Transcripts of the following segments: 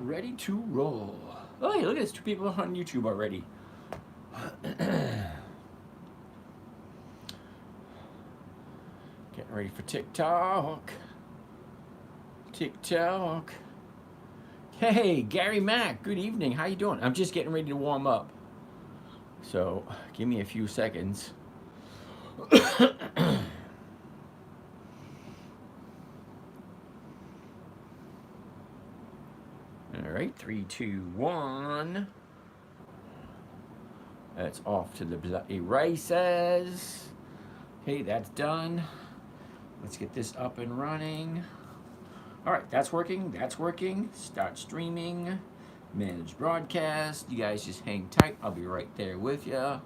ready to roll. Oh, hey, look at this. 2 people on YouTube already. Getting ready for TikTok. TikTok. Hey, Gary Mack. Good evening. How you doing? I'm just getting ready to warm up. So, give me a few seconds. All right, 3, 2, 1. That's off to the bloody races. Okay, that's done. Let's get this up and running. All right, that's working. That's working. Start streaming. Manage broadcast. You guys just hang tight. I'll be right there with you.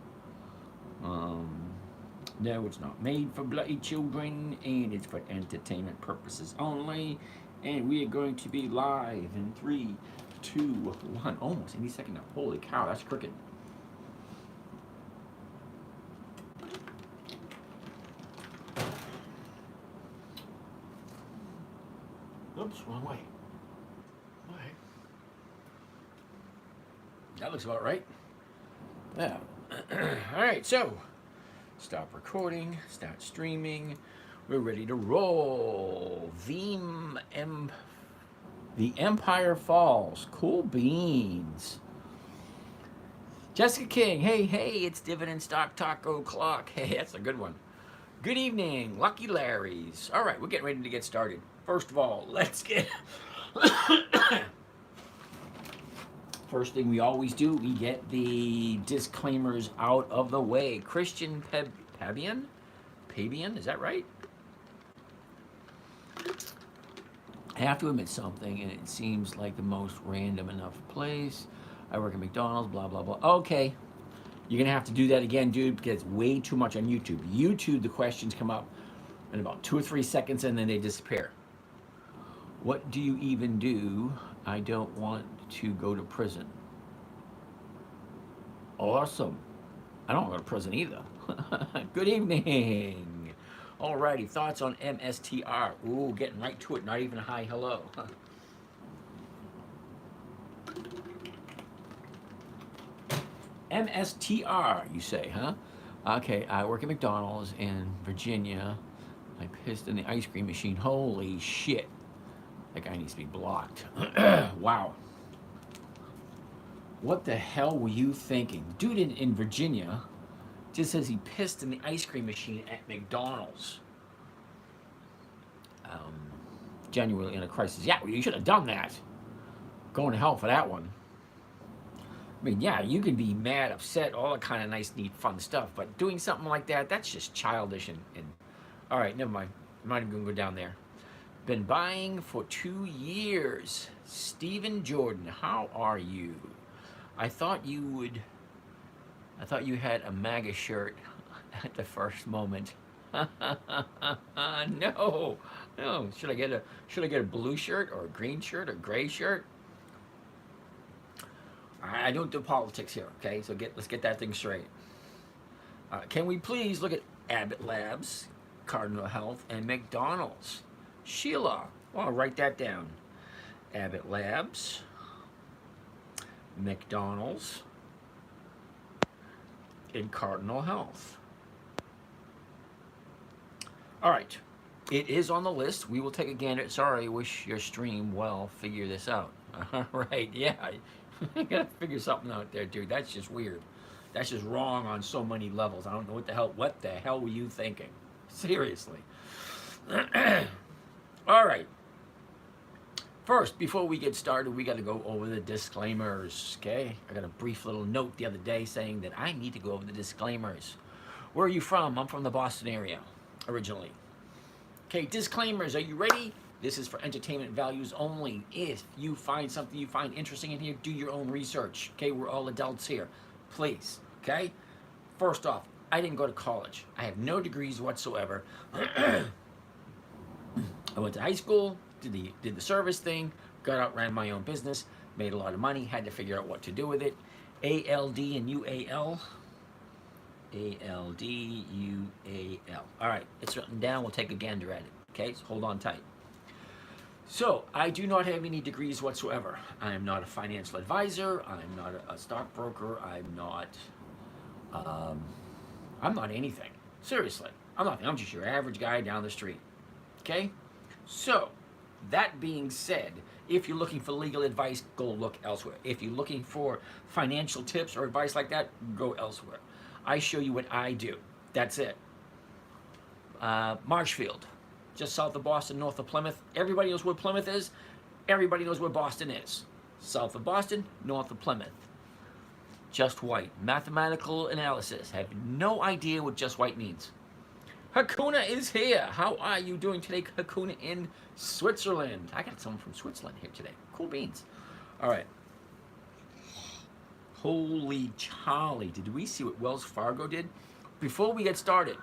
No, it's not made for bloody children, and it's for entertainment purposes only. And we are going to be live in 3, 2, 1. Almost any second now. Holy cow, that's crooked. Oops, wrong way. Okay. That looks about right. Yeah. All right, so stop recording, start streaming. We're ready to roll. The Empire Falls. Cool beans. Jessica King. Hey, it's Dividend Stock Taco Clock. Hey, that's a good one. Good evening, Lucky Larry's. All right, we're getting ready to get started. First of all, let's get... First thing we always do, we get the disclaimers out of the way. Christian Pabian? Is that right? I have to admit something, and it seems like the most random enough place. I work at McDonald's, blah, blah, blah. Okay, you're going to have to do that again, dude, because it's way too much on YouTube. YouTube, the questions come up in about 2 or 3 seconds, and then they disappear. What do you even do? I don't want to go to prison. Awesome. I don't want to go to prison either. Good evening. Alrighty, thoughts on MSTR. Ooh, getting right to it, not even a hi, hello. MSTR, you say, huh? Okay, I work at McDonald's in Virginia. I pissed in the ice cream machine. Holy shit. That guy needs to be blocked. Wow. What the hell were you thinking? Dude in Virginia just says he pissed in the ice cream machine at McDonald's. Genuinely in a crisis. Yeah, well, you should have done that. Going to hell for that one. I mean, yeah, you can be mad, upset, all that kind of nice, neat, fun stuff, but doing something like that, that's just childish and all right, never mind. I'm not even going to go down there. Been buying for 2 years. Stephen Jordan, how are you? I thought you had a MAGA shirt at the first moment. No. Should I get a blue shirt or a green shirt or gray shirt? I don't do politics here, okay? So let's get that thing straight. Can we please look at Abbott Labs, Cardinal Health, and McDonald's? Sheila, I'll write that down. Abbott Labs, McDonald's, and Cardinal Health. All right, it is on the list. We will take a gander. Sorry, wish your stream well. Figure this out. All right, yeah, you gotta figure something out there, dude. That's just weird. That's just wrong on so many levels. I don't know what the hell were you thinking? Seriously. All right. First, before we get started, we got to go over the disclaimers, okay? I got a brief little note the other day saying that I need to go over the disclaimers. Where are you from? I'm from the Boston area, originally. Okay, disclaimers, are you ready? This is for entertainment values only. If you find something you find interesting in here, do your own research, okay? We're all adults here. Please, okay? First off, I didn't go to college. I have no degrees whatsoever. I went to high school, did the service thing, got out, ran my own business, made a lot of money, had to figure out what to do with it. ALD and UAL. ALD, UAL. All right, it's written down. We'll take a gander at it. Okay, so hold on tight. So, I do not have any degrees whatsoever. I am not a financial advisor. I'm not a stockbroker. Um, I'm not anything. Seriously, I'm nothing. I'm just your average guy down the street. Okay? So, that being said, if you're looking for legal advice, go look elsewhere. If you're looking for financial tips or advice like that, go elsewhere. I show you what I do. That's it. Marshfield, just south of Boston, north of Plymouth. Everybody knows where Plymouth is. Everybody knows where Boston is. South of Boston, north of Plymouth. Just white. Mathematical analysis. I have no idea what just white means. Hakuna is here. How are you doing today, Hakuna in Switzerland? I got someone from Switzerland here today. Cool beans. All right. Holy Charlie. Did we see what Wells Fargo did? Before we get started,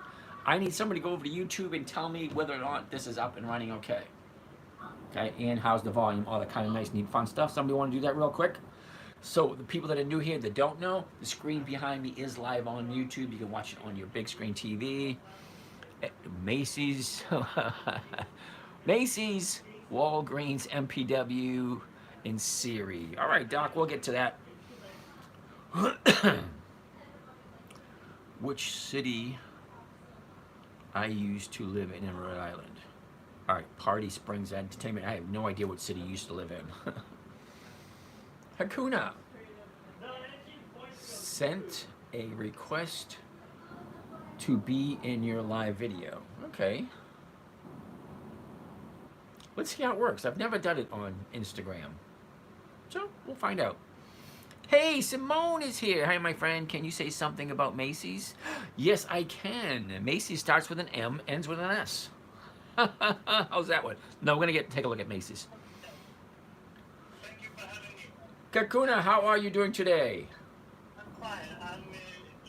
I need somebody to go over to YouTube and tell me whether or not this is up and running okay. Okay, and how's the volume, all that kind of nice, neat, fun stuff. Somebody want to do that real quick? So the people that are new here that don't know, the screen behind me is live on YouTube. You can watch it on your big screen TV. Macy's, Macy's, Walgreens, MPW, and Siri. All right, Doc, we'll get to that. Which city I used to live in Rhode Island? All right, Party Springs Entertainment. I have no idea what city you used to live in. Hakuna sent a request to be in your live video. Okay. Let's see how it works. I've never done it on Instagram. So, we'll find out. Hey, Simone is here. Hi, my friend. Can you say something about Macy's? Yes, I can. Macy's starts with an M, ends with an S. How's that one? No, we're going to take a look at Macy's. Thank you for having me. Kakuna, how are you doing today? I'm fine. I'm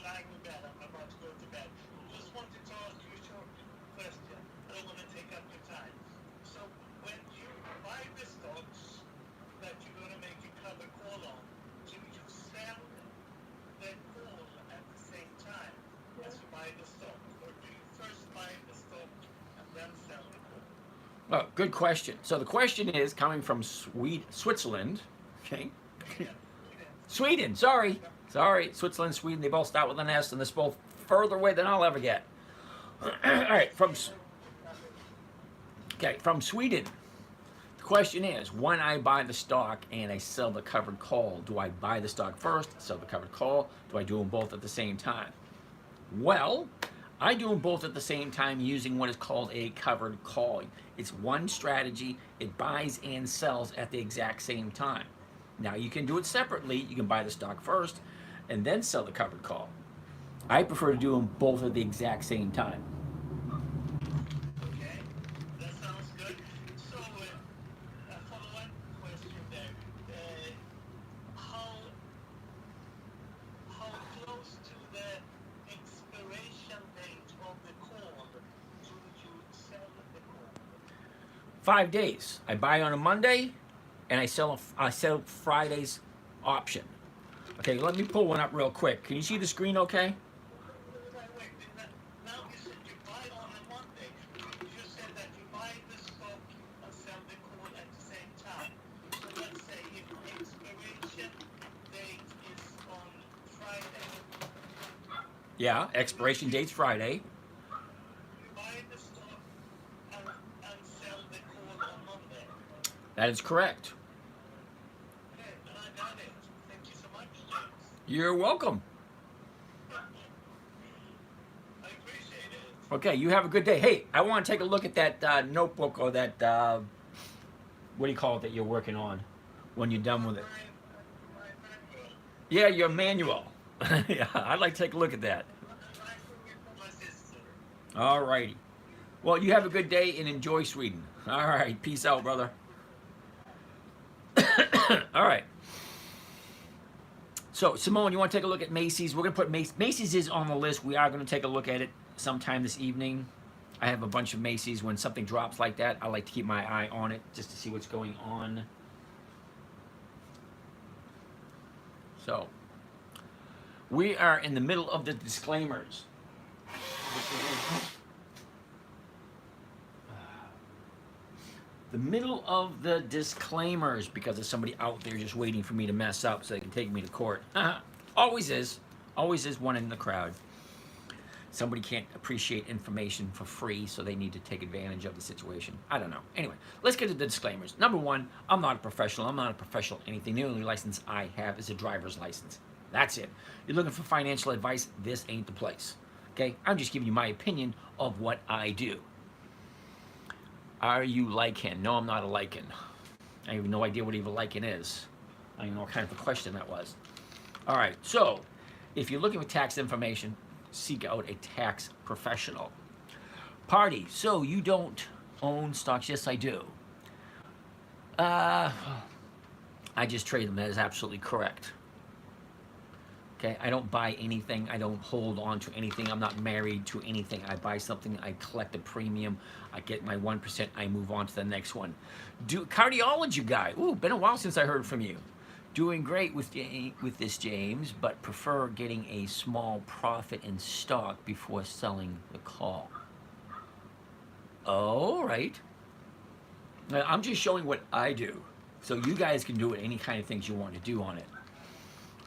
lying in bed. I'm about to go to bed. Just wanted to ask you a short question. I don't want to take up your time. So, when you buy the stocks that you're going to make a cover call on, do you sell the call at the same time as you buy the stock? Or do you first buy the stock and then sell the call? Oh, good question. So the question is coming from Switzerland. Okay. Sweden, sorry. Switzerland, Sweden, they both start with an S, and they're both further away than I'll ever get. All right, from Sweden. The question is, when I buy the stock and I sell the covered call, do I buy the stock first, sell the covered call? Do I do them both at the same time? Well, I do them both at the same time using what is called a covered call. It's one strategy. It buys and sells at the exact same time. Now, you can do it separately. You can buy the stock first and then sell the covered call. I prefer to do them both at the exact same time. Okay, that sounds good. So, a follow-up question there. How close to the expiration date of the call do you sell the call? 5 days. I buy on a Monday, and I sell Friday's option. Okay, let me pull one up real quick. Can you see the screen okay? Wait. Now you said you buy on a Monday. You said that you buy the stock and sell the call at the same time. So let's say if the expiration date is on Friday. Yeah, expiration date's Friday. You buy the stock and sell the call on Monday. That is correct. Okay, then I got it. Thank you so much, James. You're welcome. I appreciate it. Okay, you have a good day. Hey, I want to take a look at that notebook or that, what do you call it that you're working on when you're done with it? My manual. Yeah, your manual. Yeah, I'd like to take a look at that. I took it from my sister. All righty. Well, you have a good day and enjoy Sweden. All right, peace out, brother. All right. So, Simone, you want to take a look at Macy's? We're going to put Macy's is on the list. We are going to take a look at it sometime this evening. I have a bunch of Macy's. When something drops like that, I like to keep my eye on it just to see what's going on. So, we are in the middle of the disclaimers. The middle of the disclaimers, because there's somebody out there just waiting for me to mess up so they can take me to court. Always is. Always is one in the crowd. Somebody can't appreciate information for free, so they need to take advantage of the situation. I don't know. Anyway, let's get to the disclaimers. Number one, I'm not a professional. I'm not a professional anything. The only license I have is a driver's license. That's it. You're looking for financial advice, this ain't the place. Okay? I'm just giving you my opinion of what I do. Are you lichen? No, I'm not a lichen. I have no idea what even lichen is. I don't even know what kind of a question that was. All right, so if you're looking for tax information, seek out a tax professional. Party, so you don't own stocks? Yes, I do. I just trade them. That is absolutely correct. Okay, I don't buy anything. I don't hold on to anything. I'm not married to anything. I buy something, I collect a premium, I get my 1%, I move on to the next one. Cardiology guy. Ooh, been a while since I heard from you. Doing great with this, James, but prefer getting a small profit in stock before selling the call. All right. Now, I'm just showing what I do. So you guys can do any kind of things you want to do on it.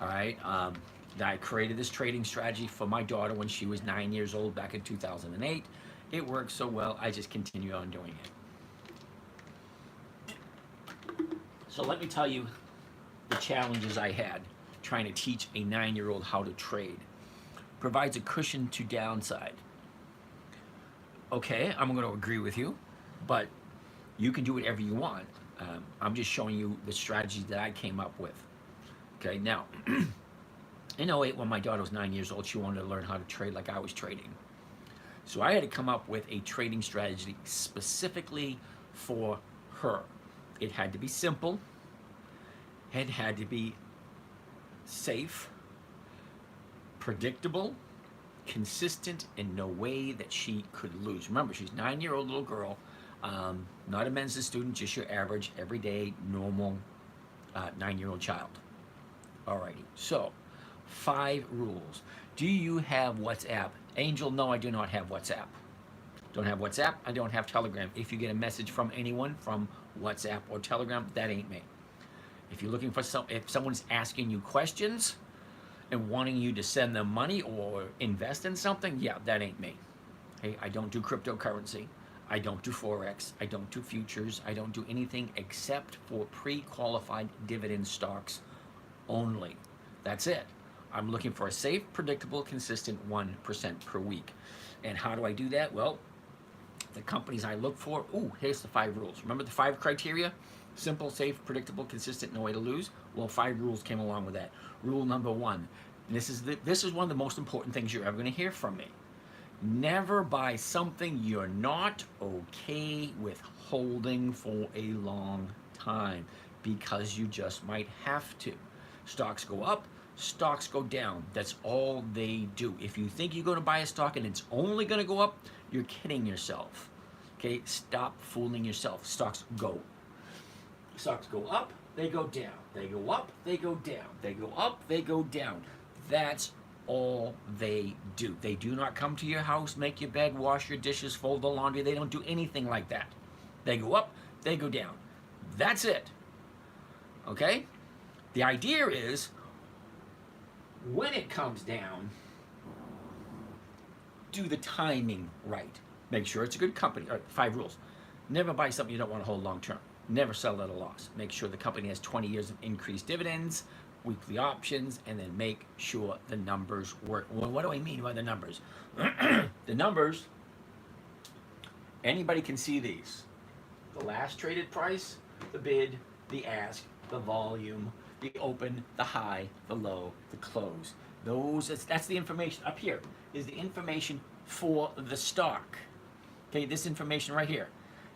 All right. I created this trading strategy for my daughter when she was 9 years old back in 2008. It worked so well, I just continue on doing it. So let me tell you the challenges I had trying to teach a 9-year-old how to trade. Provides a cushion to downside. Okay, I'm going to agree with you, but you can do whatever you want. I'm just showing you the strategy that I came up with. Okay, now, in '08, when my daughter was 9 years old, she wanted to learn how to trade like I was trading. So I had to come up with a trading strategy specifically for her. It had to be simple. It had to be safe, predictable, consistent, in no way that she could lose. Remember, she's a 9-year-old little girl, not a Mensa student, just your average, everyday, normal 9-year-old child. Alrighty, so 5 rules. Do you have WhatsApp? Angel, no, I do not have WhatsApp. Don't have WhatsApp, I don't have Telegram. If you get a message from anyone from WhatsApp or Telegram, that ain't me. If you're looking for if someone's asking you questions and wanting you to send them money or invest in something, yeah, that ain't me. Hey, I don't do cryptocurrency. I don't do Forex. I don't do futures. I don't do anything except for pre-qualified dividend stocks only. That's it. I'm looking for a safe, predictable, consistent 1% per week. And how do I do that? Well, the companies I look for, here's the 5 rules. Remember the 5 criteria? Simple, safe, predictable, consistent, no way to lose. Well, 5 rules came along with that. Rule number 1. This is one of the most important things you're ever going to hear from me. Never buy something you're not okay with holding for a long time, because you just might have to. Stocks go up, stocks go down. That's all they do. If you think you're going to buy a stock and it's only going to go up, you're kidding yourself. Okay, stop fooling yourself. Stocks go up, they go down. They go up, they go down. They go up, they go down. That's all they do. They do not come to your house, make your bed, wash your dishes, fold the laundry. They don't do anything like that. They go up, they go down. That's it. Okay? The idea is, when it comes down, do the timing right. Make sure it's a good company. All right, 5 rules. Never buy something you don't want to hold long term. Never sell at a loss. Make sure the company has 20 years of increased dividends, weekly options, and then make sure the numbers work. Well, what do I mean by the numbers? The numbers, anybody can see these. The last traded price, the bid, the ask, the volume, the open, the high, the low, the close. That's the information. Up here is the information for the stock. Okay, this information right here.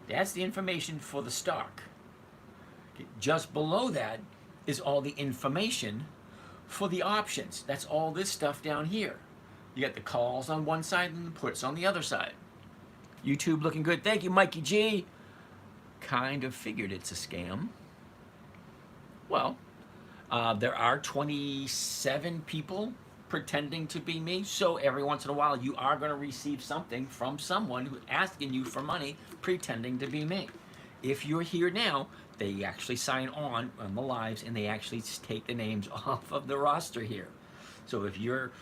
That's the information for the stock. Okay, just below that is all the information for the options. That's all this stuff down here. You got the calls on one side and the puts on the other side. YouTube looking good. Thank you, Mikey G. Kind of figured it's a scam. Well, there are 27 people pretending to be me, so every once in a while you are going to receive something from someone who's asking you for money pretending to be me. if you're here now, they actually sign on the lives, and they actually take the names off of the roster here. So if you're,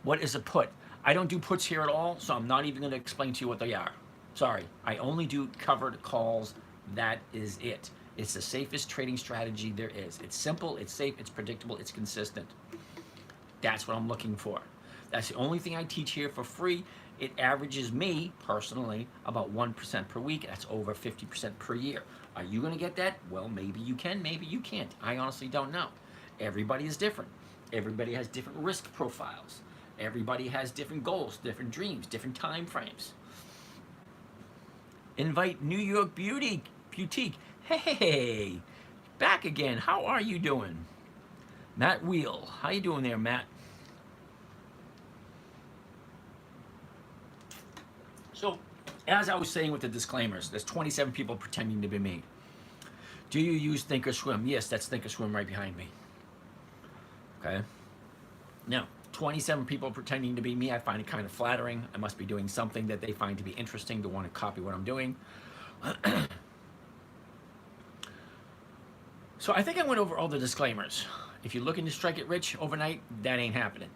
what is a put? I don't do puts here at all, so I'm not even going to explain to you what they are. Sorry, I only do covered calls. That is it. It's the safest trading strategy there is. It's simple, it's safe, it's predictable, it's consistent. That's what I'm looking for. That's the only thing I teach here for free. It averages me, personally, about 1% per week. That's over 50% per year. Are you going to get that? Well, maybe you can, maybe you can't. I honestly don't know. Everybody is different. Everybody has different risk profiles. Everybody has different goals, different dreams, different time frames. Invite New York Boutique. Hey, back again. How are you doing? Matt Wheel. How you doing there, Matt? So, as I was saying with the disclaimers, there's 27 people pretending to be me. Do you use Thinkorswim? Yes, that's Thinkorswim right behind me. Okay. Now, 27 people pretending to be me, I find it kind of flattering. I must be doing something that they find to be interesting to want to copy what I'm doing. So I think I went over all the disclaimers. If you're looking to strike it rich overnight, that ain't happening.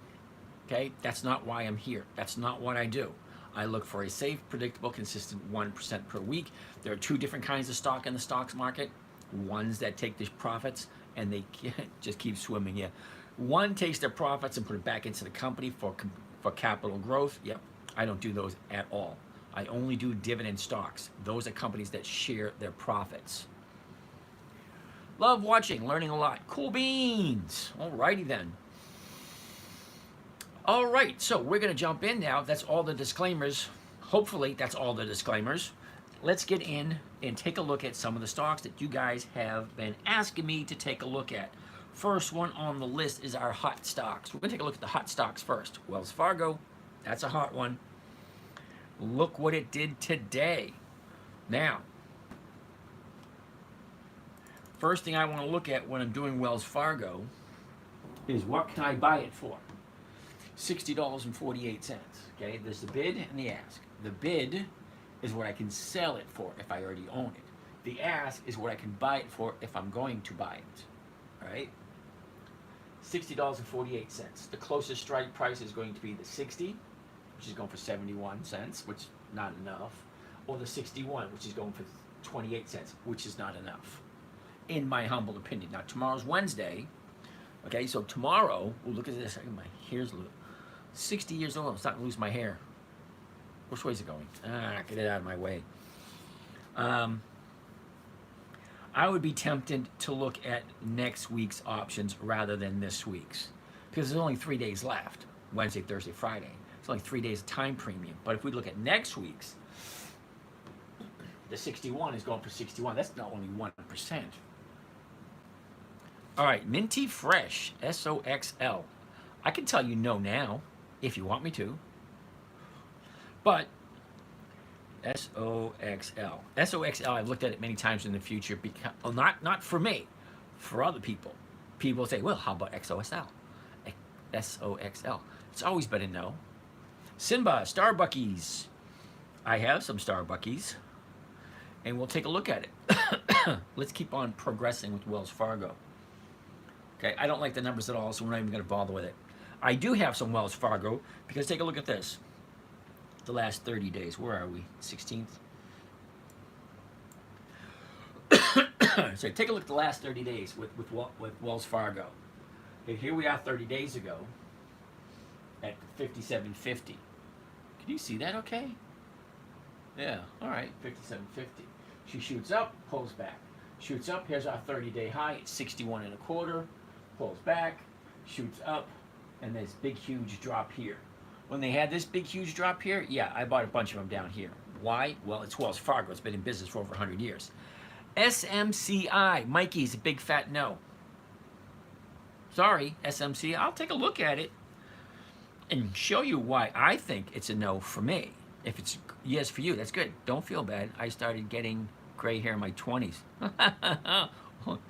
Okay? That's not why I'm here. That's not what I do. I look for a safe, predictable, consistent 1% per week. There are two different kinds of stock in the stocks market. Ones that take the profits and they just keep swimming. Yeah. One takes their profits and put it back into the company for capital growth. Yep, I don't do those at all. I only do dividend stocks. Those are companies that share their profits. Love watching, learning a lot. Cool beans. Alrighty then. All right, so we're going to jump in now. That's all the disclaimers. Hopefully, that's all the disclaimers. Let's get in and take a look at some of the stocks that you guys have been asking me to take a look at. First one on the list is our hot stocks. We're going to take a look at the hot stocks first. Wells Fargo, that's a hot one. Look what it did today. Now, first thing I want to look at when I'm doing Wells Fargo is what can I buy it for? $60.48. Okay, there's the bid and the ask. The bid is what I can sell it for if I already own it. The ask is what I can buy it for if I'm going to buy it. All right? $60.48. The closest strike price is going to be the 60, which is going for 71 cents, which is not enough, or the 61, which is going for 28 cents, which is not enough, in my humble opinion. Now, tomorrow's Wednesday. Okay, so tomorrow, oh, look at this. My hair's 60 years old. I'm starting to lose my hair. Which way is it going? Get it out of my way. I would be tempted to look at next week's options rather than this week's, because there's only 3 days left. Wednesday, Thursday, Friday. It's only 3 days of time premium. But if we look at next week's, the 61 is going for 61. That's not only 1%. All right, Minty Fresh, SOXL. I can tell you no now, if you want me to. But SOXL. SOXL, I've looked at it many times in the future, because, well, not for me, for other people. People say, well, how about XOSL? SOXL. It's always better to know. Simba, Starbuckies. I have some Starbuckies, and we'll take a look at it. Let's keep on progressing with Wells Fargo. Okay, I don't like the numbers at all, so we're not even going to bother with it. I do have some Wells Fargo, because take a look at this. The last 30 days. Where are we? 16th? So take a look at the last 30 days with Wells Fargo. Okay, here we are 30 days ago at 57.50. Can you see that okay? Yeah, all right, 57.50. She shoots up, pulls back. Shoots up, here's our 30-day high at 61.25. Pulls back, shoots up, and there's big, huge drop here. When they had this big, huge drop here, yeah, I bought a bunch of them down here. Why? Well, it's Wells Fargo. It's been in business for over 100 years. SMCI. Mikey's a big fat no. Sorry, SMCI. I'll take a look at it and show you why I think it's a no for me. If it's yes for you, that's good. Don't feel bad. I started getting gray hair in my 20s.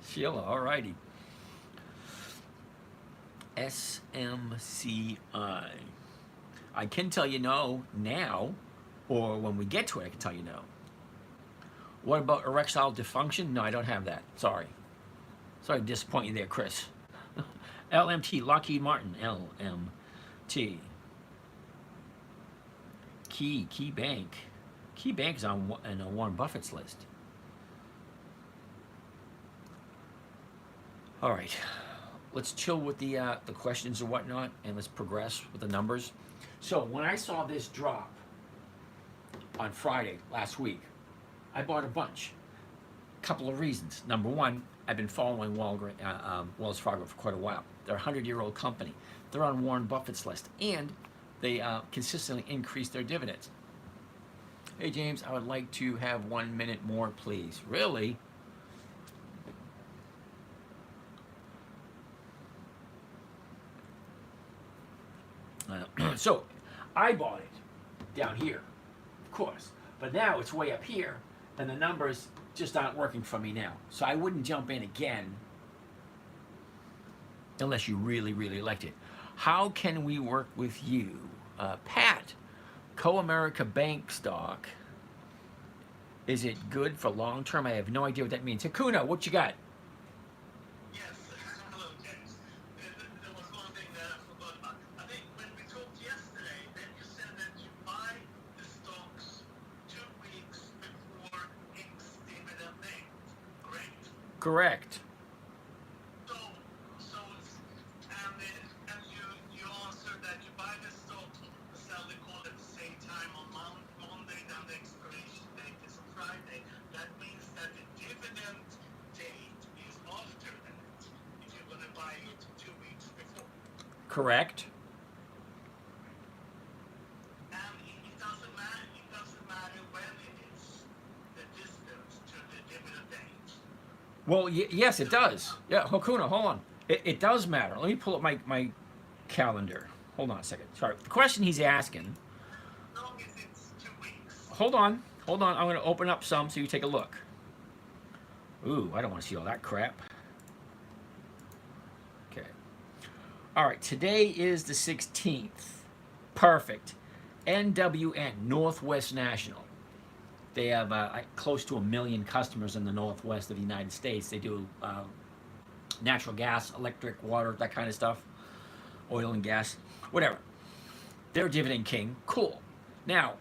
Sheila, all righty. SMCI. I can tell you no now, or when we get to it, I can tell you no. What about erectile dysfunction? No, I don't have that. Sorry. Sorry to disappoint you there, Chris. LMT, Lockheed Martin, LMT. Key Bank. Key Bank is on Warren Buffett's list. All right, let's chill with the questions and whatnot, and let's progress with the numbers. So when I saw this drop on Friday last week, I bought a bunch. Couple of reasons. Number one, I've been following Wells Fargo for quite a while. They're a 100-year-old company. They're on Warren Buffett's list, and they consistently increase their dividends. Hey, James, I would like to have 1 minute more, please. Really? So, I bought it down here, of course. But now it's way up here, and the numbers just aren't working for me now. So I wouldn't jump in again unless you really, really liked it. How can we work with you? Pat, Co-America Bank stock. Is it good for long term? I have no idea what that means. Hakuna, what you got? Yes. Hello, James. There was one thing that I forgot about. I think when we talked yesterday, then you said that you buy the stocks 2 weeks before ex-dividend date, correct? Correct. So and you answered that you buy the stock, sell the call at the same time on Monday, then the expiration date is on Friday. That means that the dividend date is after that, if you're going to buy it 2 weeks before. Correct. And it doesn't matter when it is, the distance to the dividend date. Well, yes, it does. Yeah, Hakuna, hold on. It does matter. Let me pull up my calendar. Hold on a second. Sorry. The question he's asking. As long as it's 2 weeks. Hold on. I'm going to open up some so you take a look. Ooh, I don't want to see all that crap. Okay. All right. Today is the 16th. Perfect. NWN, Northwest National. They have close to 1 million customers in the Northwest of the United States. They do natural gas, electric, water, that kind of stuff, oil and gas, whatever. They're Dividend King. Cool. Now,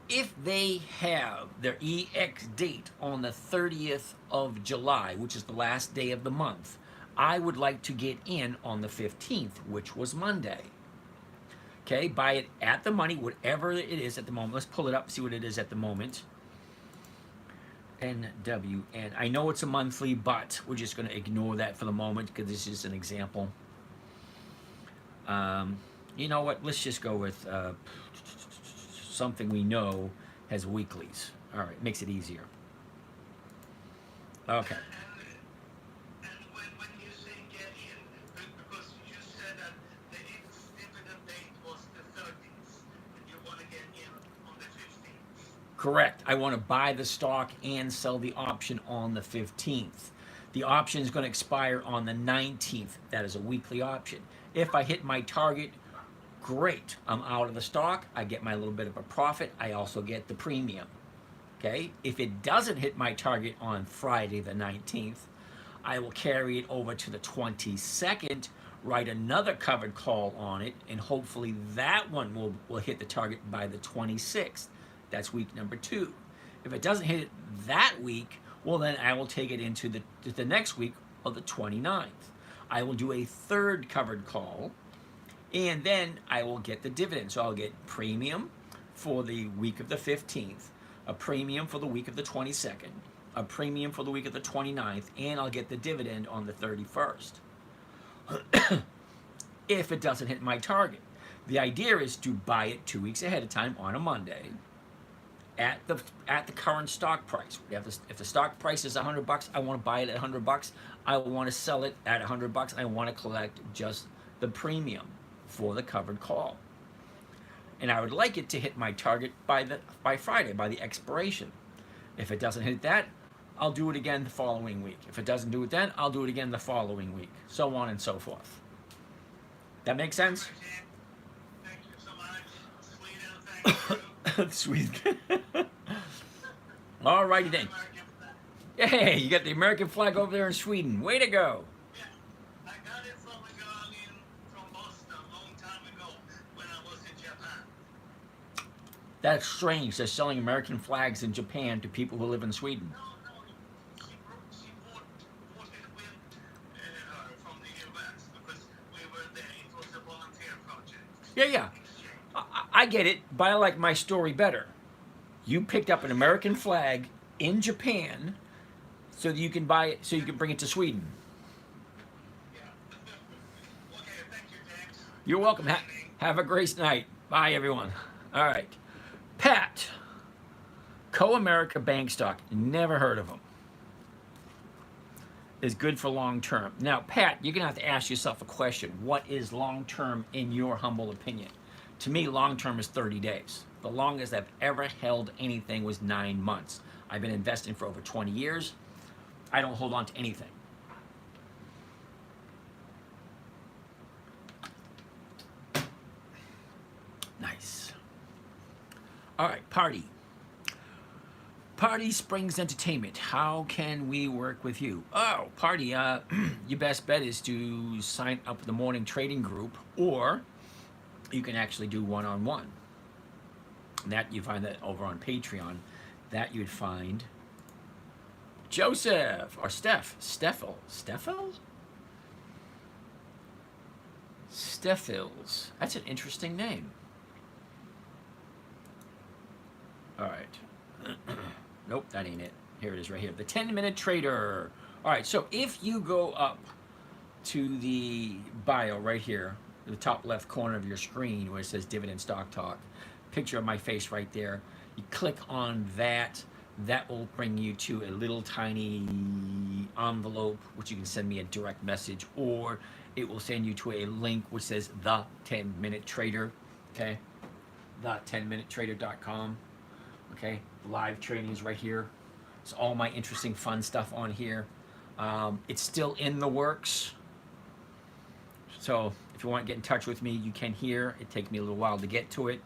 if they have their EX date on the 30th of July, which is the last day of the month, I would like to get in on the 15th, which was Monday. Okay, buy it at the money, whatever it is at the moment. Let's pull it up, see what it is at the moment. NWN. I know it's a monthly, but we're just going to ignore that for the moment because this is an example. You know what? Let's just go with something we know has weeklies. All right, makes it easier. Okay. And when you say get in, because you said that the ex-dividend date was the 30th, and you want to get in on the 15th. Correct. I want to buy the stock and sell the option on the 15th. The option is going to expire on the 19th. That is a weekly option. If I hit my target, great. I'm out of the stock. I get my little bit of a profit. I also get the premium. Okay? If it doesn't hit my target on Friday the 19th, I will carry it over to the 22nd, write another covered call on it, and hopefully that one will hit the target by the 26th. That's week number 2. If it doesn't hit it that week, well, then I will take it into the next week of the 29th. I will do a third covered call, and then I will get the dividend. So I'll get premium for the week of the 15th, a premium for the week of the 22nd, a premium for the week of the 29th, and I'll get the dividend on the 31st. If it doesn't hit my target. The idea is to buy it 2 weeks ahead of time on a Monday at the current stock price. If the stock price is $100, I want to buy it at $100. I want to sell it at $100. I want to collect just the premium for the covered call. And I would like it to hit my target by Friday, by the expiration. If it doesn't hit that, I'll do it again the following week. If it doesn't do it then, I'll do it again the following week, so on and so forth. That make sense? Thank you so much. Sweden, thank you. Sweet. All righty then. Hey, you got the American flag over there in Sweden. Way to go. Yeah, I got it from a girl from Boston a long time ago when I was in Japan. That's strange. They're selling American flags in Japan to people who live in Sweden. No, no, she bought it with her from the US because we were there. It was a volunteer project. Yeah, yeah. Exchange. I get it, but I like my story better. You picked up an American flag in Japan so that you can buy it, so you can bring it to Sweden. Yeah. Okay, thank you, James. You're welcome. Good evening. Have a great night. Bye, everyone. All right. Pat, Co-America Bank Stock. Never heard of them. Is good for long term. Now, Pat, you're going to have to ask yourself a question. What is long term in your humble opinion? To me, long term is 30 days. The longest I've ever held anything was 9 months. I've been investing for over 20 years. I don't hold on to anything. Nice. All right, Party. Party Springs Entertainment. How can we work with you? Oh, Party, your best bet is to sign up with the morning trading group, or you can actually do one-on-one. That you find that over on Patreon. That you'd find Joseph or Steffels. That's an interesting name. All right. Nope, that ain't it. Here it is right here. The 10-minute trader. All right, so if you go up to the bio right here, the top left corner of your screen where it says Dividend Stock Talk, picture of my face right there. You click on that. That will bring you to a little tiny envelope, which you can send me a direct message, or it will send you to a link which says The 10-Minute Trader. Okay, the10minutetrader.com. Okay, live trading is right here. It's all my interesting, fun stuff on here. It's still in the works. So if you want to get in touch with me, you can here. It takes me a little while to get to it.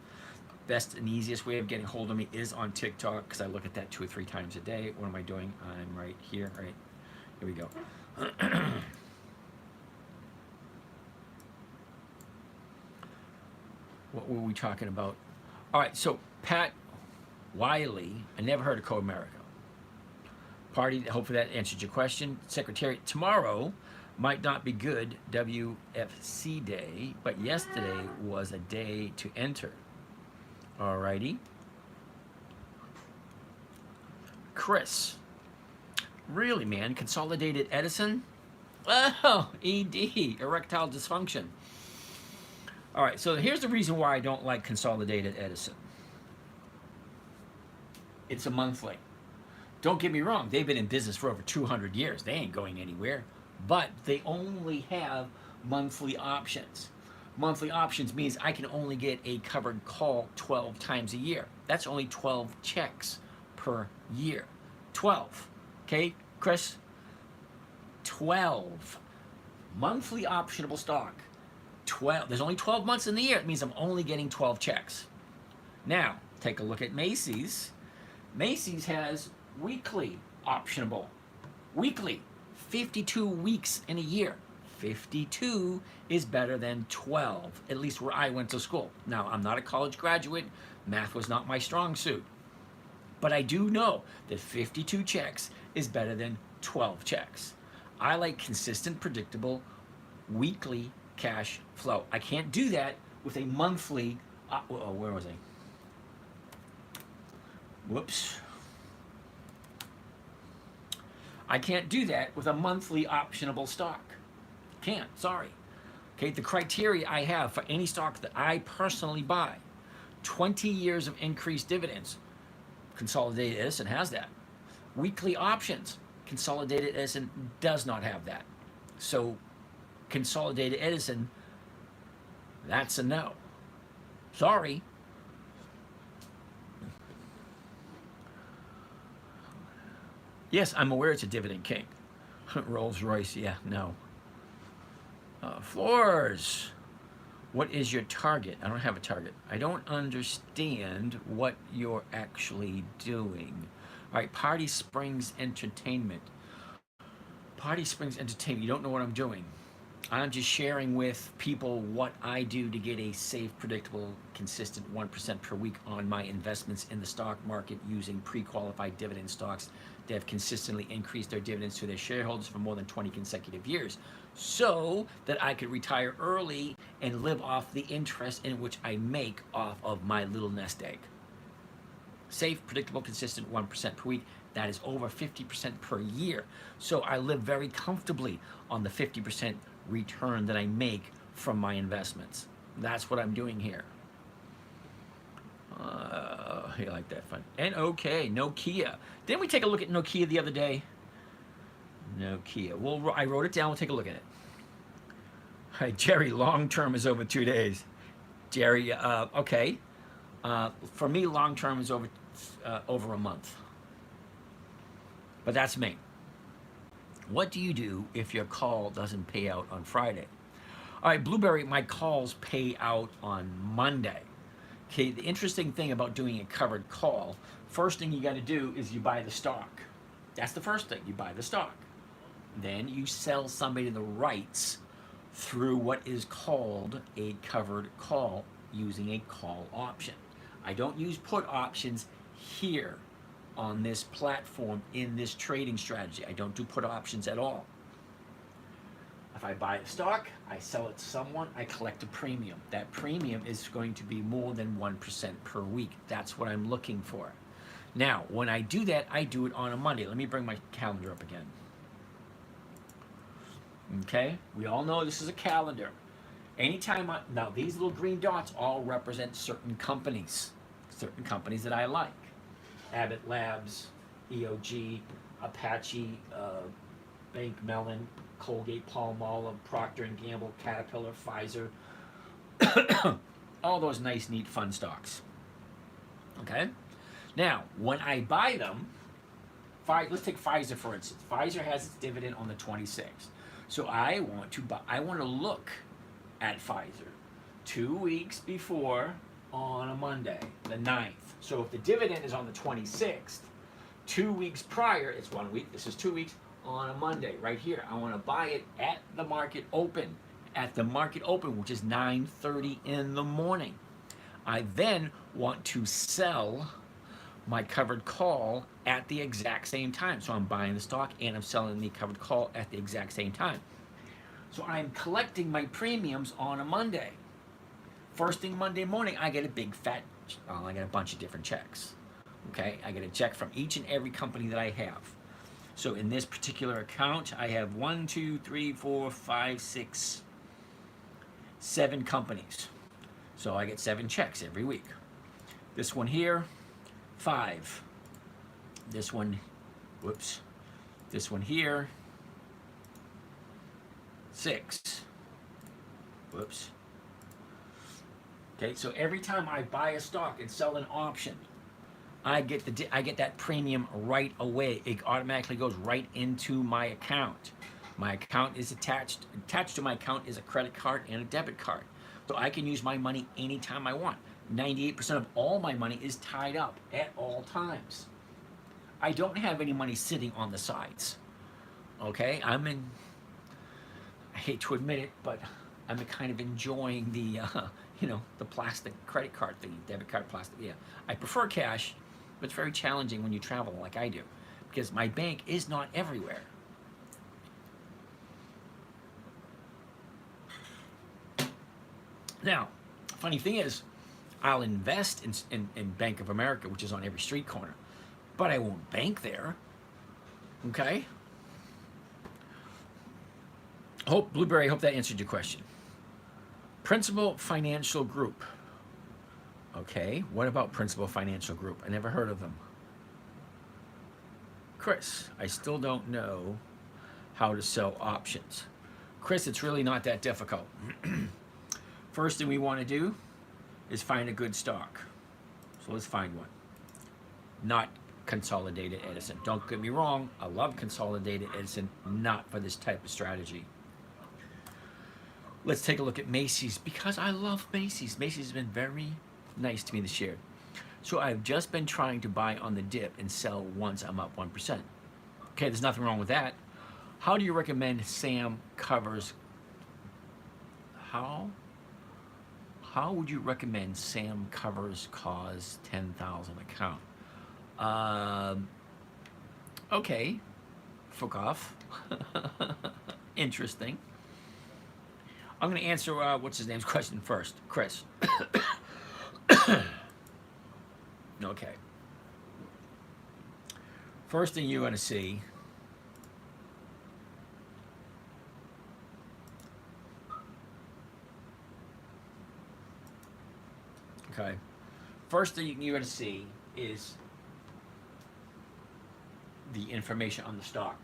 Best and easiest way of getting hold of me is on TikTok, because I look at that 2 or 3 times a day. What am I doing? I'm right here. Right here we go. What were we talking about? All right, so Pat Wiley, I never heard of Co-America. Party, hopefully that answered your question. Secretary, tomorrow might not be good WFC day, but yesterday was a day to enter. Alrighty. Chris, really, man, Consolidated Edison? Oh, ED, erectile dysfunction. All right, so here's the reason why I don't like Consolidated Edison. It's a monthly. Don't get me wrong, they've been in business for over 200 years. They ain't going anywhere. But they only have monthly options. Monthly options means I can only get a covered call 12 times a year. That's only 12 checks per year. 12. Okay, Chris? 12. Monthly optionable stock. 12. There's only 12 months in the year. It means I'm only getting 12 checks. Now, take a look at Macy's. Macy's has weekly optionable. Weekly. 52 weeks in a year. 52 is better than 12, at least where I went to school. Now, I'm not a college graduate. Math was not my strong suit. But I do know that 52 checks is better than 12 checks. I like consistent, predictable, weekly cash flow. I can't do that with a monthly, where was I? Whoops. I can't do that with a monthly optionable stock. Can't, sorry. Okay, the criteria I have for any stock that I personally buy, 20 years of increased dividends. Consolidated Edison has that. Weekly options, Consolidated Edison does not have that. So Consolidated Edison, that's a no. Sorry. Yes, I'm aware it's a dividend king. Rolls Royce, yeah, no. Floors. What is your target? I don't have a target. I don't understand what you're actually doing. All right, Party Springs Entertainment. Party Springs Entertainment. You don't know what I'm doing. I'm just sharing with people what I do to get a safe, predictable, consistent 1% per week on my investments in the stock market using pre-qualified dividend stocks that have consistently increased their dividends to their shareholders for more than 20 consecutive years, so that I could retire early and live off the interest in which I make off of my little nest egg. Safe, predictable, consistent 1% per week. That is over 50% per year. So I live very comfortably on the 50% return that I make from my investments. That's what I'm doing here. You like that fun. And okay, Nokia. Didn't we take a look at Nokia the other day? Nokia. Well, I wrote it down. We'll take a look at it. All right, Jerry, long term is over 2 days. Jerry, okay. For me, long term is over a month. But that's me. What do you do if your call doesn't pay out on Friday? All right, Blueberry, my calls pay out on Monday. Okay, the interesting thing about doing a covered call, first thing you got to do is you buy the stock. That's the first thing, you buy the stock. Then you sell somebody the rights through what is called a covered call using a call option. I don't use put options here on this platform in this trading strategy. I don't do put options at all. If I buy a stock, I sell it to someone, I collect a premium. That premium is going to be more than 1% per week. That's what I'm looking for. Now, when I do that, I do it on a Monday. Let me bring my calendar up again. Okay, we all know this is a calendar. Now these little green dots all represent certain companies that I like. Abbott Labs, EOG, Apache, Bank Mellon, Colgate Palmolive, Procter & Gamble, Caterpillar, Pfizer, all those nice, neat, fun stocks. Okay? Now, when I buy them, let's take Pfizer for instance. Pfizer has its dividend on the 26th. So I want to look at Pfizer 2 weeks before on a Monday, the 9th. So if the dividend is on the 26th, 2 weeks prior, it's 1 week, this is 2 weeks, on a Monday, right here. I want to buy it at the market open, which is 9:30 in the morning. I then want to sell my covered call at the exact same time. So I'm buying the stock and I'm selling the covered call at the exact same time. So I'm collecting my premiums on a Monday. First thing Monday morning, I get a big fat, I get a bunch of different checks. Okay, I get a check from each and every company that I have. So in this particular account, I have 1, 2, 3, 4, 5, 6, 7 companies. So I get 7 checks every week. This one here, 5. This one, this one here, 6. Okay, so every time I buy a stock and sell an option, I get that premium right away. It automatically goes right into my account. My account is attached to my account is a credit card and a debit card. So I can use my money anytime I want. 98% of all my money is tied up at all times. I don't have any money sitting on the sides. Okay, I hate to admit it, but I'm kind of enjoying the, the plastic credit card thing, debit card plastic. Yeah, I prefer cash, but it's very challenging when you travel like I do, because my bank is not everywhere. Now, funny thing is, I'll invest in Bank of America, which is on every street corner, but I won't bank there. Okay? Blueberry, hope that answered your question. Principal Financial Group. Okay, what about Principal Financial Group? I never heard of them. Chris, I still don't know how to sell options. Chris, it's really not that difficult. First thing we want to do is find a good stock. So let's find one. Not Consolidated Edison. Don't get me wrong, I love Consolidated Edison, not for this type of strategy. Let's take a look at Macy's, because I love Macy's. Macy's has been very nice to me this year. So I've just been trying to buy on the dip and sell once I'm up 1%. Okay, there's nothing wrong with that. How do you recommend Sam covers? How? How would you recommend Sam covers cause 10,000 account? Um, okay, fuck off. Interesting. I'm going to answer what's his name's question first, Chris. Okay. First thing you're going to see. Okay. First thing you're going to see is the information on the stock.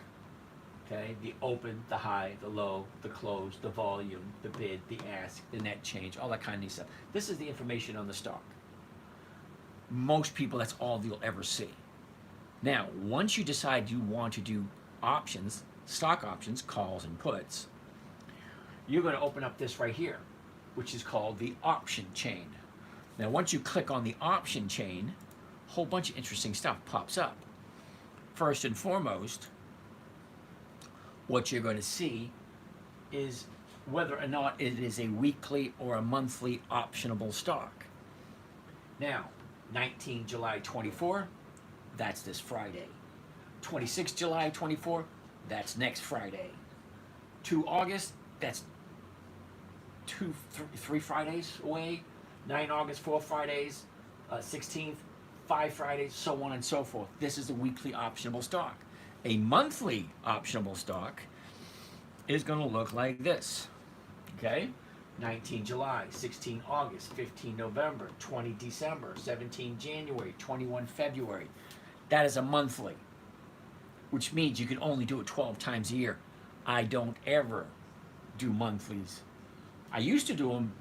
Okay, the open, the high, the low, the close, the volume, the bid, the ask, the net change, all that kind of stuff. This is the information on the stock. Most people, that's all you'll ever see. Now, once you decide you want to do options, stock options, calls and puts, you're going to open up this right here, which is called the option chain. Now, once you click on the option chain, a whole bunch of interesting stuff pops up. First and foremost, what you're going to see is whether or not it is a weekly or a monthly optionable stock. Now, 19 July 24, that's this Friday. 26 July 24, that's next Friday. 2 August, that's three Fridays away. 9 August, 4 Fridays. 16th, 5 Fridays, so on and so forth. This is a weekly optionable stock. A monthly optionable stock is going to look like this. Okay? 19 July, 16 August, 15 November, 20 December, 17 January, 21 February. That is a monthly, which means you can only do it 12 times a year. I don't ever do monthlies. I used to do them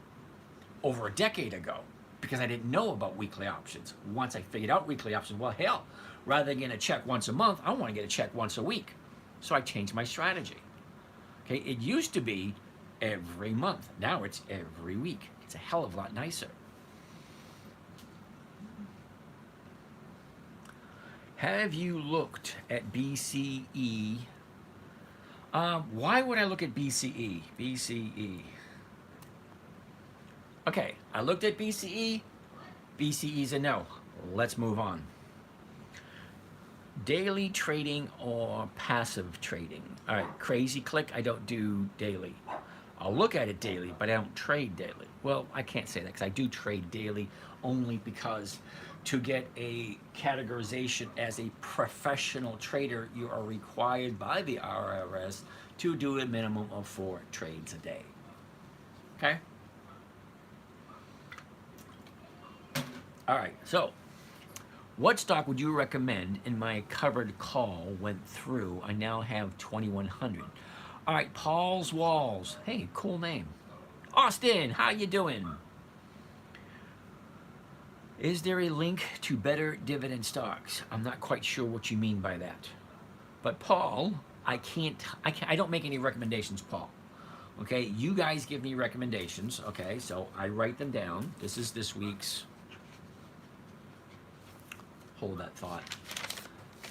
over a decade ago because I didn't know about weekly options. Once I figured out weekly options, well, hell, rather than getting a check once a month, I want to get a check once a week. So I changed my strategy. Okay, it used to be every month. Now it's every week. It's a hell of a lot nicer. Have you looked at BCE? Why would I look at BCE? BCE. Okay, I looked at BCE. BCE's a no. Let's move on. Daily trading or passive trading? All right, crazy click, I don't do daily. I'll look at it daily, but I don't trade daily. Well, I can't say that because I do trade daily only because to get a categorization as a professional trader, you are required by the IRS to do a minimum of 4 trades a day. Okay? All right, so what stock would you recommend in my covered call went through? I now have 2,100. All right, Paul's Walls. Hey, cool name. Austin, how you doing? Is there a link to better dividend stocks? I'm not quite sure what you mean by that. But Paul, I don't make any recommendations, Paul. Okay, you guys give me recommendations. Okay, so I write them down. This is this week's. Hold that thought.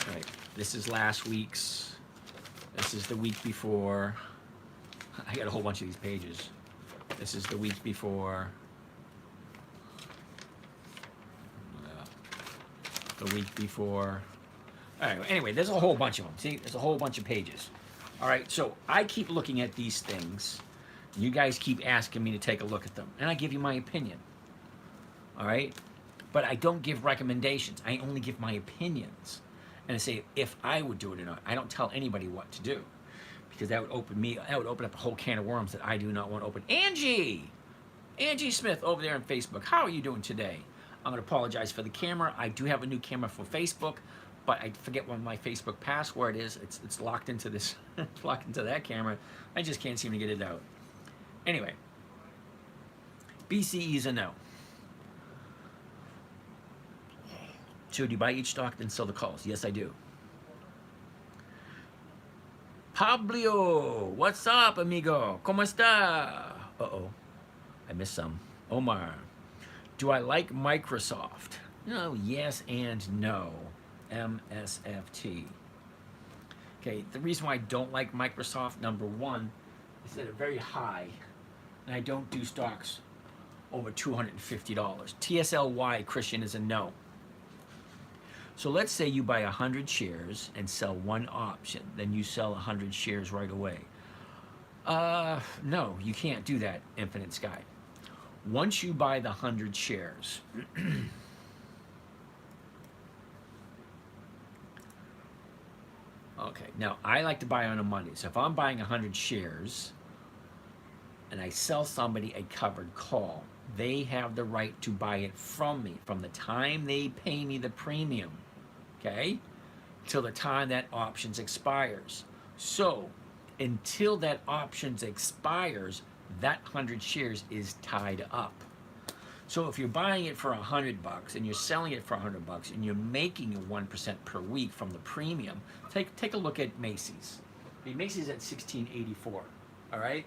All right, this is last week's. This is the week before. I got a whole bunch of these pages. This is the week before. The week before. Anyway, there's a whole bunch of them. See, there's a whole bunch of pages. All right, so I keep looking at these things. You guys keep asking me to take a look at them, and I give you my opinion. All right, but I don't give recommendations. I only give my opinions, and I say if I would do it or not. I don't tell anybody what to do, because that would open up a whole can of worms that I do not want to open. Angie Smith over there on Facebook. How are you doing today? I'm going to apologize for the camera. I do have a new camera for Facebook, but I forget what my Facebook password is. It's locked into this, it's locked into that camera. I just can't seem to get it out. Anyway, BCE is a no. So do you buy each stock then sell the calls? Yes, I do. Pablo, what's up, amigo? ¿Cómo está? Uh-oh, I missed some. Omar, do I like Microsoft? No, yes and no. MSFT. Okay, the reason why I don't like Microsoft, number one, is that they're very high, and I don't do stocks over $250. TSLY, Christian, is a no. So let's say you buy 100 shares and sell one option, then you sell 100 shares right away. No, you can't do that, Infinite Sky. Once you buy the 100 shares, okay, now I like to buy on a Monday. So if I'm buying 100 shares and I sell somebody a covered call, they have the right to buy it from me from the time they pay me the premium, okay, till the time that options expires. So until that options expires, that 100 shares is tied up. So if you're buying it for $100 and you're selling it for $100 and you're making a 1% per week from the premium, take a look at Macy's. Okay, Macy's at $16.84. All right.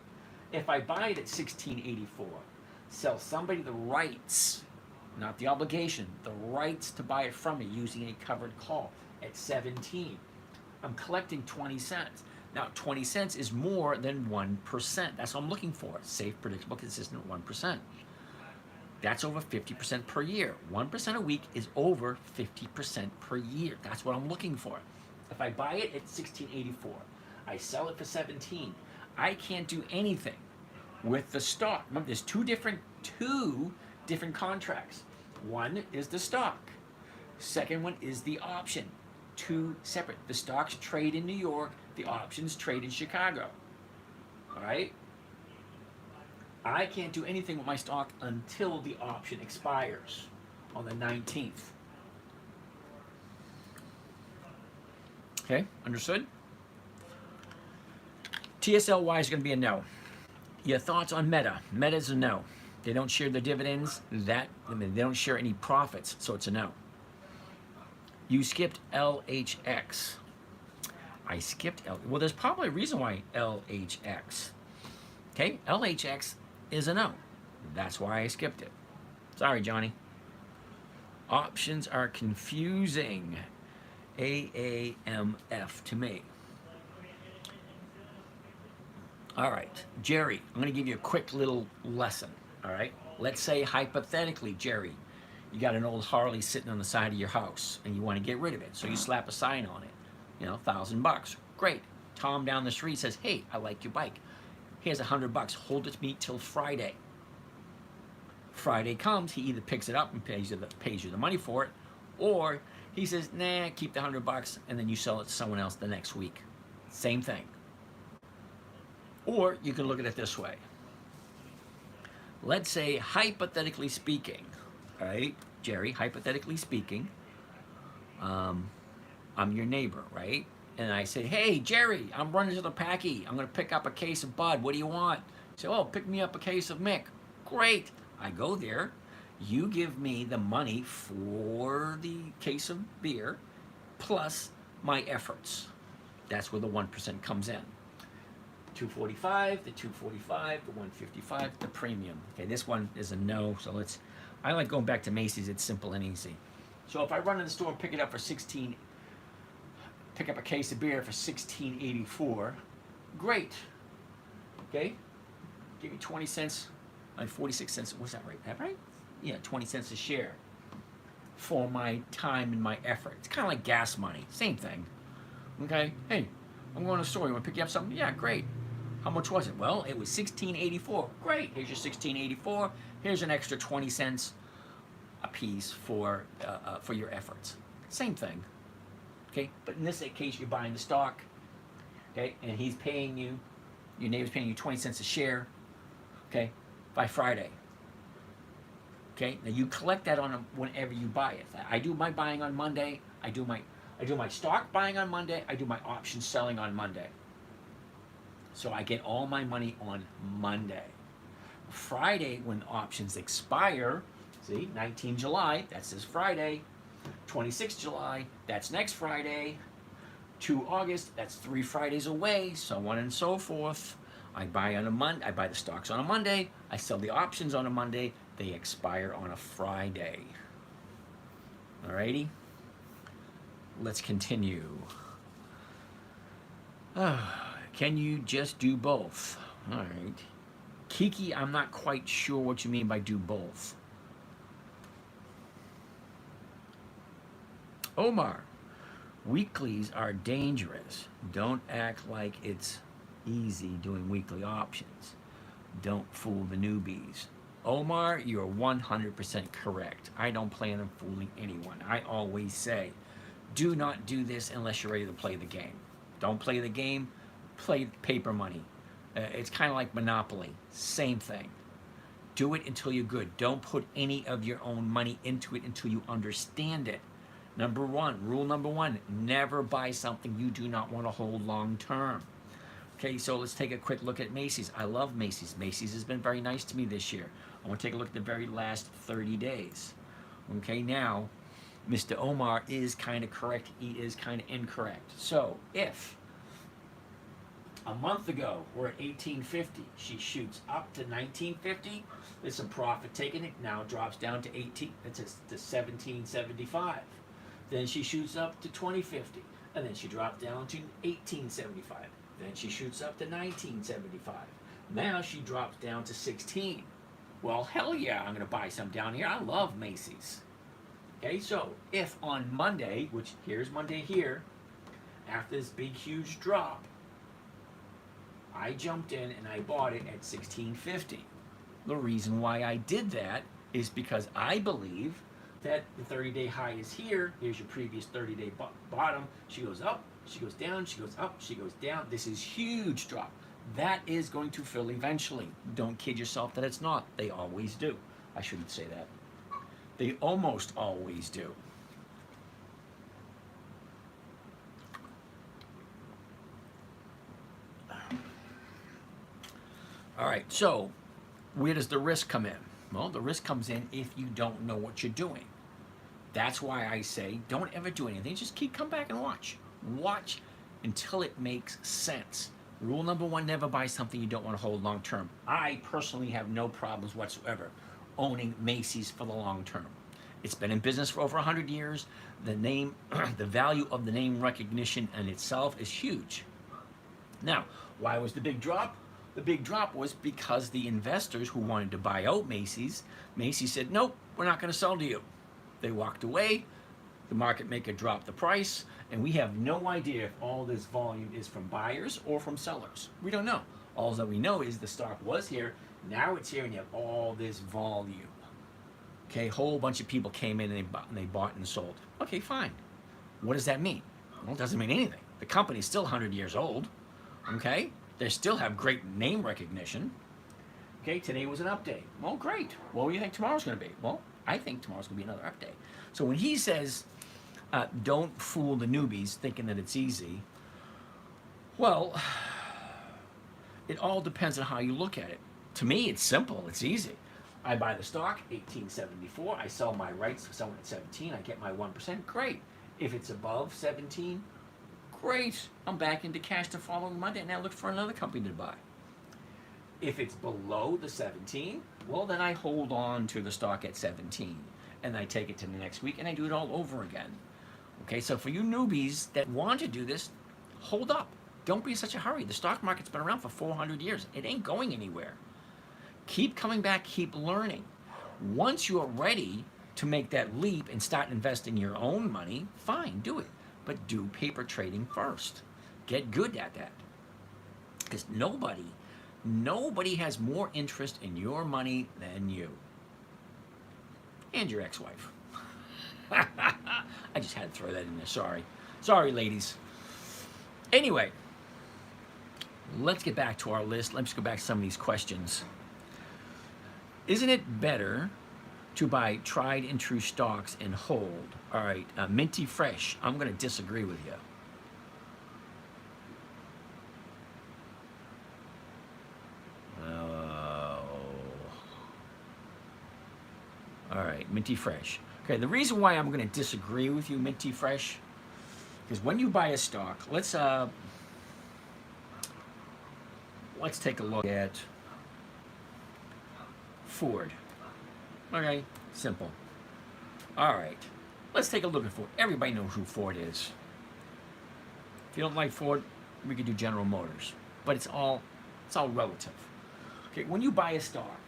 If I buy it at $16.84, sell somebody the rights, not the obligation, the rights to buy it from me using a covered call at 17, I'm collecting 20 cents. Now, 20 cents is more than 1%. That's what I'm looking for. Safe, predictable, consistent 1%. That's over 50% per year. 1% a week is over 50% per year. That's what I'm looking for. If I buy it at $16.84, I sell it for 17, I can't do anything with the stock. Remember, there's two different contracts. One is the stock. Second one is the option. Two separate. The stocks trade in New York. The options trade in Chicago. All right? I can't do anything with my stock until the option expires on the 19th. Okay, understood? TSLY is going to be a no. Your thoughts on Meta? Meta is a no. They don't share the dividends. They don't share any profits, so it's a no. You skipped LHX. I skipped well, there's probably a reason why LHX. Okay, LHX is a no. That's why I skipped it. Sorry, Johnny. Options are confusing. AAMF to me. All right, Jerry, I'm going to give you a quick little lesson. All right, let's say hypothetically, Jerry, you got an old Harley sitting on the side of your house and you want to get rid of it. So you slap a sign on it, $1,000. Great. Tom down the street says, hey, I like your bike. Here's $100. Hold it to me till Friday. Friday comes, he either picks it up and pays you the money for it, or he says, nah, keep the $100, and then you sell it to someone else the next week. Same thing. Or you can look at it this way. Let's say, hypothetically speaking, all right, Jerry, hypothetically speaking, I'm your neighbor, right? And I say, hey, Jerry, I'm running to the Packy. I'm going to pick up a case of Bud. What do you want? You say, oh, pick me up a case of Mick. Great. I go there. You give me the money for the case of beer plus my efforts. That's where the 1% comes in. 245, the 245, the 155, the premium. Okay, this one is a no, so I like going back to Macy's. It's simple and easy. So if I run in the store and pick it up for pick up a case of beer for $16.84, great. Okay, give me 20 cents, 46 cents. What's that right? That right? Yeah, 20 cents a share for my time and my effort. It's kind of like gas money, same thing. Okay, hey, I'm going to the store. You want to pick you up something? Yeah, great. How much was it? Well, it was $16.84. Great. Here's your $16.84. Here's an extra 20 cents a piece for your efforts. Same thing. Okay, but in this case, you're buying the stock. Okay, and he's paying you. Your neighbor's paying you 20 cents a share. Okay, by Friday. Okay, now you collect that on whenever you buy it. I do my buying on Monday. I do my stock buying on Monday. I do my option selling on Monday. So I get all my money on Monday. Friday, when options expire, see, 19 July, that's this Friday. 26 July, that's next Friday. 2 August, that's 3 Fridays away, so on and so forth. I buy on a Monday. I buy the stocks on a Monday. I sell the options on a Monday. They expire on a Friday. Alrighty, let's continue. Can you just do both? All right. Kiki, I'm not quite sure what you mean by do both. Omar, weeklies are dangerous. Don't act like it's easy doing weekly options. Don't fool the newbies. Omar, you're 100% correct. I don't plan on fooling anyone. I always say, do not do this unless you're ready to play the game. Don't play the game, play paper money. It's kind of like Monopoly, same thing. Do it until you're good. Don't put any of your own money into it until you understand it. Rule number one, never buy something you do not want to hold long term. Okay, so let's take a quick look at Macy's. I love Macy's. Macy's has been very nice to me this year. I want to take a look at the very last 30 days. Okay, now, Mr. Omar is kind of correct. He is kind of incorrect. So, if a month ago we're at 1850, she shoots up to 1950, there's some profit taking it, now drops down to 1775. Then she shoots up to 2050, and then she drops down to 1875. Then she shoots up to 1975. Now she drops down to 16. Well, hell yeah, I'm going to buy some down here. I love Macy's. Okay, so if on Monday, which here's Monday here, after this big huge drop, I jumped in and I bought it at 1650. The reason why I did that is because I believe that the 30-day high is here. Here's your previous 30-day bottom. She goes up, she goes down, she goes up, she goes down. This is huge drop. That is going to fill eventually. Don't kid yourself that it's not. They always do. I shouldn't say that. They almost always do. All right, so where does the risk come in? Well, the risk comes in if you don't know what you're doing. That's why I say don't ever do anything. Just come back and watch. Watch until it makes sense. Rule number one, never buy something you don't want to hold long term. I personally have no problems whatsoever owning Macy's for the long term. It's been in business for over 100 years. The name, the value of the name recognition in itself is huge. Now, why was the big drop? The big drop was because the investors who wanted to buy out Macy's said, nope, we're not going to sell to you. They walked away. The market maker dropped the price, and we have no idea if all this volume is from buyers or from sellers. We don't know. All that we know is the stock was here, now it's here, and you have all this volume. Okay, a whole bunch of people came in and they bought and sold. Okay, fine. What does that mean? Well, it doesn't mean anything. The company's still 100 years old. Okay, they still have great name recognition. Okay, today was an update. Well, great. What do you think tomorrow's going to be? Well, I think tomorrow's going to be another update. So when he says, don't fool the newbies thinking that it's easy, well, it all depends on how you look at it. To me, it's simple. It's easy. I buy the stock, 1874. I sell my rights for someone at 17. I get my 1%. Great. If it's above 17, great. I'm back into cash the following Monday, and I look for another company to buy. If it's below the 17, well, then I hold on to the stock at 17, and I take it to the next week, and I do it all over again. Okay, so for you newbies that want to do this, hold up. Don't be in such a hurry. The stock market's been around for 400 years. It ain't going anywhere. Keep coming back, keep learning. Once you're ready to make that leap and start investing your own money, fine, do it. But do paper trading first. Get good at that. Because nobody has more interest in your money than you. And your ex-wife. I just had to throw that in there, sorry. Sorry, ladies. Anyway, let's get back to our list. Let's go back to some of these questions. Isn't it better to buy tried and true stocks and hold? All right, Minty Fresh, I'm going to disagree with you. All right, Minty Fresh. Okay, the reason why I'm going to disagree with you, Minty Fresh, is when you buy a stock, let's take a look at Ford. Okay, simple. All right, Let's take a look at Ford. Everybody knows who Ford is. If you don't like Ford, we could do General Motors. But it's all relative. Okay, when you buy a stock,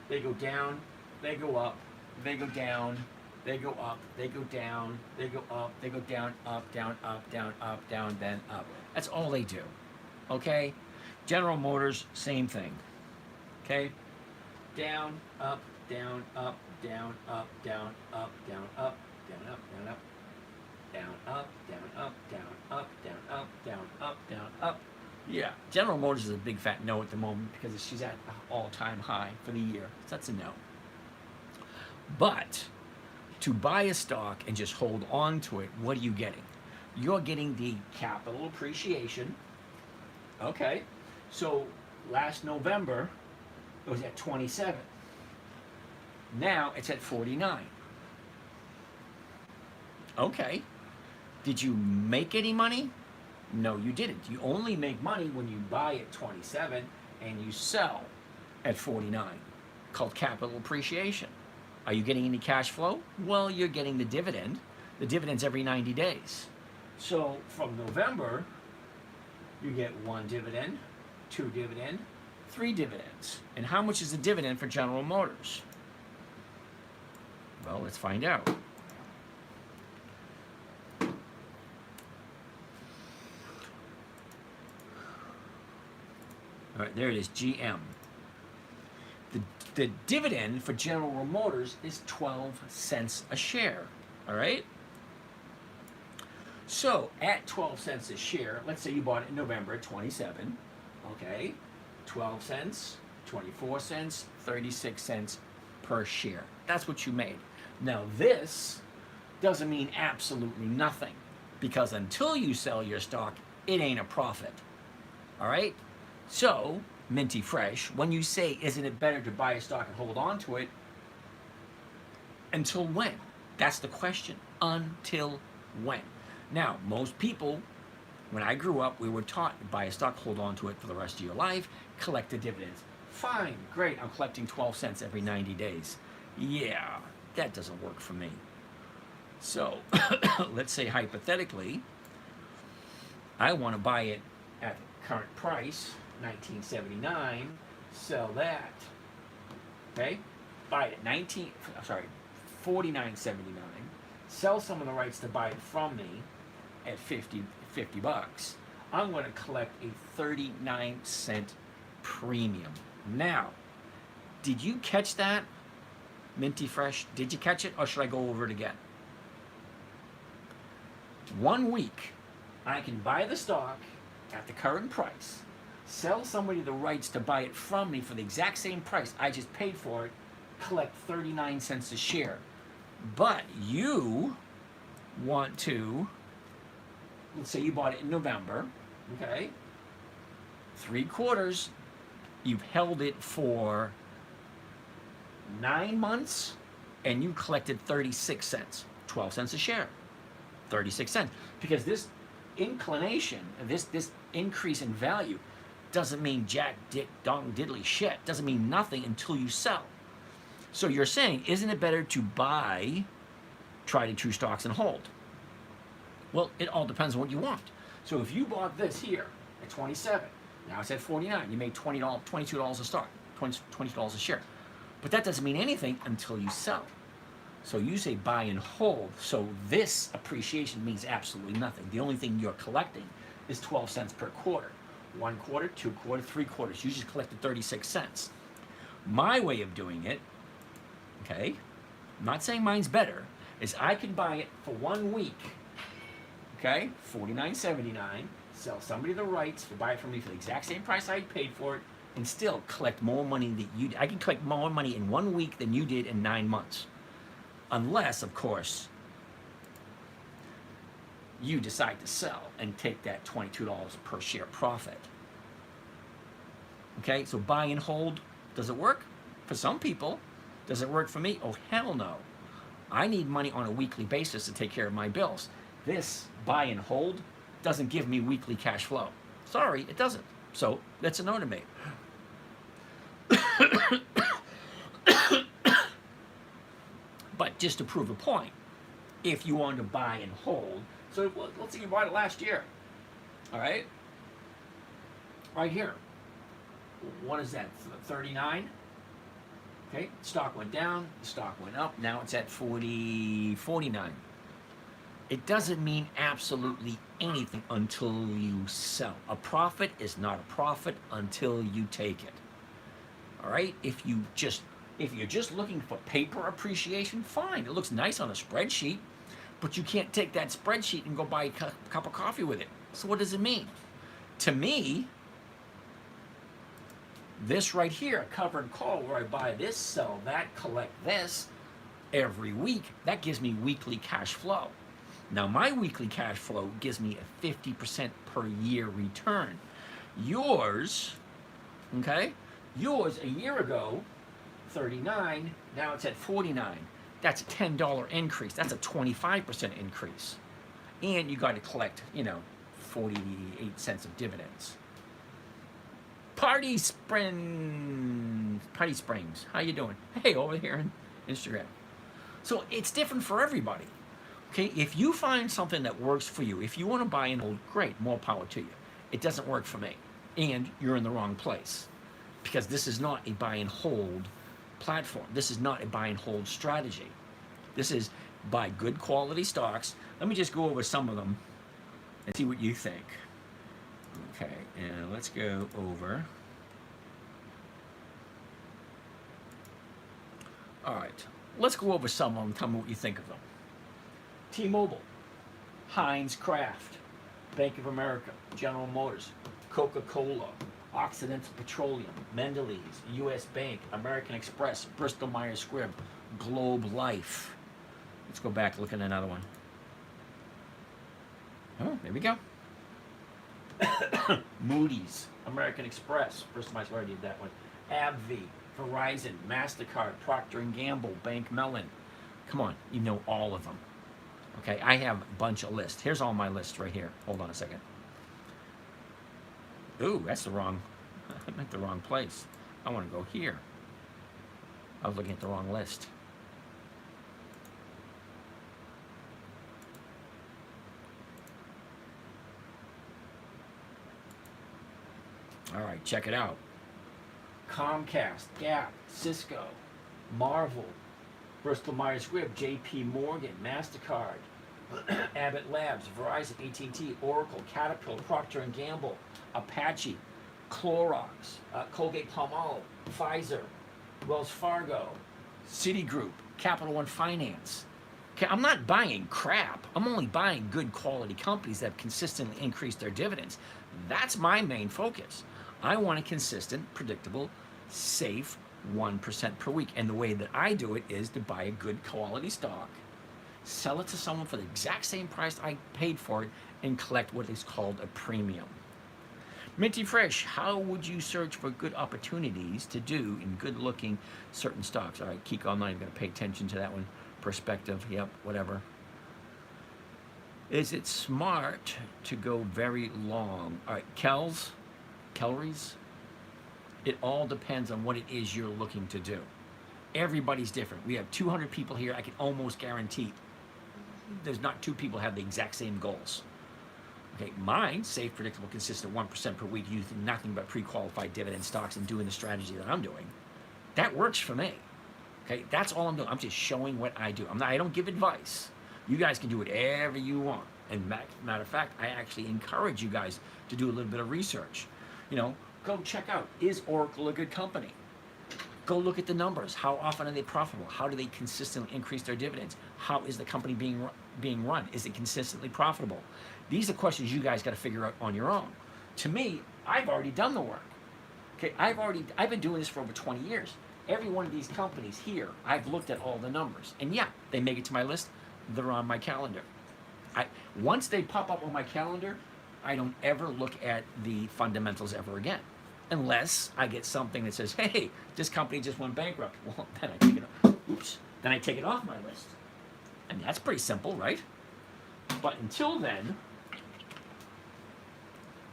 they go down, they go up, they go down, they go up, they go down, they go up, they go down, up, down, up, down, up, down, then up. That's all they do. Okay? General Motors, same thing. Okay? Down, up, down, up, down, up, down, up, down, up, down, up, down, up, down, up, down, up, down, up, down, up, down, up, down, up. Yeah, General Motors is a big fat no at the moment because she's at an all-time high for the year. So that's a no. But to buy a stock and just hold on to it, what are you getting? You're getting the capital appreciation. Okay, so last November it was at 27. Now it's at 49. Okay, did you make any money? No, you didn't. You only make money when you buy at 27 and you sell at 49, called capital appreciation. Are you getting any cash flow? Well, you're getting the dividend. The dividend's every 90 days. So from November, you get 1 dividend, 2 dividend, 3 dividends. And how much is the dividend for General Motors? Well, let's find out. All right, there it is, GM. The dividend for General Motors is 12 cents a share, all right? So at 12 cents a share, let's say you bought it in November at 27, okay? 12 cents, 24 cents, 36 cents per share. That's what you made. Now this doesn't mean absolutely nothing because until you sell your stock, it ain't a profit, all right? So, Minty Fresh, when you say, isn't it better to buy a stock and hold on to it, until when? That's the question. Until when? Now, most people, when I grew up, we were taught to buy a stock, hold on to it for the rest of your life, collect the dividends. Fine, great, I'm collecting 12 cents every 90 days. Yeah, that doesn't work for me. So, let's say hypothetically, I want to buy it at current price, 1979, sell that, okay, buy it at 49.79, sell some of the rights to buy it from me at 50 bucks. I'm going to collect a 39-cent premium. Now, did you catch that, Minty Fresh? Did you catch it, or should I go over it again? 1 week, I can buy the stock at the current price, sell somebody the rights to buy it from me for the exact same price I just paid for it, collect 39 cents a share. But you want to, let's say you bought it in November, okay? 3 quarters, you've held it for 9 months, and you collected 36 cents, 12 cents a share, 36 cents. Because this inclination, this increase in value doesn't mean jack, dick, dong, diddly shit. Doesn't mean nothing until you sell. So you're saying, isn't it better to buy tried and true stocks and hold? Well, it all depends on what you want. So if you bought this here at 27, now it's at 49, you made $22 a stock, $20 a share. But that doesn't mean anything until you sell. So you say buy and hold. So this appreciation means absolutely nothing. The only thing you're collecting is 12 cents per quarter. 1 quarter, 2 quarters, 3 quarters. You just collected 36 cents. My way of doing it, okay, I'm not saying mine's better, is I can buy it for 1 week, okay, $49.79, sell somebody the rights to buy it from me for the exact same price I paid for it, and still collect more money than you. I can collect more money in 1 week than you did in 9 months. Unless, of course, you decide to sell and take that $22 per share profit. Okay, so buy and hold, does it work? For some people. Does it work for me? Oh, hell no. I need money on a weekly basis to take care of my bills. This buy and hold doesn't give me weekly cash flow. Sorry, it doesn't. So that's a no to me. But just to prove a point, if you want to buy and hold. So let's say you bought it last year. All right? Right here. What is that? 39? Okay, stock went down, the stock went up, now it's at 49. It doesn't mean absolutely anything until you sell. A profit is not a profit until you take it. All right? If you're just looking for paper appreciation, fine. It looks nice on a spreadsheet, but you can't take that spreadsheet and go buy a cup of coffee with it. So what does it mean? To me, this right here, a covered call where I buy this, sell that, collect this every week, that gives me weekly cash flow. Now, my weekly cash flow gives me a 50% per year return. Yours, okay, yours a year ago, 39, now it's at 49. That's a $10 increase. That's a 25% increase. And you got to collect, 48 cents of dividends. Party Springs, how you doing? Hey, over here on Instagram. So it's different for everybody. Okay, if you find something that works for you, if you want to buy and hold, great, more power to you. It doesn't work for me, and you're in the wrong place, because this is not a buy and hold platform. This is not a buy and hold strategy. This is buy good quality stocks. Let me just go over some of them and see what you think. Okay, and let's go over. All right, let's go over some of them. Tell me what you think of them. T-Mobile, Heinz Kraft, Bank of America, General Motors, Coca-Cola, Occidental Petroleum, Mendelez, U.S. Bank, American Express, Bristol Myers Squibb, Globe Life. Let's go back, look at another one. Oh, there we go. Moody's, American Express, Bristol Myers Squibb, I already did that one. AbbVie, Verizon, MasterCard, Procter & Gamble, Bank Mellon. Come on, you know all of them. Okay, I have a bunch of lists. Here's all my lists right here. Hold on a second. Ooh, that's the wrong, I'm at the wrong place. I want to go here. I was looking at the wrong list. All right, check it out. Comcast, Gap, Cisco, Marvel, Bristol Myers Squibb, JP Morgan, MasterCard, Abbott Labs, Verizon, AT&T, Oracle, Caterpillar, Procter & Gamble, Apache, Clorox, Colgate-Palmolive, Pfizer, Wells Fargo, Citigroup, Capital One Finance. Okay, I'm not buying crap. I'm only buying good quality companies that have consistently increased their dividends. That's my main focus. I want a consistent, predictable, safe 1% per week. And the way that I do it is to buy a good quality stock, sell it to someone for the exact same price I paid for it, and collect what is called a premium. Minty Fresh, how would you search for good opportunities to do in good-looking certain stocks? All right, Kiko, I'm not even going to pay attention to that one. Perspective, yep, whatever. Is it smart to go very long? All right, calories. It all depends on what it is you're looking to do. Everybody's different. We have 200 people here. I can almost guarantee there's not two people who have the exact same goals. Okay, mine, safe, predictable, consistent 1% per week, using nothing but pre-qualified dividend stocks and doing the strategy that I'm doing. That works for me. Okay, that's all I'm doing. I'm just showing what I do. I don't give advice. You guys can do whatever you want. And matter of fact, I actually encourage you guys to do a little bit of research. Go check out, is Oracle a good company? Go look at the numbers. How often are they profitable? How do they consistently increase their dividends? How is the company being run? Is it consistently profitable? These are questions you guys got to figure out on your own. To me, I've already done the work. Okay, I've been doing this for over 20 years. Every one of these companies here, I've looked at all the numbers. And yeah, they make it to my list. They're on my calendar. Once they pop up on my calendar, I don't ever look at the fundamentals ever again. Unless I get something that says, hey, this company just went bankrupt. Well, then I take it off my list. And that's pretty simple, right? But until then,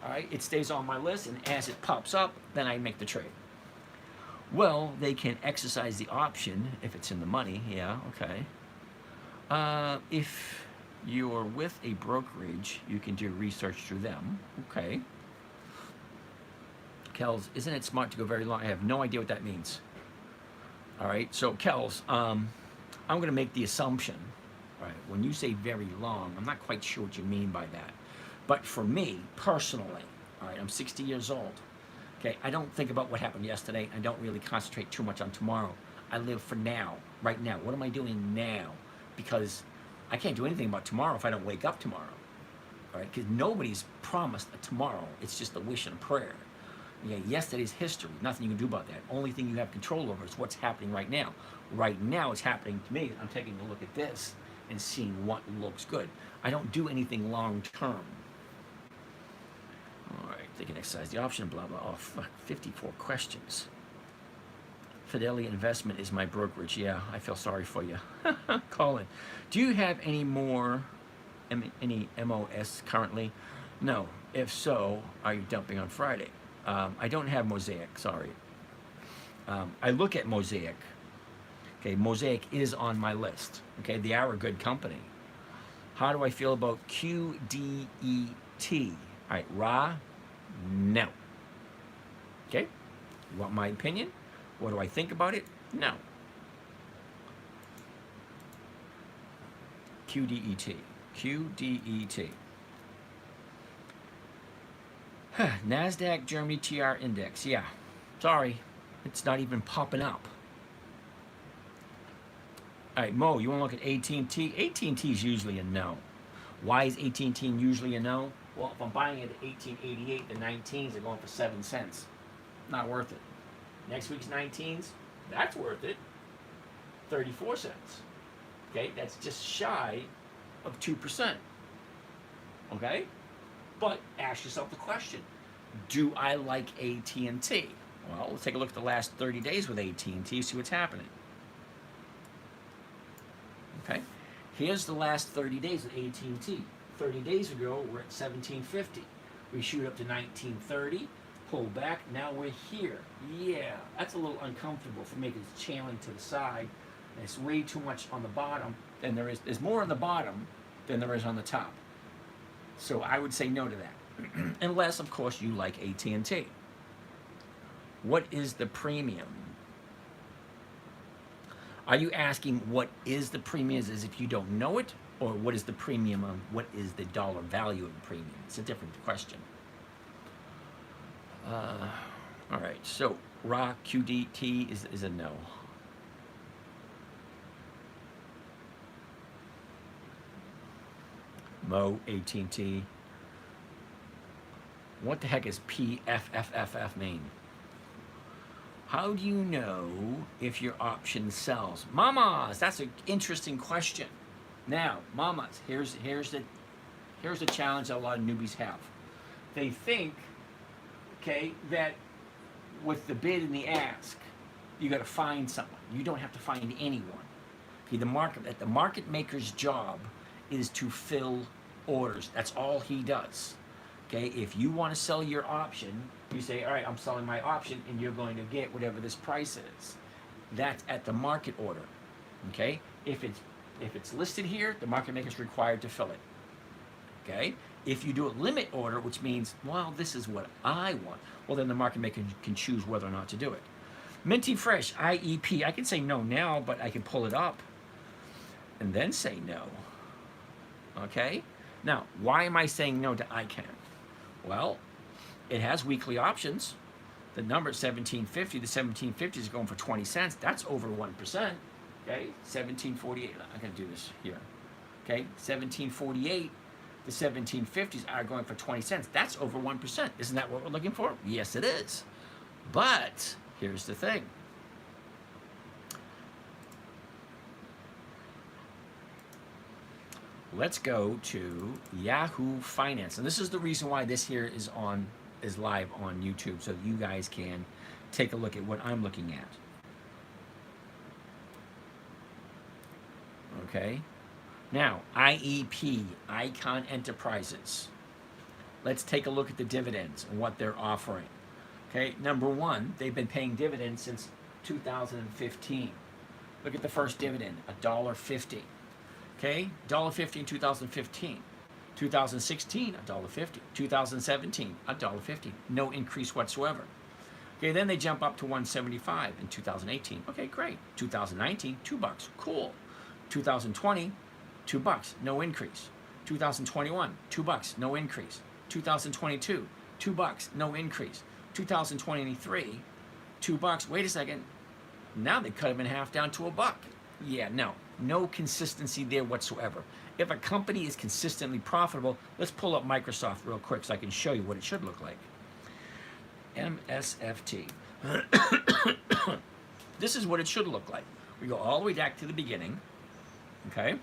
all right, it stays on my list, and as it pops up, then I make the trade. Well, they can exercise the option if it's in the money, yeah, okay. If you're with a brokerage, you can do research through them. Okay. Kels, isn't it smart to go very long? I have no idea what that means. All right. So, Kels, I'm going to make the assumption, all right, when you say very long, I'm not quite sure what you mean by that. But for me, personally, all right, I'm 60 years old. Okay, I don't think about what happened yesterday. I don't really concentrate too much on tomorrow. I live for now, right now. What am I doing now? Because I can't do anything about tomorrow if I don't wake up tomorrow. All right, because nobody's promised a tomorrow. It's just a wish and a prayer. Yeah, yesterday's history. Nothing you can do about that. Only thing you have control over is what's happening right now. Right now, it's happening to me. I'm taking a look at this and seeing what looks good. I don't do anything long term. All right, they can exercise the option, blah, blah. Oh, fuck, 54 questions. Fidelity Investment is my brokerage. Yeah, I feel sorry for you. Colin, do you have any more, any MOS currently? No. If so, are you dumping on Friday? I don't have Mosaic, sorry. I look at Mosaic. Okay, Mosaic is on my list. Okay, they are a good company. How do I feel about QDET? All right, Ra, no. Okay, you want my opinion? What do I think about it? No. QDET. QDET. NASDAQ Germany TR Index. Yeah. Sorry. It's not even popping up. All right, Mo, you want to look at AT&T? AT&T is usually a no. Why is AT&T usually a no? Well, if I'm buying it at 1888, the 19s are going for 7 cents. Not worth it. Next week's 19s, that's worth it. 34 cents. Okay, that's just shy of 2%. Okay? But ask yourself the question, do I like AT&T? Well, let's take a look at the last 30 days with AT&T, see what's happening. Okay? Here's the last 30 days with AT&T. 30 days ago, we're at 1750. We shoot up to 1930, pull back, now we're here. Yeah, that's a little uncomfortable for me because it's channeling to the side. And it's way too much on the bottom than there is. There's more on the bottom than there is on the top. So I would say no to that. Unless, of course, you like AT&T. What is the premium? Are you asking what is the premium as if you don't know it? Or what is the premium on what is the dollar value of the premium? It's a different question. All right, so RA QDT is a no. Mo, AT&T. What the heck is PFFFF mean? How do you know if your option sells? Mamas, that's an interesting question. Now, mamas, here's the challenge that a lot of newbies have. They think, okay, that with the bid and the ask, you got to find someone. You don't have to find anyone. Okay, the market maker's job is to fill orders. That's all he does. Okay, if you want to sell your option, you say, all right, I'm selling my option, and you're going to get whatever this price is. That's at the market order. Okay, if it's listed here, the market maker is required to fill it. Okay, if you do a limit order, which means, well, this is what I want, well, then the market maker can choose whether or not to do it. Minty Fresh, IEP, I can say no now, but I can pull it up and then say no. Okay, now, why am I saying no to ICANN? Well, it has weekly options. The number at 1750, the 1750 is going for 20 cents. That's over 1%. Okay, 1748. I'm going to do this here. Okay, 1748, the 1750s are going for 20 cents. That's over 1%. Isn't that what we're looking for? Yes, it is. But here's the thing. Let's go to Yahoo Finance. And this is the reason why this here is live on YouTube, so that you guys can take a look at what I'm looking at. Okay. Now, IEP, Icon Enterprises. Let's take a look at the dividends and what they're offering. Okay, number one, they've been paying dividends since 2015. Look at the first dividend, $1.50. Okay, $1.50 in 2015. 2016, $1.50. 2017, $1.50. No increase whatsoever. Okay, then they jump up to 175 in 2018. Okay, great. 2019, $2. Cool. 2020, $2. No increase. 2021, $2. No increase. 2022, $2. No increase. 2023, $2. Wait a second. Now they cut them in half down to $1. Yeah, no consistency there whatsoever. If a company is consistently profitable, let's pull up Microsoft real quick so I can show you what it should look like. MSFT. This is what it should look like. We go all the way back to the beginning. Okay.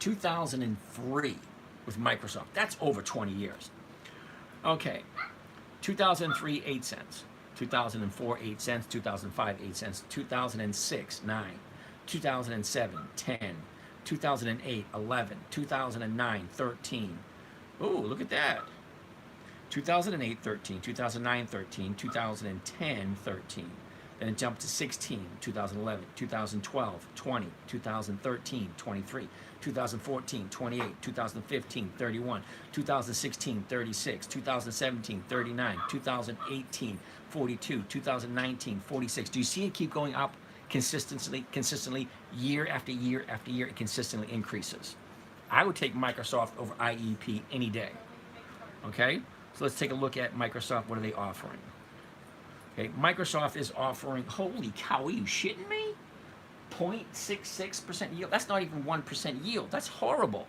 $2003 with Microsoft. That's over 20 years. Okay. 2003, 8 cents. 2004, 8 cents. 2005, 8 cents. 2006, 9. 2007, 10. 2008, 11. 2009, 13. Oh, look at that. 2008, 13. 2009, 13. 2010, 13. Then it jumped to 16, 2011, 2012, 20, 2013, 23, 2014, 28, 2015, 31, 2016, 36, 2017, 39, 2018, 42, 2019, 46. Do you see it keep going up consistently, year after year after year? It consistently increases. I would take Microsoft over IEP any day. Okay, so let's take a look at Microsoft. What are they offering? Okay, Microsoft is offering, holy cow, are you shitting me? 0.66% yield. That's not even 1% yield. That's horrible.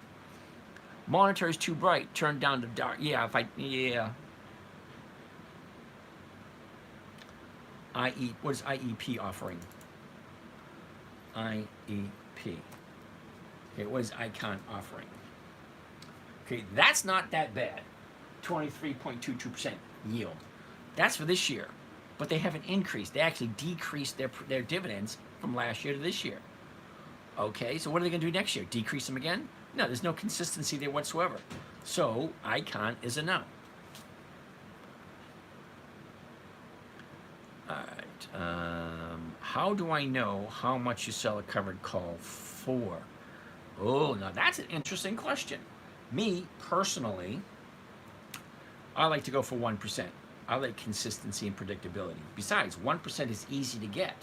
Monitor is too bright. Turn down to dark. Yeah, what is IEP offering? IEP. Okay, what is Icon offering? Okay, that's not that bad. 23.22% yield. That's for this year. But they haven't increased. They actually decreased their dividends from last year to this year. Okay, so what are they going to do next year? Decrease them again? No, there's no consistency there whatsoever. So Icon is a no. All right. How do I know how much you sell a covered call for? Oh, now that's an interesting question. Me, personally, I like to go for 1%. I like consistency and predictability. Besides, 1% is easy to get.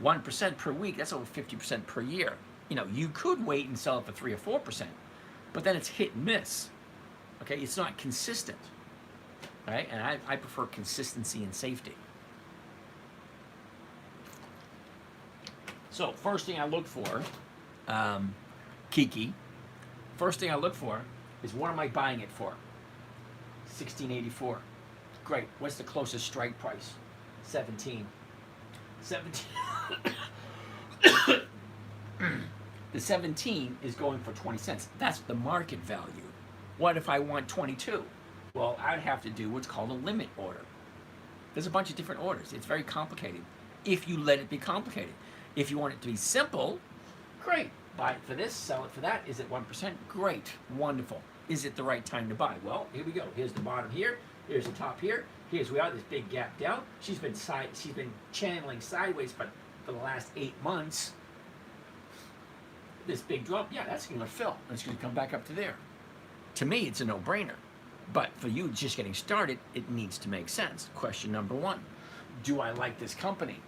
1% per week, that's over 50% per year. You know, you could wait and sell it for 3 or 4%, but then it's hit and miss. Okay, it's not consistent. Right? And I prefer consistency and safety. So, first thing I look for, Kiki, first thing I look for is what am I buying it for? $16.84. Great. What's the closest strike price? 17. 17. The 17 is going for 20 cents. That's the market value. What if I want 22? Well, I'd have to do what's called a limit order. There's a bunch of different orders. It's very complicated if you let it be complicated. If you want it to be simple, great. Buy it for this, sell it for that. Is it 1%? Great. Wonderful. Is it the right time to buy? Well, here we go. Here's the bottom here. Here's the top here. Here's we are. This big gap down. She's been channeling sideways, but for the last 8 months, this big drop, yeah, that's going to fill. It's going to come back up to there. To me, it's a no-brainer. But for you just getting started, it needs to make sense. Question number 1, do I like this company?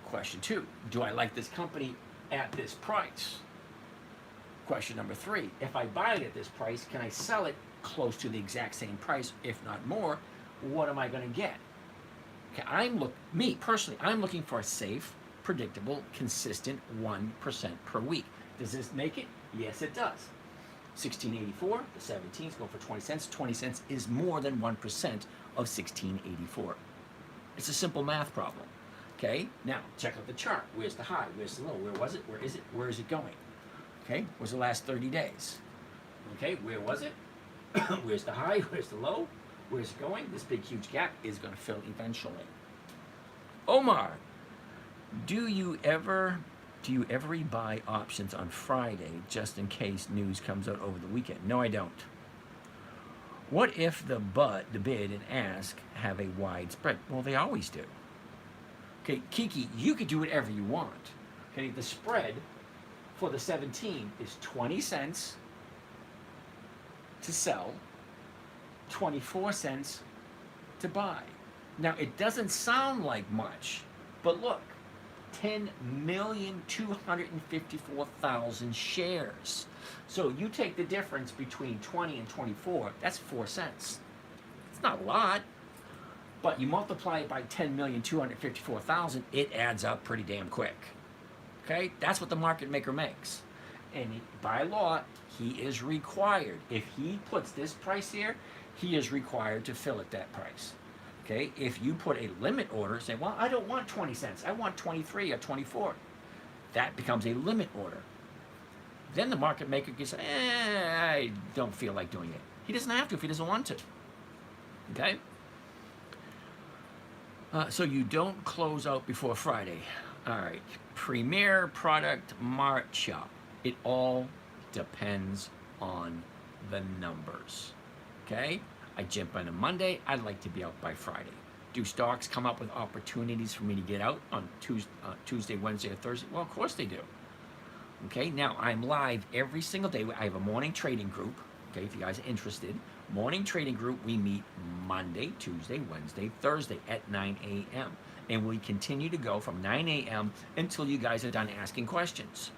Question 2, do I like this company at this price? Question number 3, if I buy it at this price, can I sell it close to the exact same price, if not more? What am I going to get? Okay, I'm looking for a safe, predictable, consistent 1% per week. Does this make it? Yes, it does. $16.84, the 17 is going for 20 cents. 20 cents is more than 1% of $16.84. It's a simple math problem. Okay, now check out the chart. Where's the high? Where's the low? Where was it? Where is it? Where is it going? Okay, where's the last 30 days? Okay, where was it? Where's the high? Where's the low? Where's it going? This big, huge gap is going to fill eventually. Omar, do you ever buy options on Friday just in case news comes out over the weekend? No, I don't. What if the bid and ask have a wide spread? Well, they always do. Okay, Kiki, you could do whatever you want. Okay, the spread for the 17 is 20 cents to sell, 24 cents to buy. Now, it doesn't sound like much, but look, 10,254,000 shares. So you take the difference between 20 and 24, that's 4 cents. It's not a lot, but you multiply it by 10,254,000, it adds up pretty damn quick. Okay? That's what the market maker makes. And by law, he is required. If he puts this price here, he is required to fill at that price. Okay? If you put a limit order, say, well, I don't want 20 cents, I want 23 or 24. That becomes a limit order. Then the market maker can say, I don't feel like doing it. He doesn't have to if he doesn't want to. Okay? So you don't close out before Friday. All right. Premier product markup. It all depends on the numbers. Okay? I jump on a Monday. I'd like to be out by Friday. Do stocks come up with opportunities for me to get out on Tuesday, Wednesday, or Thursday? Well, of course they do. Okay, now I'm live every single day. I have a morning trading group. Okay, if you guys are interested, morning trading group, we meet Monday, Tuesday, Wednesday, Thursday at 9 a.m. And we continue to go from 9 a.m. until you guys are done asking questions.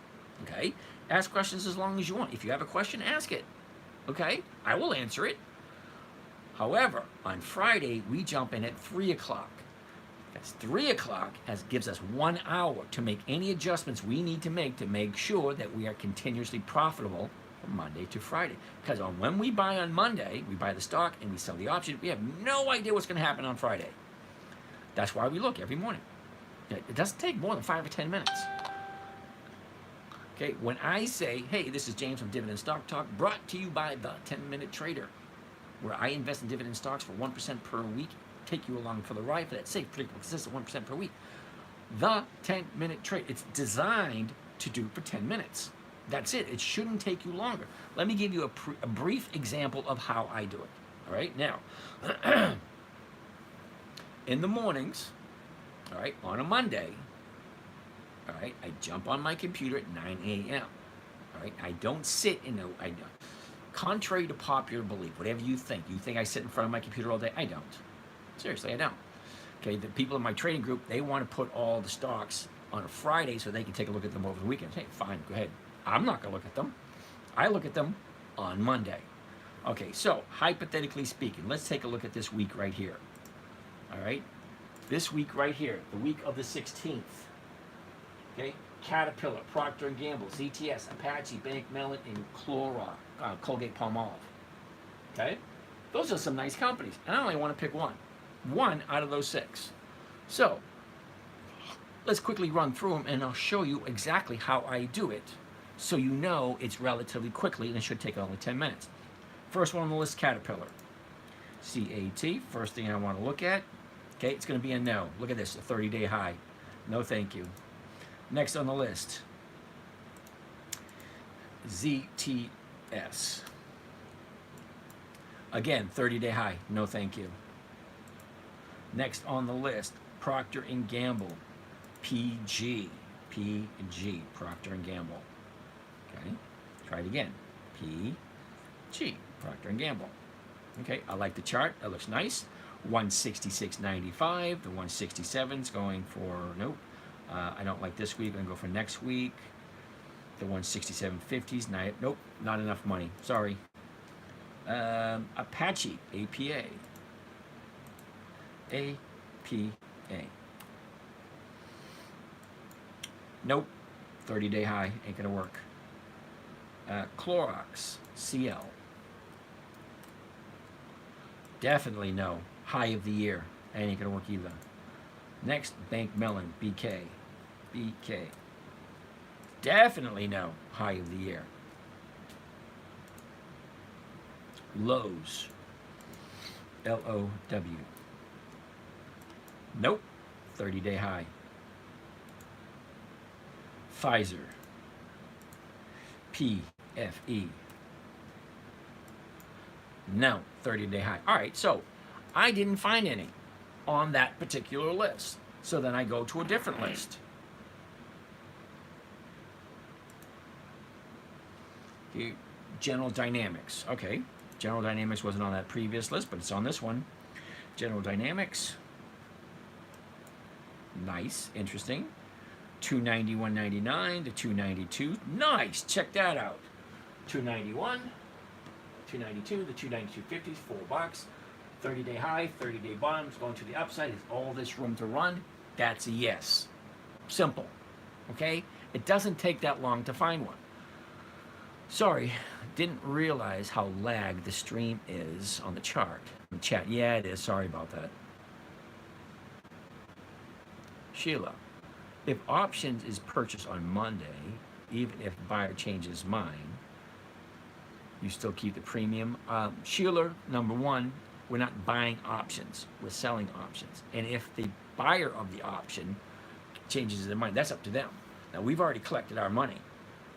Okay, ask questions as long as you want. If you have a question, ask it. Okay, I will answer it. However, on Friday, we jump in at 3 o'clock. That's 3 o'clock gives us 1 hour to make any adjustments we need to make sure that we are continuously profitable from Monday to Friday. Because when we buy on Monday, we buy the stock and we sell the option, we have no idea what's going to happen on Friday. That's why we look every morning. It doesn't take more than 5 or 10 minutes. Okay, when I say, hey, this is James from Dividend Stock Talk, brought to you by the 10-Minute Trader, where I invest in dividend stocks for 1% per week, take you along for the ride for that safe, predictable, consistent 1% per week. The 10-Minute Trade, it's designed to do for 10 minutes. That's it. It shouldn't take you longer. Let me give you a brief example of how I do it. All right, now, in the mornings, all right, on a Monday, all right, I jump on my computer at 9 a.m. All right, I don't sit in a, contrary to popular belief, whatever you think I sit in front of my computer all day, I don't. Seriously, I don't. Okay, the people in my trading group, they want to put all the stocks on a Friday so they can take a look at them over the weekend. Hey, fine, go ahead. I'm not going to look at them. I look at them on Monday. Okay, so hypothetically speaking, let's take a look at this week right here. All right, this week right here, the week of the 16th. Okay, Caterpillar, Procter & Gamble, ZTS, Apache, Bank Mellon, and Colgate-Palmolive. Okay, those are some nice companies, and I only want to pick one out of those 6. So let's quickly run through them, and I'll show you exactly how I do it, so you know it's relatively quickly, and it should take only 10 minutes. First one on the list, Caterpillar. CAT, first thing I want to look at. Okay, it's going to be a no. Look at this, a 30-day high. No, thank you. Next on the list, ZTS. Again, 30-day high. No, thank you. Next on the list, Procter & Gamble. PG. PG. Procter & Gamble. Okay. Try it again. PG. Procter & Gamble. Okay. I like the chart. That looks nice. 166.95. The 167 is going for, nope. I don't like this week. I'm going to go for next week. The 167.50s. Nope. Not enough money. Sorry. Apache. APA. APA. Nope. 30-day high. Ain't going to work. Clorox. CL. Definitely no. High of the year. Ain't going to work either. Next, Bank Mellon. BK. BK. Definitely no. High of the year. Lowe's. LOW. Nope. 30-day high. Pfizer. PFE. No, 30-day high. All right, so I didn't find any on that particular list. So then I go to a different list. Okay, General Dynamics. Okay, General Dynamics wasn't on that previous list, but it's on this one. General Dynamics. Nice, interesting. 291.99 to 292. Nice, check that out. 291, 292, the 292.50, $4. 30-day high, 30-day bottoms, going to the upside. Is all this room to run? That's a yes. Simple. Okay? It doesn't take that long to find one. Sorry, didn't realize how lagged the stream is on the chart. In the chat, yeah, it is. Sorry about that. Sheila, if options is purchased on Monday, even if buyer changes his mind, you still keep the premium. Sheila, number one, we're not buying options, we're selling options. And if the buyer of the option changes their mind, that's up to them. Now, we've already collected our money.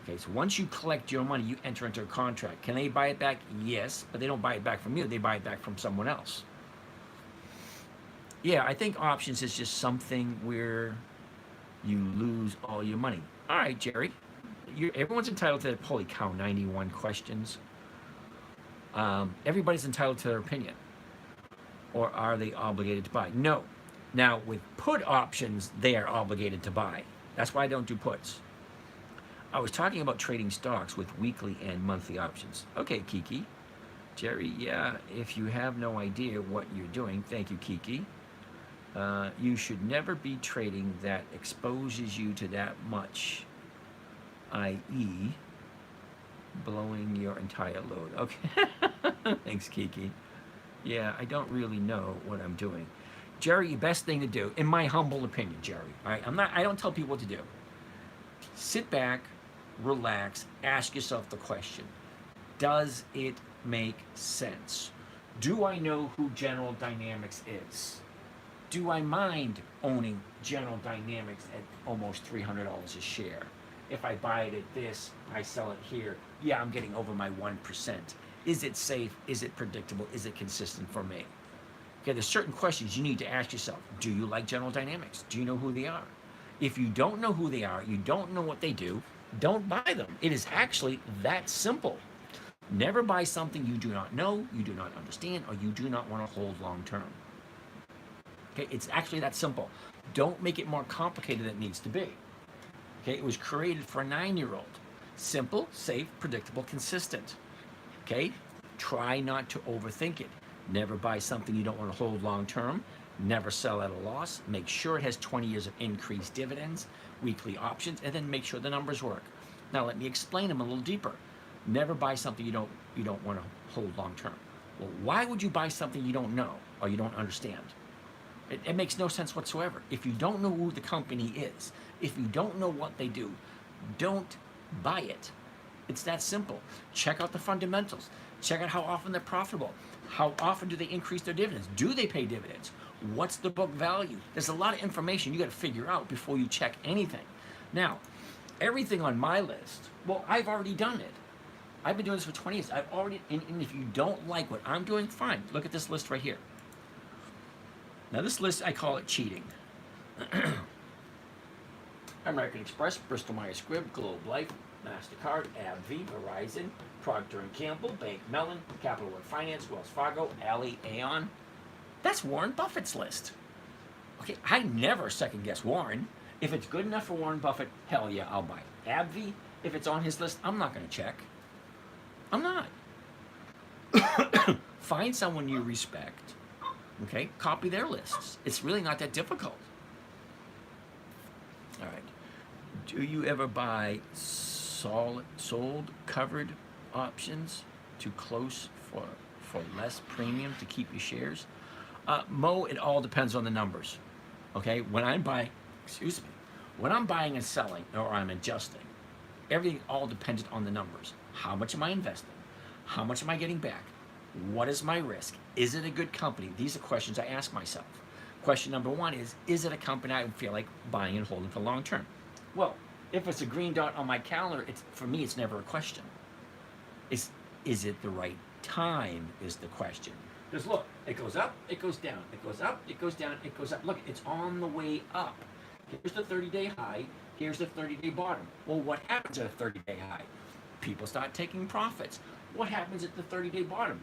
Okay, so once you collect your money, you enter into a contract. Can they buy it back? Yes, but they don't buy it back from you, they buy it back from someone else. Yeah, I think options is just something where you lose all your money. All right, Jerry, everyone's entitled to, holy cow, 91 questions. Everybody's entitled to their opinion. Or are they obligated to buy? No. Now, with put options, they are obligated to buy. That's why I don't do puts. I was talking about trading stocks with weekly and monthly options. Okay, Kiki. Jerry, yeah, if you have no idea what you're doing, thank you, Kiki. You should never be trading that exposes you to that much, i.e., blowing your entire load. Okay. Thanks, Kiki. Yeah, I don't really know what I'm doing. Jerry, the best thing to do, in my humble opinion, Jerry, all right, I don't tell people what to do. Sit back, relax, ask yourself the question, does it make sense? Do I know who General Dynamics is? Do I mind owning General Dynamics at almost $300 a share? If I buy it at this, I sell it here, yeah, I'm getting over my 1%. Is it safe? Is it predictable? Is it consistent for me? Okay, there's certain questions you need to ask yourself. Do you like General Dynamics? Do you know who they are? If you don't know who they are, you don't know what they do, don't buy them. It is actually that simple. Never buy something you do not know, you do not understand, or you do not want to hold long term. Okay, it's actually that simple. Don't make it more complicated than it needs to be. Okay, it was created for a 9-year-old. Simple, safe, predictable, consistent. Okay, try not to overthink it. Never buy something you don't want to hold long term. Never sell at a loss. Make sure it has 20 years of increased dividends, weekly options, and then make sure the numbers work. Now let me explain them a little deeper. Never buy something you don't want to hold long term. Well, why would you buy something you don't know or you don't understand? It makes no sense whatsoever. If you don't know who the company is, if you don't know what they do, don't buy it. It's that simple. Check out the fundamentals. Check out how often they're profitable. How often do they increase their dividends? Do they pay dividends? What's the book value? There's a lot of information you got to figure out before you check anything. Now, everything on my list, well, I've already done it. I've been doing this for 20 years. I've already, and if you don't like what I'm doing, fine. Look at this list right here. Now, this list, I call it cheating. American Express, Bristol Myers Squibb, Globe Life, MasterCard, AbbVie, Verizon, Procter & Gamble, Bank Mellon, Capital One Finance, Wells Fargo, Ally, Aon. That's Warren Buffett's list. Okay, I never second guess Warren. If it's good enough for Warren Buffett, hell yeah, I'll buy it. AbbVie, if it's on his list, I'm not going to check. I'm not. Find someone you respect, okay? Copy their lists. It's really not that difficult. All right. Do you ever buy sold covered options too close for less premium to keep your shares? Mo, it all depends on the numbers. Okay, when I'm buying and selling or I'm adjusting, everything all dependent on the numbers. How much am I investing? How much am I getting back? What is my risk? Is it a good company? These are questions I ask myself. Question number one is it a company I feel like buying and holding for long term? Well, if it's a green dot on my calendar, for me, it's never a question. Is it the right time is the question. Because look, it goes up, it goes down, it goes up, it goes down, it goes up. Look, it's on the way up. Here's the 30-day high, here's the 30-day bottom. Well, what happens at a 30-day high? People start taking profits. What happens at the 30-day bottom?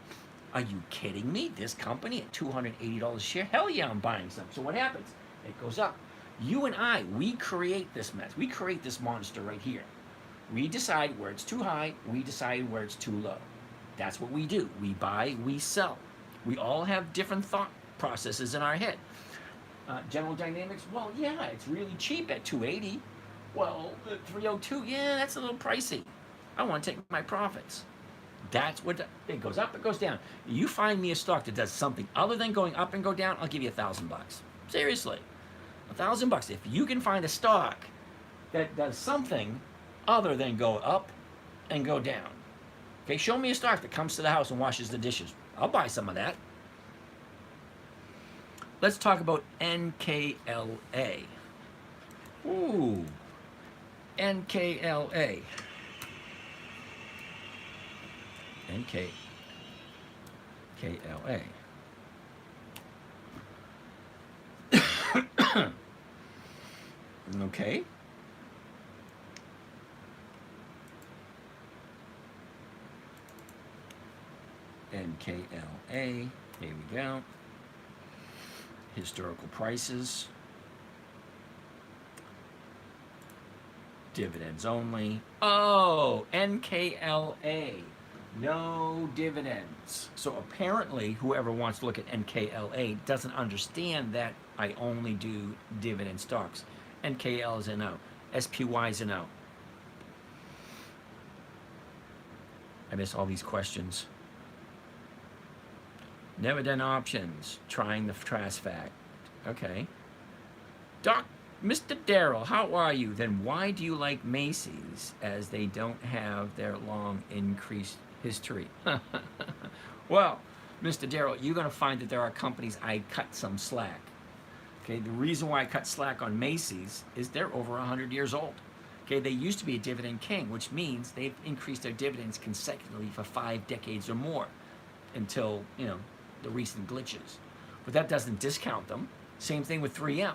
Are you kidding me? This company at $280 a share? Hell yeah, I'm buying some. So what happens? It goes up. You and I, we create this mess. We create this monster right here. We decide where it's too high, we decide where it's too low. That's what we do. We buy, we sell. We all have different thought processes in our head. General Dynamics, well, yeah, it's really cheap at 280. Well, 302, yeah, that's a little pricey. I want to take my profits. That's what it goes up, it goes down. You find me a stock that does something other than going up and go down, I'll give you $1,000. Seriously, $1,000. If you can find a stock that does something other than go up and go down. Okay, show me a stock that comes to the house and washes the dishes. I'll buy some of that. Let's talk about NKLA. Ooh, NKLA. NKLA. Okay. NKLA. Here we go. Historical prices. Dividends only. Oh, NKLA. No dividends. So apparently, whoever wants to look at NKLA doesn't understand that I only do dividend stocks. NKL is a no. SPY is a no. I miss all these questions. Never done options. Trying the TransFact. Okay. Mr. Darrell, how are you? Then why do you like Macy's as they don't have their long increased history? Well, Mr. Darrell, you're going to find that there are companies I cut some slack. Okay, the reason why I cut slack on Macy's is they're over 100 years old. Okay, they used to be a dividend king, which means they've increased their dividends consecutively for 5 decades or more until, the recent glitches. But that doesn't discount them. Same thing with 3M.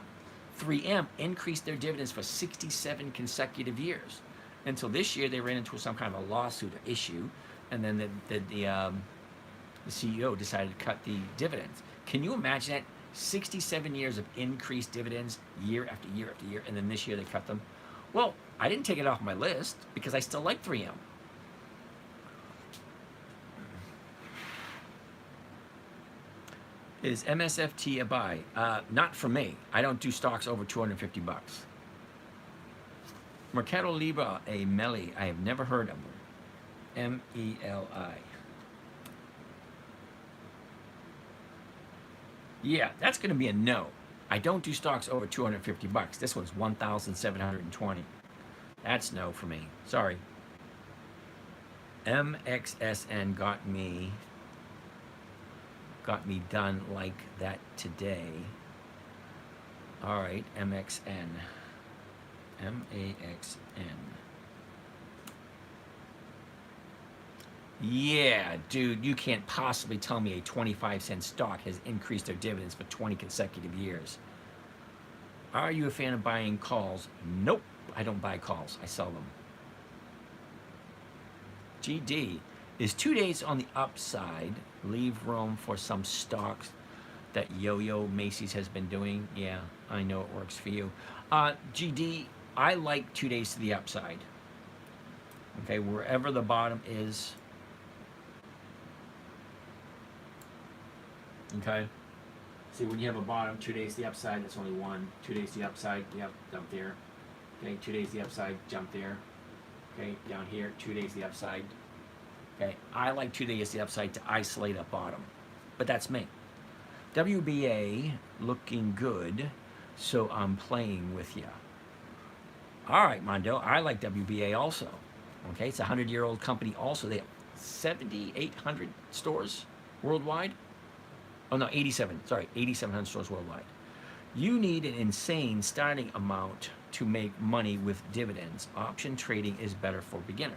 3M increased their dividends for 67 consecutive years. Until this year, they ran into some kind of a lawsuit or issue, and then the CEO decided to cut the dividends. Can you imagine that? 67 years of increased dividends year after year after year, and then this year they cut them. Well, I didn't take it off my list because I still like 3M. Is MSFT a buy? Not for me. I don't do stocks over 250 bucks. Mercado Libre, a Meli. I have never heard of them. MELI. Yeah, that's going to be a no. I don't do stocks over 250 bucks. This one's 1,720. That's no for me. Sorry. MXSN got me done like that today. All right, MXN. MAXN. Yeah, dude, you can't possibly tell me a 25-cent stock has increased their dividends for 20 consecutive years. Are you a fan of buying calls? Nope, I don't buy calls. I sell them. GD, is 2 days on the upside leave room for some stocks that Yo-Yo Macy's has been doing? Yeah, I know it works for you. GD, I like 2 days to the upside. Okay, wherever the bottom is. Okay. See, when you have a bottom, 2 days to the upside, that's only one. 2 days to the upside, yep, jump there. Okay, 2 days to the upside, jump there. Okay, down here, 2 days to the upside. Okay, I like 2 days to the upside to isolate a bottom, but that's me. WBA looking good, so I'm playing with you. All right, Mondo, I like WBA also. Okay, it's a 100-year-old company also. They have 7,800 stores worldwide. Oh no, 8,700 stores worldwide. You need an insane starting amount to make money with dividends. Option trading is better for beginner.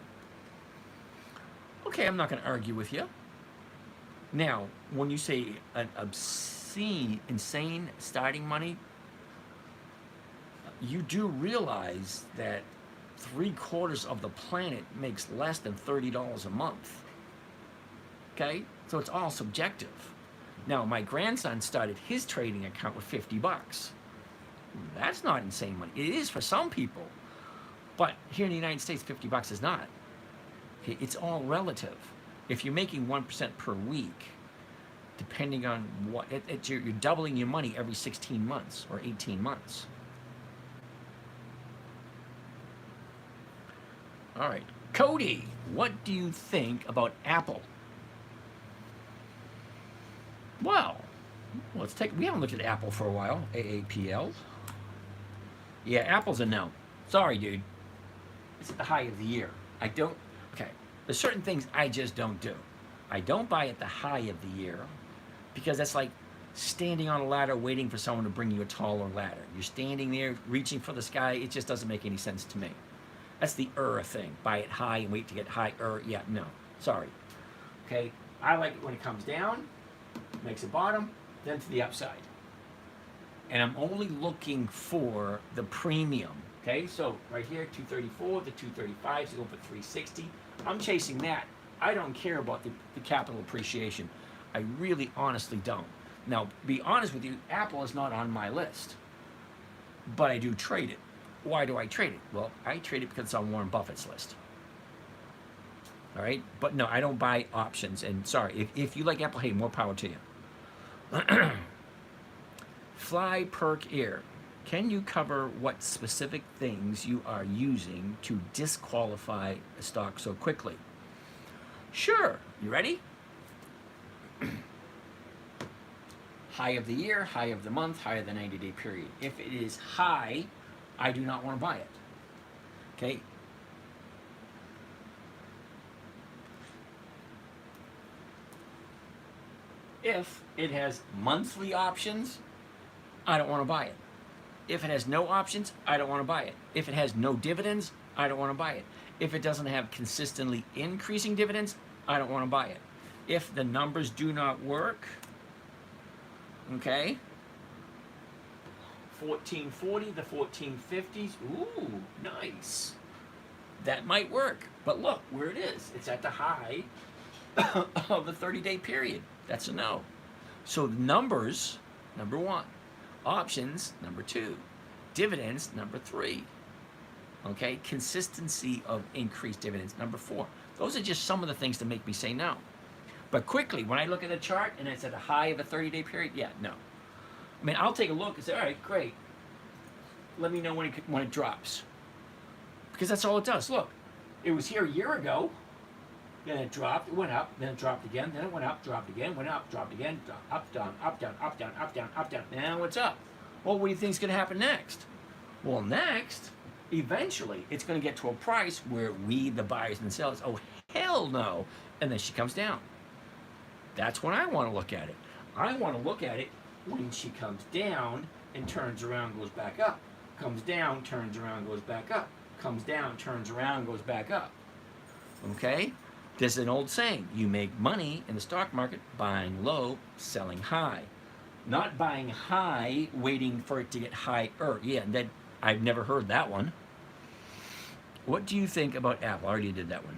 Okay, I'm not going to argue with you. Now, when you say an insane starting money, you do realize that 3/4 of the planet makes less than $30 a month. Okay? So it's all subjective. Now, my grandson started his trading account with $50. That's not insane money. It is for some people. But here in the United States, $50 is not. Okay? It's all relative. If you're making 1% per week, depending on what, you're doubling your money every 16 months or 18 months. All right. Cody, what do you think about Apple? Well, we haven't looked at Apple for a while. AAPL. Yeah, Apple's a no. Sorry, dude. It's at the high of the year. Okay. There's certain things I just don't do. I don't buy at the high of the year because that's like standing on a ladder waiting for someone to bring you a taller ladder. You're standing there reaching for the sky. It just doesn't make any sense to me. That's the thing. Buy it high and wait to get higher. Yeah, no. Sorry. Okay? I like it when it comes down, makes a bottom, then to the upside. And I'm only looking for the premium. Okay? So right here, 234, the 235, so go for 360. I'm chasing that. I don't care about the capital appreciation. I really honestly don't. Now, be honest with you, Apple is not on my list. But I do trade it. Why do I trade it? Well, I trade it because it's on Warren Buffett's list. All right? But no, I don't buy options. And sorry, if you like Apple, hey, more power to you. Fly Perk Air. Can you cover what specific things you are using to disqualify a stock so quickly? Sure. You ready? High of the year, high of the month, high of the 90-day period. If it is high, I do not want to buy it. Okay? If it has monthly options, I don't want to buy it. If it has no options, I don't want to buy it. If it has no dividends, I don't want to buy it. If it doesn't have consistently increasing dividends, I don't want to buy it. If the numbers do not work, okay, 1440, the 1450s, ooh, nice. That might work, but look where it is. It's at the high of the 30-day period. That's a no. So numbers, number one. Options, number two. Dividends, number three. Okay, consistency of increased dividends, number four. Those are just some of the things that make me say no. But quickly, when I look at a chart and it's at a high of a 30-day period, yeah, no. I mean, I'll take a look and say, all right, great. Let me know when it drops. Because that's all it does. Look, it was here a year ago, then it dropped, it went up, then it dropped again, then it went up, dropped again, went up, dropped again, up, down, up, down, up, down, up, down, up, down. Now it's up. Well, what do you think is going to happen next? Well, next, eventually, it's going to get to a price where we, the buyers and sellers, oh, hell no. And then she comes down. That's when I want to look at it. I want to look at it when she comes down and turns around, goes back up. Comes down, turns around, goes back up. Comes down, turns around, goes back up. Okay? There's an old saying, you make money in the stock market buying low, selling high. Not buying high, waiting for it to get higher. Yeah, I've never heard that one. What do you think about Apple? I already did that one.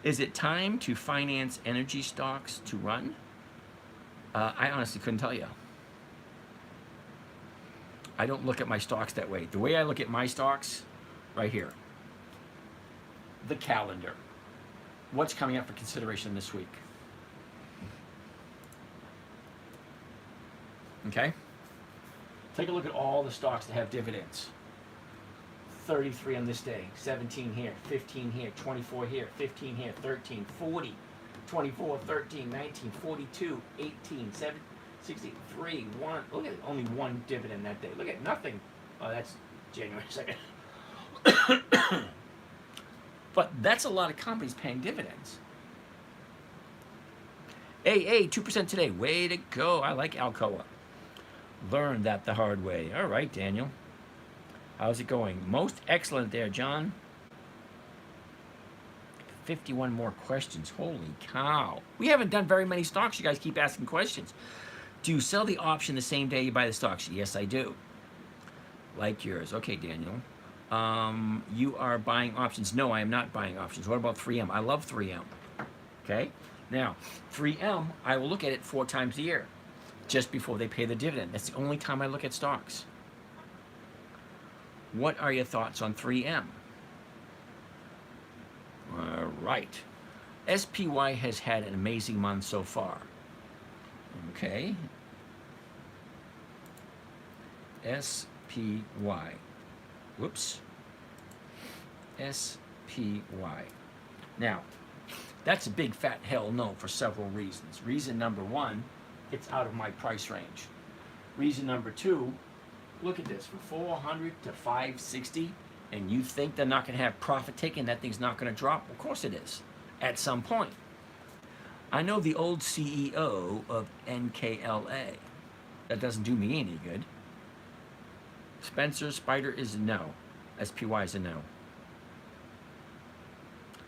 Is it time to finance energy stocks to run? I honestly couldn't tell you. I don't look at my stocks that way. The way I look at my stocks, right here. The calendar. What's coming up for consideration this week? Okay? Take a look at all the stocks that have dividends. 33 on this day, 17 here, 15 here, 24 here, 15 here, 13, 40, 24, 13, 19, 42, 18, 7, 63, 1. Look at only one dividend that day. Look at nothing. Oh, that's January 2nd. But that's a lot of companies paying dividends. AA, 2% today. Way to go. I like Alcoa. Learned that the hard way. All right, Daniel. How's it going? Most excellent there, John. 51 more questions. Holy cow. We haven't done very many stocks. You guys keep asking questions. Do you sell the option the same day you buy the stocks? Yes, I do. Like yours. Okay, Daniel. You are buying options. No, I am not buying options. What about 3M? I love 3M. Okay? Now, 3M, I will look at it 4 times a year, just before they pay the dividend. That's the only time I look at stocks. What are your thoughts on 3M? Right. SPY has had an amazing month so far. Okay. SPY. Whoops. SPY. Now, that's a big fat hell no for several reasons. Reason number 1, it's out of my price range. Reason number 2, look at this, from 400 to 560, and you think they're not going to have profit taking, that thing's not going to drop? Of course it is, at some point. I know the old CEO of NKLA. That doesn't do me any good. Spencer Spider is a no. SPY is a no.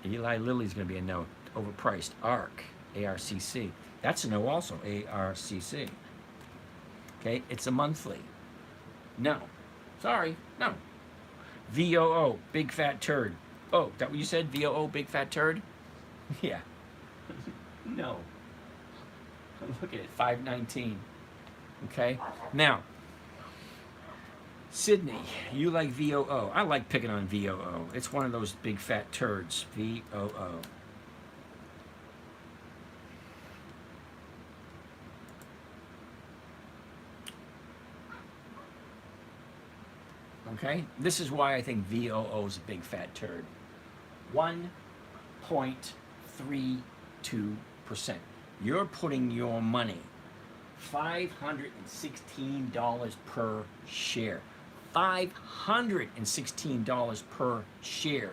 Eli Lilly's going to be a no. Overpriced. ARC, ARCC. That's a no also, ARCC. Okay, it's a monthly. No. Sorry, no. VOO, big fat turd. Oh, is that what you said? VOO, big fat turd? Yeah. No. Look at it, 519. Okay, now, Sydney, you like VOO. I like picking on VOO. It's one of those big fat turds. VOO. Okay, this is why I think VOO is a big fat turd. 1.32%. You're putting your money, $516 per share. $516 per share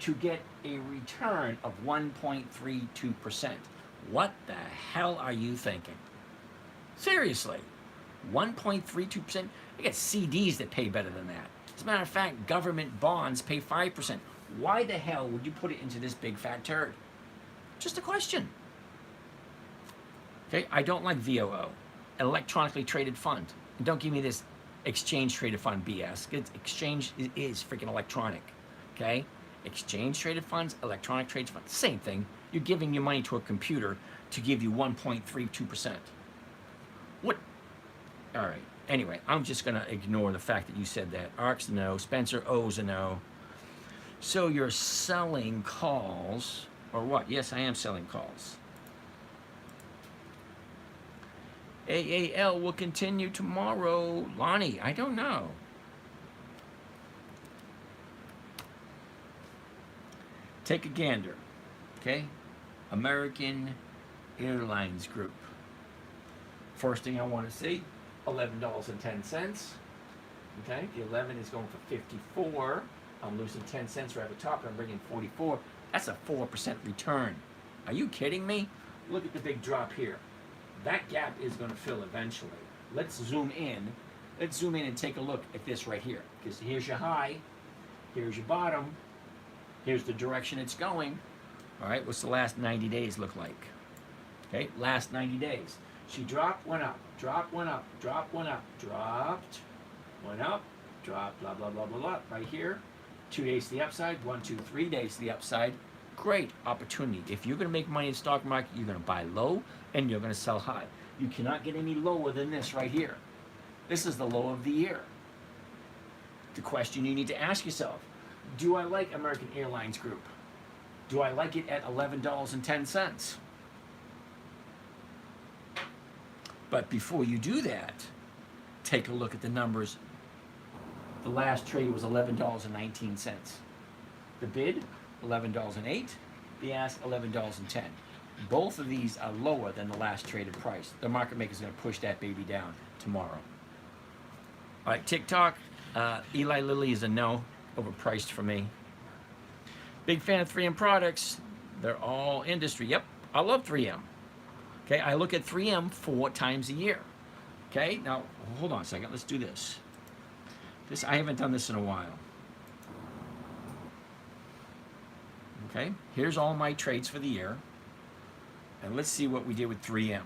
to get a return of 1.32%. What the hell are you thinking? Seriously, 1.32%? You get CDs that pay better than that. As a matter of fact, government bonds pay 5%. Why the hell would you put it into this big fat turd? Just a question. Okay, I don't like VOO, electronically traded fund. And don't give me this exchange traded fund BS. Exchange is freaking electronic. Okay, exchange traded funds, electronic traded funds, same thing. You're giving your money to a computer to give you 1.32%. What? All right. Anyway, I'm just going to ignore the fact that you said that. ARC's a no. Spencer O's a no. So you're selling calls, or what? Yes, I am selling calls. AAL will continue tomorrow. Lonnie, I don't know. Take a gander. Okay? American Airlines Group. First thing I want to see, $11.10. Okay, the 11 is going for 54. I'm losing 10 cents right at the top, and I'm bringing 44. That's a 4% return. Are you kidding me? Look at the big drop here. That gap is going to fill eventually. Let's zoom in. Let's zoom in and take a look at this right here. Because here's your high, here's your bottom, here's the direction it's going. All right, what's the last 90 days look like? Okay, last 90 days. She dropped, went up, dropped, went up, dropped, went up, dropped, went up, dropped, blah, blah, blah, blah, blah, right here. 2 days to the upside, 1, 2, 3 days to the upside. Great opportunity. If you're going to make money in the stock market, you're going to buy low and you're going to sell high. You cannot get any lower than this right here. This is the low of the year. The question you need to ask yourself, do I like American Airlines Group? Do I like it at $11.10? But before you do that, take a look at the numbers. The last trade was $11.19. The bid, $11.08. The ask, $11.10. Both of these are lower than the last traded price. The market maker is going to push that baby down tomorrow. All right, TikTok. Eli Lilly is a no, overpriced for me. Big fan of 3M products. They're all industry. Yep, I love 3M. Okay, I look at 3M 4 times a year. Okay, now hold on a second. Let's do this. I haven't done this in a while. Okay, here's all my trades for the year. And let's see what we did with 3M.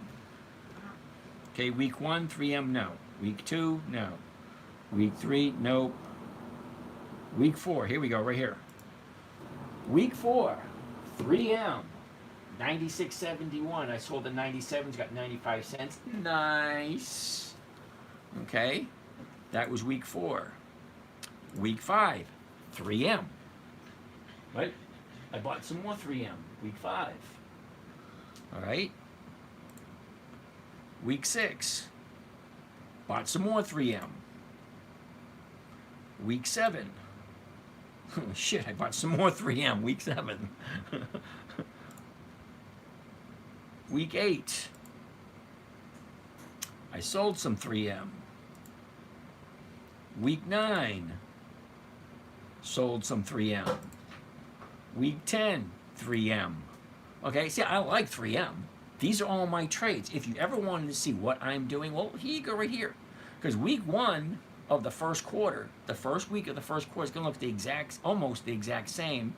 Okay, week 1, 3M, no. Week 2, no. Week 3, nope. Week 4, here we go, right here. Week 4, 3M, 96.71. I sold the 97s, got 95 cents. Nice. Okay, that was week 4. Week 5, 3M. Right? I bought some more 3M, week 5. All right. Week 6, bought some more 3M. Week 7, shit, I bought some more 3M, week 7. Week 8, I sold some 3M. Week 9, sold some 3M. Week 10, 3M. Okay, see, I like 3M. These are all my trades. If you ever wanted to see what I'm doing, well, here you go right here. Because week 1 of the first quarter, the first week of the first quarter is going to look almost the exact same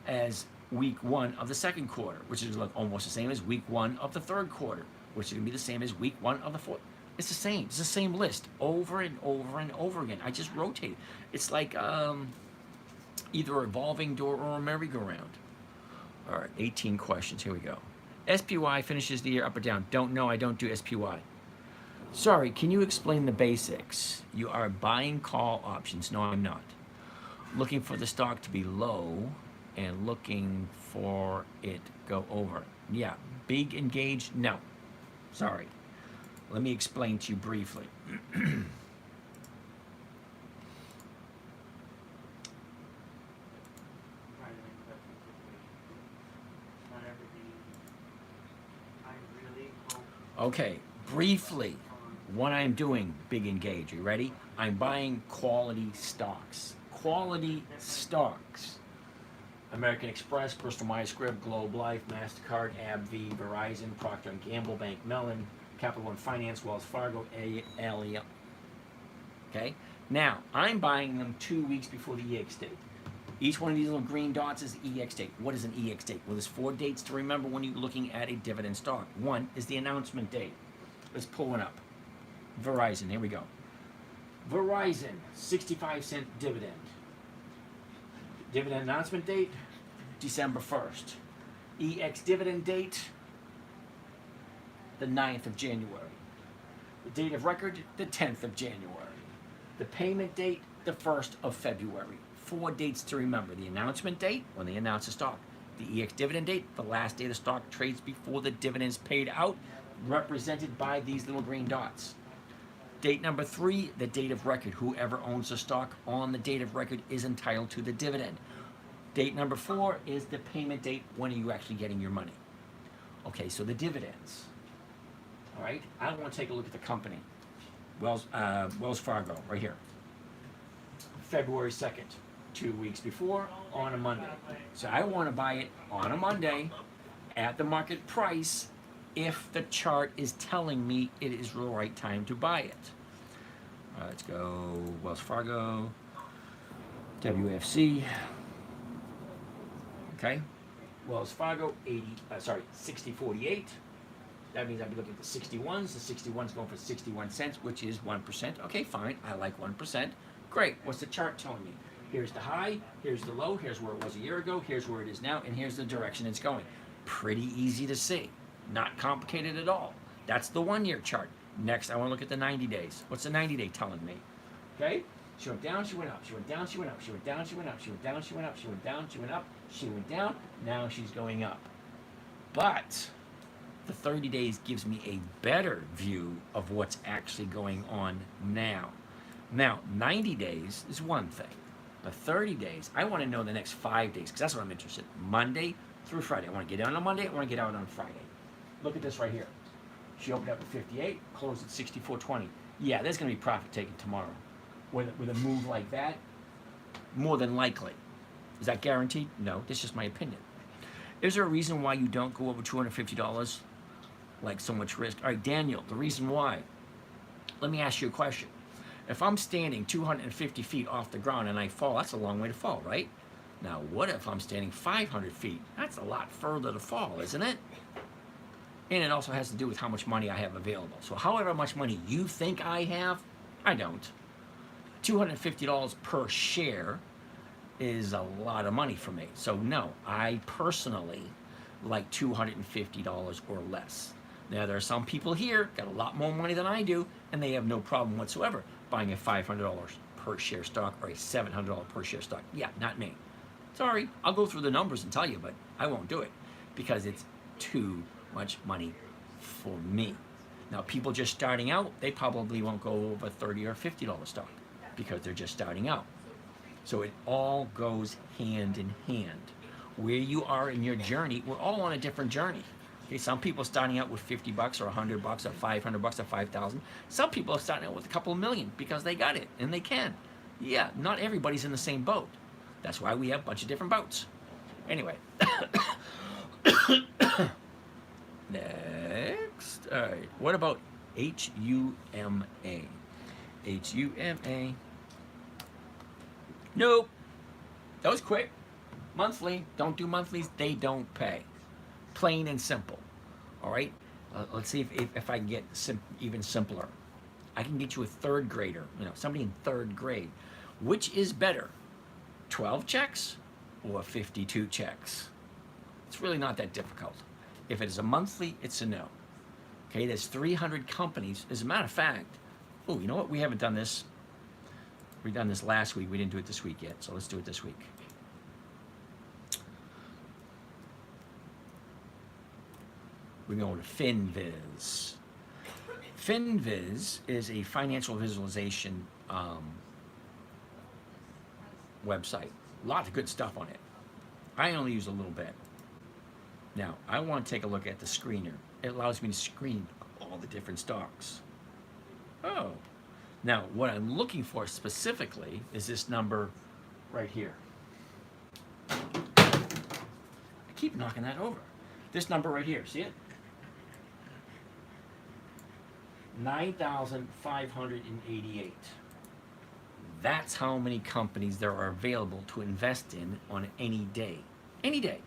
as week 1 of the second quarter, which is going to look almost the same as week 1 of the third quarter, which is going to be the same as week 1 of the fourth. It's the same. It's the same list over and over and over again. I just rotate. It's like either a revolving door or a merry-go-round. All right, 18 questions. Here we go. SPY finishes the year up or down? Don't know. I don't do SPY. Sorry, can you explain the basics? You are buying call options. No, I'm not. Looking for the stock to be low and looking for it go over. Yeah, big engaged? No. Sorry. Let me explain to you briefly. Okay, briefly, what I'm doing, big engage, you ready? I'm buying quality stocks. Quality stocks. American Express, Bristol Myers Squibb, Globe Life, MasterCard, AbbVie, Verizon, Procter & Gamble, Bank Mellon, Capital One Finance, Wells Fargo, ALE. Okay? Now, I'm buying them 2 weeks before the EX date. Each one of these little green dots is the EX date. What is an EX date? Well, there's 4 dates to remember when you're looking at a dividend stock. One is the announcement date. Let's pull one up. Verizon, here we go. Verizon, 65-cent dividend. Dividend announcement date, December 1st. EX dividend date, the 9th of January. The date of record, the 10th of January. The payment date, the 1st of February. 4 dates to remember. The announcement date, when they announce the stock. The EX dividend date, the last day the stock trades before the dividend is paid out, represented by these little green dots. Date number 3, the date of record. Whoever owns the stock on the date of record is entitled to the dividend. Date number 4 is the payment date. When are you actually getting your money? Okay, so the dividends. All right, I want to take a look at the company. Wells Fargo, right here. February 2nd. 2 weeks before, on a Monday. So I want to buy it on a Monday at the market price if the chart is telling me it is the right time to buy it. Let's go Wells Fargo, WFC. Okay, Wells Fargo 60.48. That means I'll be looking at the 61s. The 61's going for 61 cents, which is 1%. Okay, fine. I like 1%. Great. What's the chart telling me? Here's the high, here's the low, here's where it was a year ago, here's where it is now, and here's the direction it's going. Pretty easy to see. Not complicated at all. That's the 1-year chart. Next, I want to look at the 90 days. What's the 90 day telling me? Okay? She went down, she went up, she went down, she went up, she went down, she went up, she went down, she went up, she went down, she went up, she went down, now she's going up. But the 30 days gives me a better view of what's actually going on now. Now, 90 days is one thing. The 30 days, I want to know the next 5 days, because that's what I'm interested in. Monday through Friday. I want to get out on Monday, I want to get out on Friday. Look at this right here. She opened up at 58, closed at 64.20. Yeah, there's going to be profit taken tomorrow. With a move like that, more than likely. Is that guaranteed? No, that's just my opinion. Is there a reason why you don't go over $250? Like so much risk. All right, Daniel, the reason why. Let me ask you a question. If I'm standing 250 feet off the ground and I fall, that's a long way to fall, right? Now, what if I'm standing 500 feet? That's a lot further to fall, isn't it? And it also has to do with how much money I have available. So however much money you think I have, I don't. $250 per share is a lot of money for me. So no, I personally like $250 or less. Now there are some people here got a lot more money than I do, and they have no problem whatsoever buying a $500 per share stock or a $700 per share stock. Yeah, not me. Sorry, I'll go through the numbers and tell you, but I won't do it because it's too much money for me. Now, people just starting out, they probably won't go over $30 or $50 stock because they're just starting out. So it all goes hand in hand. Where you are in your journey, we're all on a different journey. Okay, some people starting out with $50 or $100 or $500 or 5,000. Some people are starting out with a couple of million because they got it and they can. Yeah, not everybody's in the same boat. That's why we have a bunch of different boats. Anyway. Next. All right. What about HUMA? HUMA. Nope. That was quick. Monthly. Don't do monthlies. They don't pay. Plain and simple. All right. Let's see if I can get even simpler. I can get you a third grader. Somebody in third grade. Which is better? 12 checks or 52 checks? It's really not that difficult. If it is a monthly, it's a no. Okay, there's 300 companies. As a matter of fact, oh, you know what? We haven't done this. We've done this last week. We didn't do it this week yet, so let's do it this week. We're going to FinViz. FinViz is a financial visualization website. Lots of good stuff on it. I only use a little bit. Now, I want to take a look at the screener. It allows me to screen all the different stocks. Oh. Now, what I'm looking for specifically is this number right here. I keep knocking that over. This number right here, see it? 9,588. That's how many companies there are available to invest in on any day. Any day.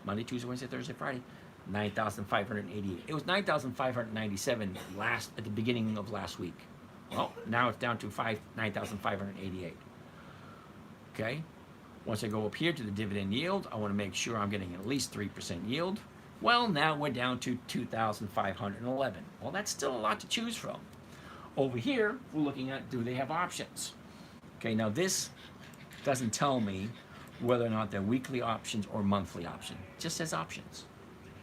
Monday, Tuesday, Wednesday, Thursday, Friday. 9,588. It was 9,597 at the beginning of last week. Well, now it's down to 9,588. Okay? Once I go up here to the dividend yield, I want to make sure I'm getting at least 3% yield. Well, now we're down to 2,511. Well, that's still a lot to choose from. Over here, we're looking at, do they have options? Okay, now this doesn't tell me whether or not they're weekly options or monthly options. It just says options.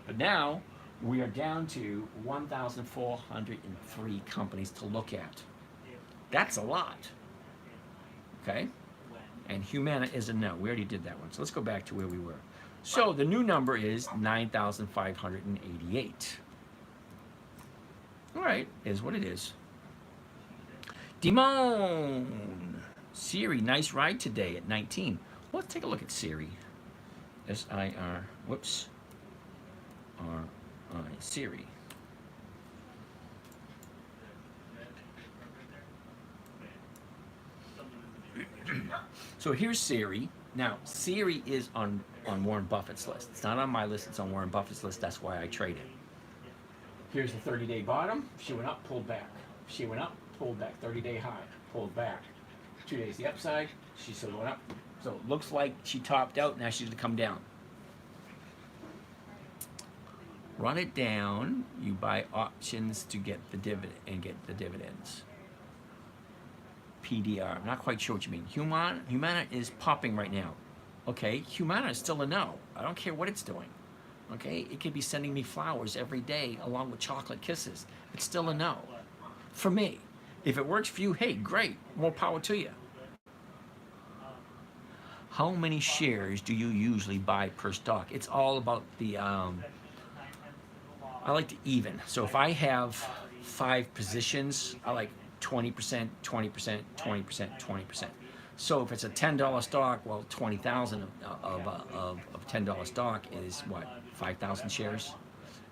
But now we are down to 1,403 companies to look at. That's a lot. Okay? And Humana is a no. We already did that one. So let's go back to where we were. So the new number is 9,588. All right, is what it is. Dimon. Siri, nice ride today at 19. Let's take a look at Siri. S-I-R, whoops. R-I, Siri. So here's Siri. Now, Siri is on Warren Buffett's list. It's not on my list, it's on Warren Buffett's list. That's why I trade it. Here's the 30-day bottom. She went up, pulled back. She went up, pulled back. 30-day high, pulled back. 2 days the upside, she still went up. So it looks like she topped out, now she's gonna come down. Run it down, you buy options to get the dividend and get the dividends. PDR, I'm not quite sure what you mean. Humana is popping right now. Okay, Humana is still a no. I don't care what it's doing. Okay, it could be sending me flowers every day along with chocolate kisses. It's still a no. For me. If it works for you, hey, great, more power to you. How many shares do you usually buy per stock? It's all about the, I like to even. So if I have 5 positions, I like 20%, 20%, 20%, 20%. So if it's a $10 stock, well, 20,000 of $10 stock is what, 5,000 shares?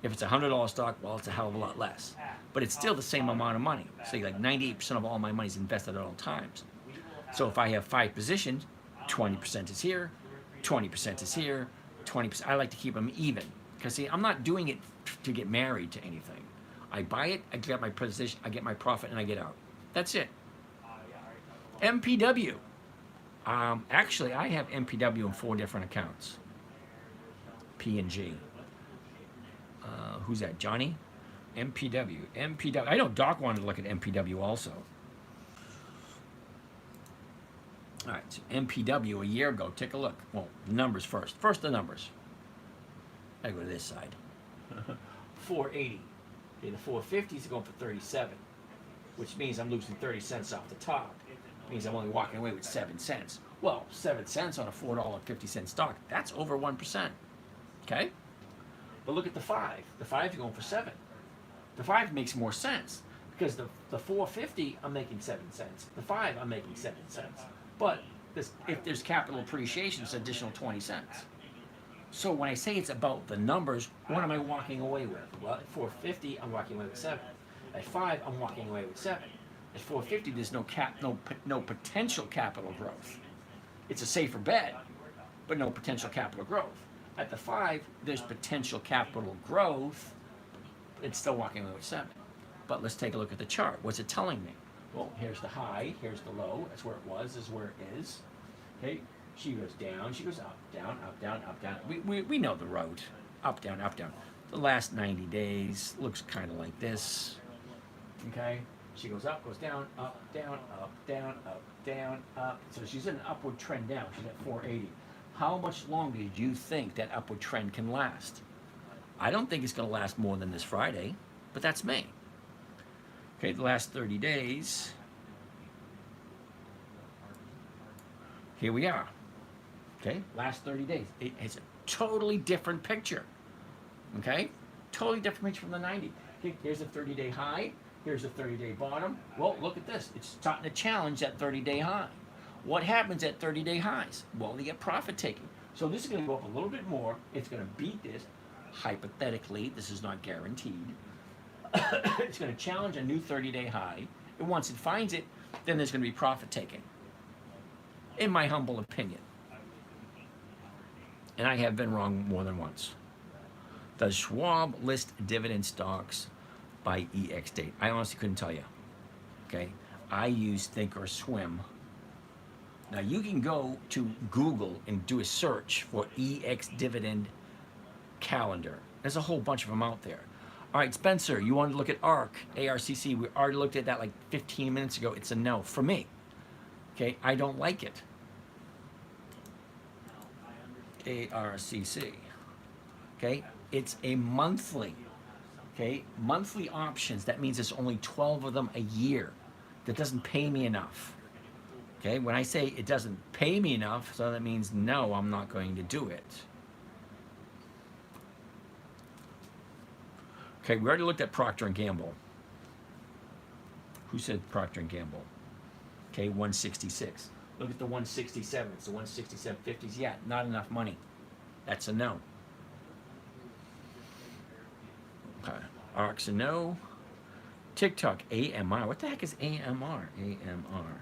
If it's a $100 stock, well, it's a hell of a lot less. But it's still the same amount of money. So like 98% of all my money is invested at all times. So if I have 5 positions, 20% is here, 20% is here, 20%. I like to keep them even. Because see, I'm not doing it to get married to anything. I buy it, I get my position, I get my profit, and I get out. That's it. MPW. Actually, I have MPW in 4 different accounts. P&G. Who's that? Johnny? MPW. MPW. I know Doc wanted to look at MPW also. All right, so MPW a year ago. Take a look. Well, numbers first. First the numbers. I go to this side. 480. Okay, the 450s are going for 37, which means I'm losing 30 cents off the top. It means I'm only walking away with 7 cents. Well, 7 cents on a $4.50 stock, that's over 1%. Okay? But look at the 5. The 5 is going for 7. The 5 makes more sense because the 450, I'm making 7 cents. The 5, I'm making 7 cents. But if there's capital appreciation, it's an additional 20 cents. So when I say it's about the numbers, what am I walking away with? Well, at 450, I'm walking away with 7. At 5, I'm walking away with 7. At 450, there's no potential capital growth. It's a safer bet, but no potential capital growth. At the 5, there's potential capital growth. It's still walking away with 7. But let's take a look at the chart. What's it telling me? Well, here's the high, here's the low. That's where it was, this is where it is. Okay, she goes down, she goes up, down, up, down, up, down. We know the road. Up, down, up, down. The last 90 days looks kind of like this. Okay, she goes up, goes down, up, down, up, down, up, down, up. So she's in an upward trend now. She's at 480. How much longer do you think that upward trend can last? I don't think it's going to last more than this Friday, but that's me. Okay, the last 30 days. Here we are. Okay, last 30 days. It's a totally different picture. Okay, totally different picture from the 90. Okay, here's a 30-day high. Here's a 30-day bottom. Well, look at this. It's starting to challenge that 30-day high. What happens at 30-day highs? Well, you get profit taking. So this is going to go up a little bit more. It's going to beat this. Hypothetically, this is not guaranteed. It's going to challenge a new 30-day high. And once it finds it, then there's going to be profit taking. In my humble opinion. And I have been wrong more than once. Does Schwab list dividend stocks by EX date? I honestly couldn't tell you. Okay? I use Thinkorswim. Now you can go to Google and do a search for EX dividend calendar. There's a whole bunch of them out there. All right, Spencer, you wanted to look at ARC, ARCC. We already looked at that like 15 minutes ago. It's a no for me. Okay, I don't like it. ARCC. Okay, it's a monthly. Okay, monthly options. That means there's only 12 of them a year. That doesn't pay me enough. Okay, when I say it doesn't pay me enough, so that means no, I'm not going to do it. Okay, we already looked at Procter & Gamble. Who said Procter & Gamble? Okay, 166. Look at the 167. It's the 167.50s. Yeah, not enough money. That's a no. Okay, ARC's a no. TikTok, AMR. What the heck is AMR? AMR.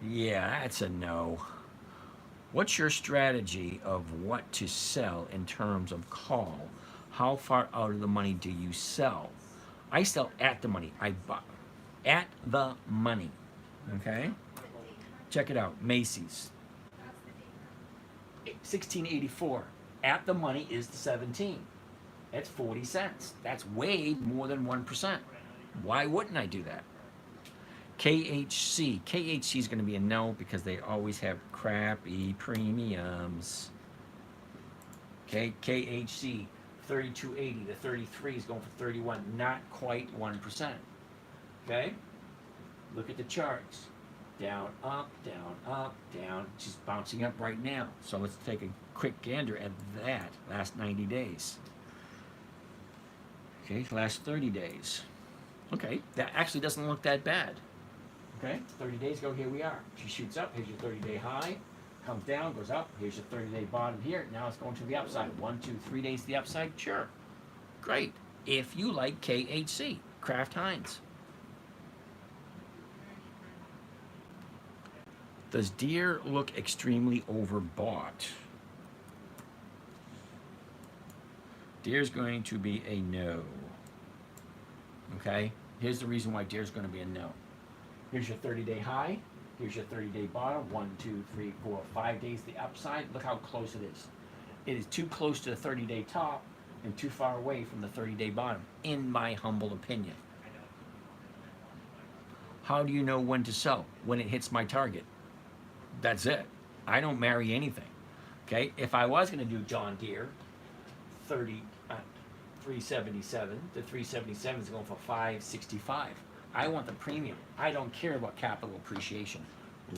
Yeah, that's a no. What's your strategy of what to sell in terms of call? How far out of the money do you sell? I sell at the money. I buy at the money. Okay? Check it out. Macy's. 1684. At the money is the 17. That's 40 cents. That's way more than 1%. Why wouldn't I do that? KHC. KHC is going to be a no because they always have crappy premiums. Okay, KHC. 32.80. The 33 is going for 31. Not quite 1%. Okay? Look at the charts. Down, up, down, up, down. She's bouncing up right now. So let's take a quick gander at that. Last 90 days. Okay, last 30 days. Okay, that actually doesn't look that bad. Okay, 30 days ago, here we are. She shoots up. Here's your 30-day high. Comes down, goes up. Here's your 30-day bottom here. Now it's going to the upside. 1, 2, 3 days to the upside. Sure. Great. If you like KHC, Kraft Heinz. Does Deere look extremely overbought? Deere's going to be a no. Okay? Here's the reason why Deere's going to be a no. Here's your 30-day high. Here's your 30-day bottom. 1, 2, 3, 4, 5 days the upside. Look how close it is. It is too close to the 30-day top and too far away from the 30-day bottom, in my humble opinion. How do you know when to sell? When it hits my target. That's it. I don't marry anything. Okay? If I was going to do John Deere, 377, the 377 is going for 565. I want the premium. I don't care about capital appreciation.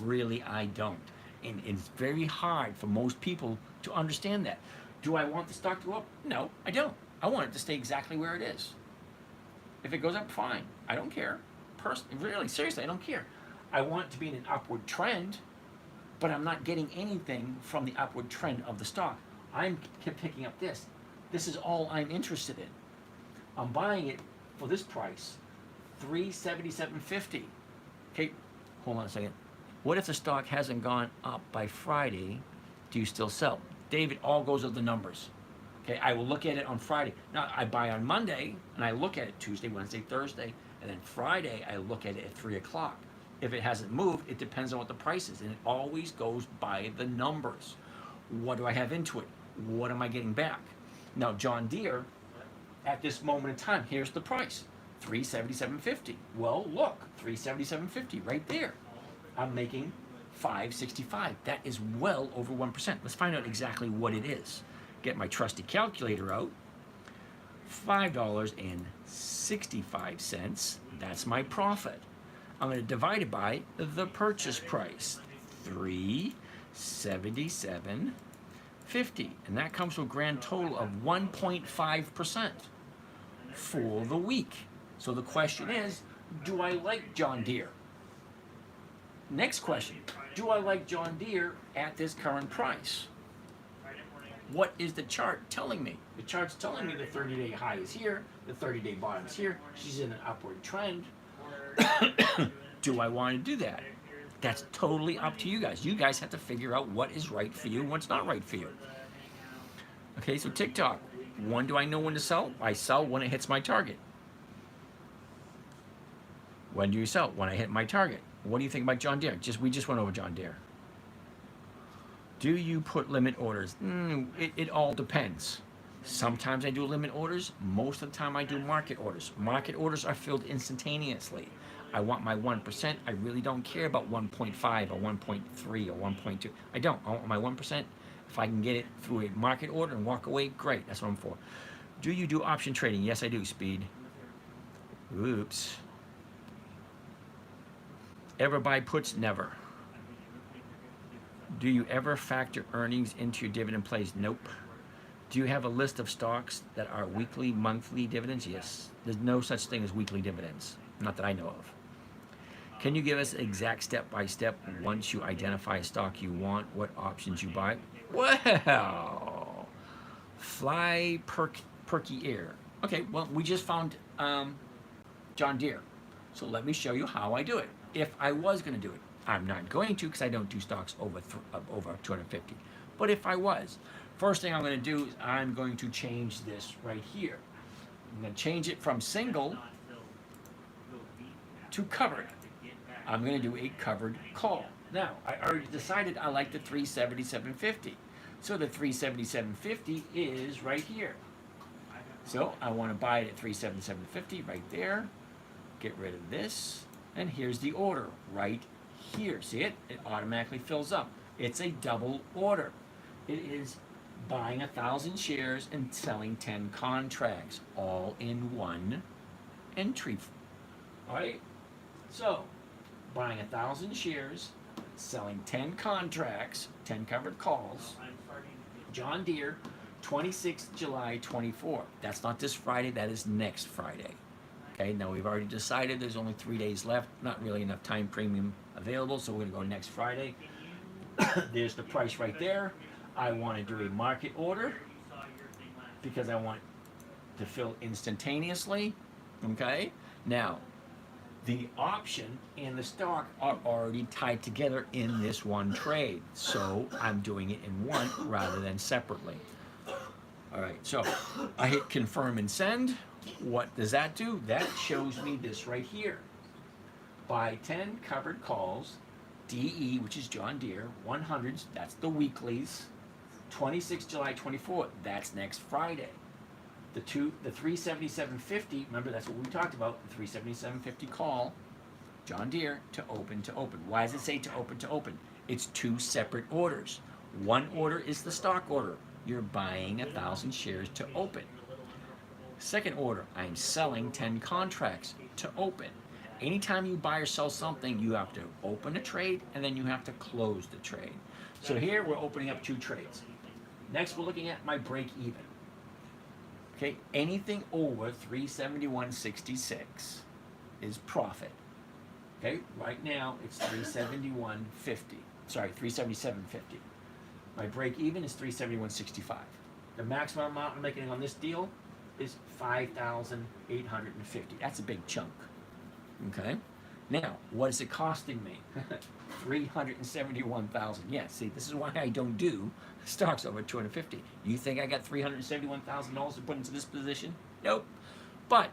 Really, I don't. And it's very hard for most people to understand that. Do I want the stock to go up? No, I don't. I want it to stay exactly where it is. If it goes up, fine. I don't care. Really, seriously, I don't care. I want it to be in an upward trend, but I'm not getting anything from the upward trend of the stock. I'm picking up this. This is all I'm interested in. I'm buying it for this price, $377.50. Okay, hold on a second. What if the stock hasn't gone up by Friday? Do you still sell? David, all goes with the numbers. Okay, I will look at it on Friday. Now, I buy on Monday, and I look at it Tuesday, Wednesday, Thursday, and then Friday, I look at it at 3 o'clock. If it hasn't moved, it depends on what the price is, and it always goes by the numbers. What do I have into it? What am I getting back? Now, John Deere, at this moment in time, here's the price, $377.50. Well, look, $377.50 right there. I'm making $565. That is well over 1%. Let's find out exactly what it is. Get my trusty calculator out. $5.65. That's my profit. I'm going to divide it by the purchase price, $377.50, and that comes to a grand total of 1.5% for the week. So the question is, do I like John Deere? Next question, do I like John Deere at this current price? What is the chart telling me? The chart's telling me the 30-day high is here, the 30-day bottom is here, she's in an upward trend. Do I want to do that? That's totally up to you guys. You guys have to figure out what is right for you and what's not right for you. Okay, so TikTok. When do I know when to sell? I sell when it hits my target. When do you sell? When I hit my target. What do you think about John Deere? We just went over John Deere. Do you put limit orders? It all depends. Sometimes I do limit orders. Most of the time I do market orders. Market orders are filled instantaneously. I want my 1%. I really don't care about 1.5 or 1.3 or 1.2. I don't. I want my 1%. If I can get it through a market order and walk away, great. That's what I'm for. Do you do option trading? Yes, I do, Speed. Oops. Ever buy puts? Never. Do you ever factor earnings into your dividend plays? Nope. Do you have a list of stocks that are weekly, monthly dividends? Yes. There's no such thing as weekly dividends. Not that I know of. Can you give us exact step-by-step once you identify a stock you want, what options you buy? Well, fly perky air. Okay, well, we just found John Deere. So let me show you how I do it. If I was going to do it, I'm not going to because I don't do stocks over 250. But if I was, first thing I'm going to do is I'm going to change this right here. I'm going to change it from single to covered. I'm going to do a covered call. Now, I already decided I like the 377.50. So the 377.50 is right here. So I want to buy it at 377.50 right there. Get rid of this. And here's the order right here. See it? It automatically fills up. It's a double order. It is buying 1,000 shares and selling 10 contracts, all in one entry. All right? So, buying 1,000 shares, selling 10 contracts, 10 covered calls. John Deere, 26th July 24. That's not this Friday, that is next Friday. Okay, now we've already decided there's only 3 days left, not really enough time premium available, so we're going to go next Friday. There's the price right there. I want to do a market order because I want to fill instantaneously. Okay, now The option and the stock are already tied together in this one trade. So I'm doing it in one rather than separately. All right, so I hit confirm and send. What does that do? That shows me this right here. Buy 10 covered calls, DE, which is John Deere, 100s, that's the weeklies. 26 July 24, that's next Friday. The 377.50, remember that's what we talked about, the 377.50 call, John Deere, to open to open. Why does it say to open to open? It's two separate orders. One order is the stock order. You're buying 1,000 shares to open. Second order, I'm selling 10 contracts to open. Anytime you buy or sell something, you have to open a trade and then you have to close the trade. So here we're opening up two trades. Next, we're looking at my break even. Okay, anything over 371.66 is profit. Okay, right now it's 371.50. Sorry, 377.50. My break even is 371.65. The maximum amount I'm making on this deal is 5,850. That's a big chunk. Okay, now what is it costing me? 371,000. Yeah, see, this is why I don't do stocks over 250. You think I got $371,000 to put into this position? Nope. But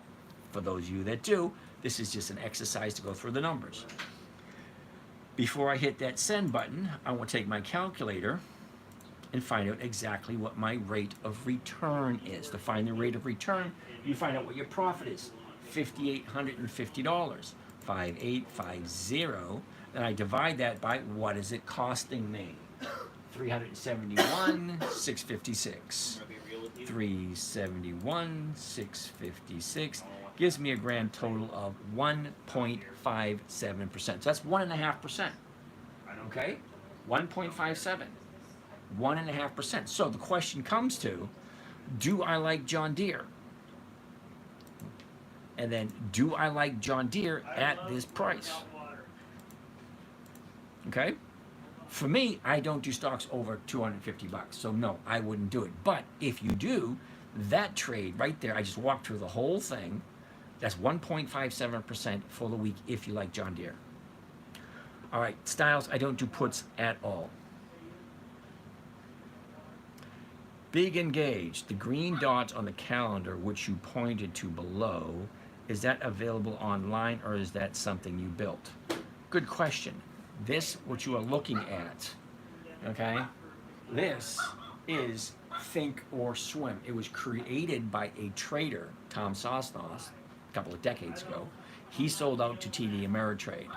for those of you that do, this is just an exercise to go through the numbers. Before I hit that send button, I want to take my calculator and find out exactly what my rate of return is. To find the rate of return, you find out what your profit is. $5,850. 5,850. Then I divide that by what is it costing me? 371,656. 371,656 gives me a grand total of 1.57%. So that's 1.5%. Okay? 1.57. 1.5%. So the question comes to, do I like John Deere? And then, do I like John Deere at this price? Okay? For me, I don't do stocks over 250 bucks. So no, I wouldn't do it. But if you do, that trade right there, I just walked through the whole thing. That's 1.57% for the week if you like John Deere. All right, styles, I don't do puts at all. Big engage, the green dots on the calendar, which you pointed to below, is that available online or is that something you built? Good question. This, what you are looking at, okay, this is Think or Swim. It was created by a trader, Tom Sosnos, a couple of decades ago. He sold out to TD Ameritrade.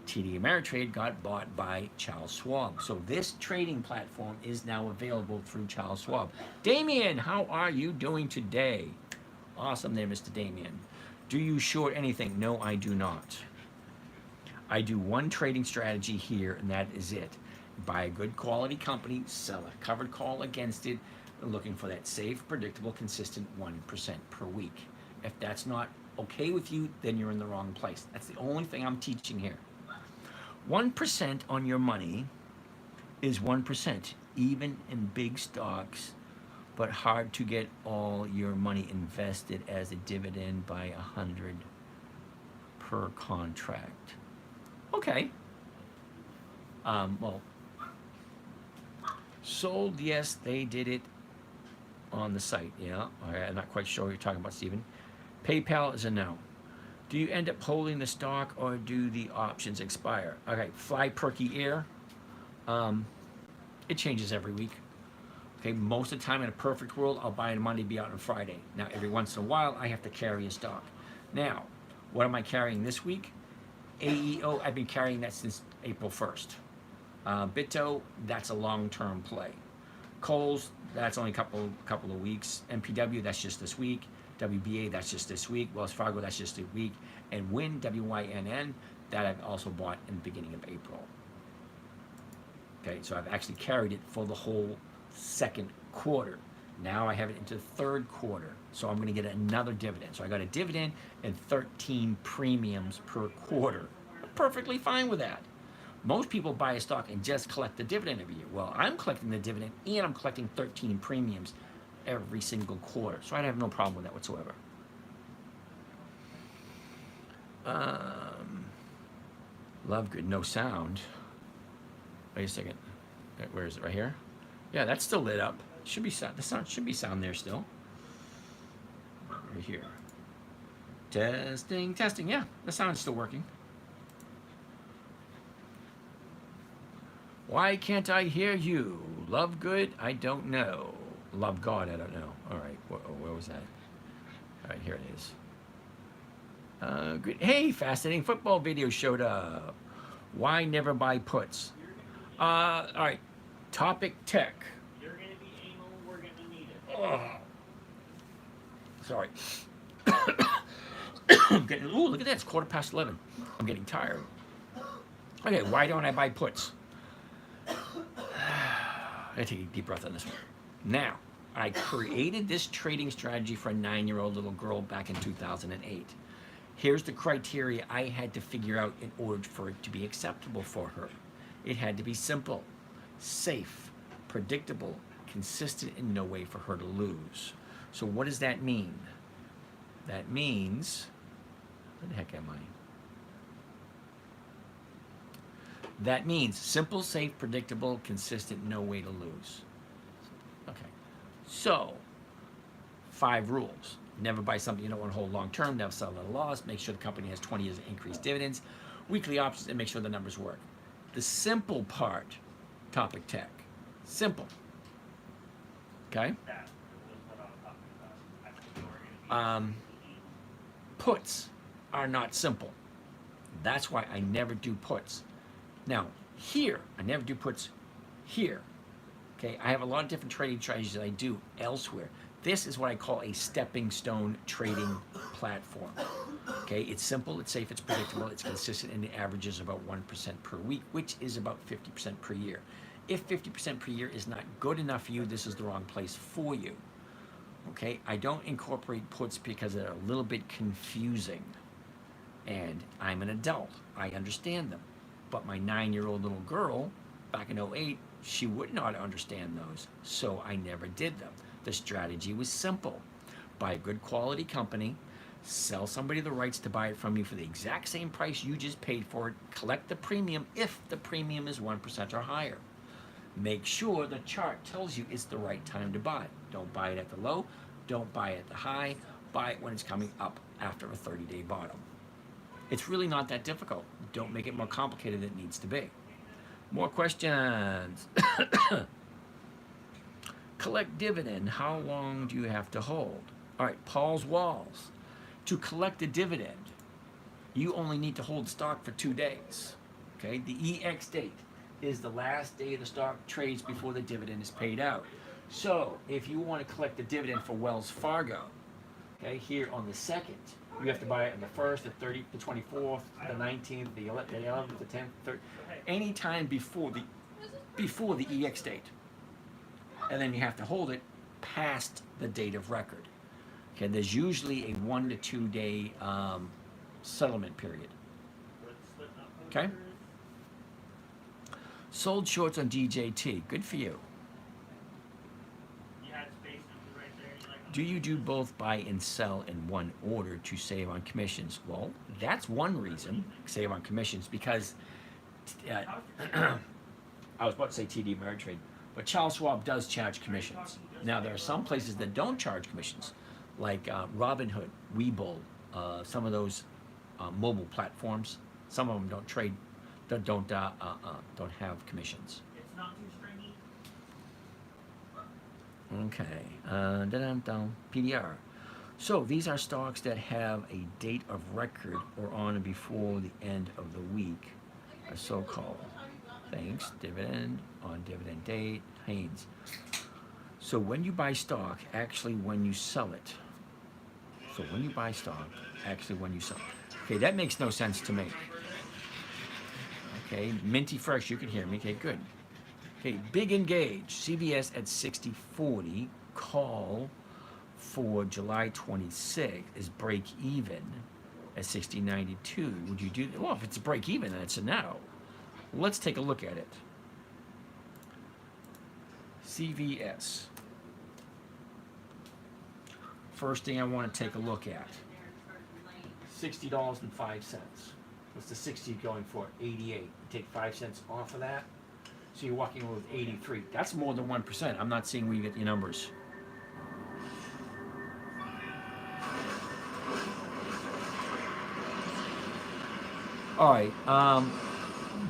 TD Ameritrade got bought by Charles Schwab. So this trading platform is now available through Charles Schwab. Damien, how are you doing today? Awesome there, Mr. Damien. Do you short anything? No, I do not. I do one trading strategy here, and that is it. Buy a good quality company, sell a covered call against it, looking for that safe, predictable, consistent 1% per week. If that's not okay with you, then you're in the wrong place. That's the only thing I'm teaching here. 1% on your money is 1%, even in big stocks, but hard to get all your money invested as a dividend by 100 per contract. Okay. Well, sold, yes, they did it on the site. Yeah, okay, I'm not quite sure what you're talking about, Stephen. PayPal is a no. Do you end up holding the stock or do the options expire? Okay, Fly Perky Air. It changes every week. Okay, most of the time in a perfect world, I'll buy on Monday, be out on Friday. Now, every once in a while, I have to carry a stock. Now, what am I carrying this week? AEO, I've been carrying that since April 1st. Bitto, that's a long-term play. Kohl's, that's only a couple of weeks. MPW, that's just this week. WBA, that's just this week. Wells Fargo, that's just a week. And WIN, WYNN, that I've also bought in the beginning of April. Okay, so I've actually carried it for the whole second quarter. Now I have it into the third quarter. So I'm going to get another dividend. So I got a dividend and 13 premiums per quarter. I'm perfectly fine with that. Most people buy a stock and just collect the dividend every year. Well, I'm collecting the dividend and I'm collecting 13 premiums every single quarter. So I have no problem with that whatsoever. Love good, no sound. Wait a second. Where is it? Right here? Yeah, that's still lit up. Should be sound. The sound should be sound there still. Right here. Testing, testing. Yeah, the sound's still working. Why can't I hear you? Love good? I don't know. Love God? I don't know. All right, where was that? All right, here it is. Good. Hey, fascinating football video showed up. Why never buy puts? All right, topic tech. You're gonna be anal, we're gonna need it. Oh. Sorry. I'm getting, ooh, look at that, it's 11:15. I'm getting tired. Okay, why don't I buy puts? I take a deep breath on this one. Now, I created this trading strategy for a 9-year-old little girl back in 2008. Here's the criteria I had to figure out in order for it to be acceptable for her. It had to be simple, safe, predictable, consistent, and no way for her to lose. So what does that mean? That means, where the heck am I? That means simple, safe, predictable, consistent, no way to lose. Okay, so 5 rules. Never buy something you don't want to hold long term, never sell at a loss, make sure the company has 20 years of increased dividends, weekly options, and make sure the numbers work. The simple part, topic tech, simple. Okay? That was what I was talking about. I think you were gonna be Puts are not simple. That's why I never do puts. Now, here, I never do puts here. Okay, I have a lot of different trading strategies that I do elsewhere. This is what I call a stepping stone trading platform. Okay, it's simple, it's safe, it's predictable, it's consistent, and it averages about 1% per week, which is about 50% per year. If 50% per year is not good enough for you, this is the wrong place for you. Okay, I don't incorporate puts because they're a little bit confusing. And I'm an adult, I understand them. But my 9-year-old little girl, back in 08, she would not understand those, so I never did them. The strategy was simple. Buy a good quality company, sell somebody the rights to buy it from you for the exact same price you just paid for it, collect the premium if the premium is 1% or higher. Make sure the chart tells you it's the right time to buy. Don't buy it at the low, don't buy it at the high, buy it when it's coming up after a 30-day bottom. It's really not that difficult. Don't make it more complicated than it needs to be. More questions. Collect dividend. How long do you have to hold? All right, Paul's Walls. To collect a dividend, you only need to hold stock for 2 days. Okay, the EX date is the last day the stock trades before the dividend is paid out. So if you want to collect the dividend for Wells Fargo, okay, here on the 2nd, you have to buy it on the 1st, the 30th, the 24th, the 19th, the 11th, the 10th, 3rd, any time before the EX date. And then you have to hold it past the date of record. Okay, there's usually a 1 to 2 day settlement period. Okay? Sold shorts on DJT. Good for you. You had space right there. Do you do both buy and sell in one order to save on commissions? Well, that's one reason, save on commissions, because I was about to say TD Ameritrade, but Charles Schwab does charge commissions. Now, there are some places that don't charge commissions, like Robinhood, Webull, some of those mobile platforms. Some of them don't trade, don't have commissions. It's not too stringy. Okay, PDR. So these are stocks that have a date of record or on and before the end of the week, a so-called. Thanks, dividend, on dividend date, Haynes. So when you buy stock, actually when you sell it. So when you buy stock, actually when you sell it. Okay, that makes no sense to me. Okay, Minty Fresh, you can hear me. Okay, good. Okay, Big Engage, CBS at 60.40, call for July 26th is break even at 60.92. Would you do, well, if it's a break even, then it's a no. Let's take a look at it. CVS. First thing I want to take a look at. $60.05. What's the 60 going for? 88. Take 5 cents off of that. So you're walking away with 83. That's more than 1%. I'm not seeing where you get your numbers. All right.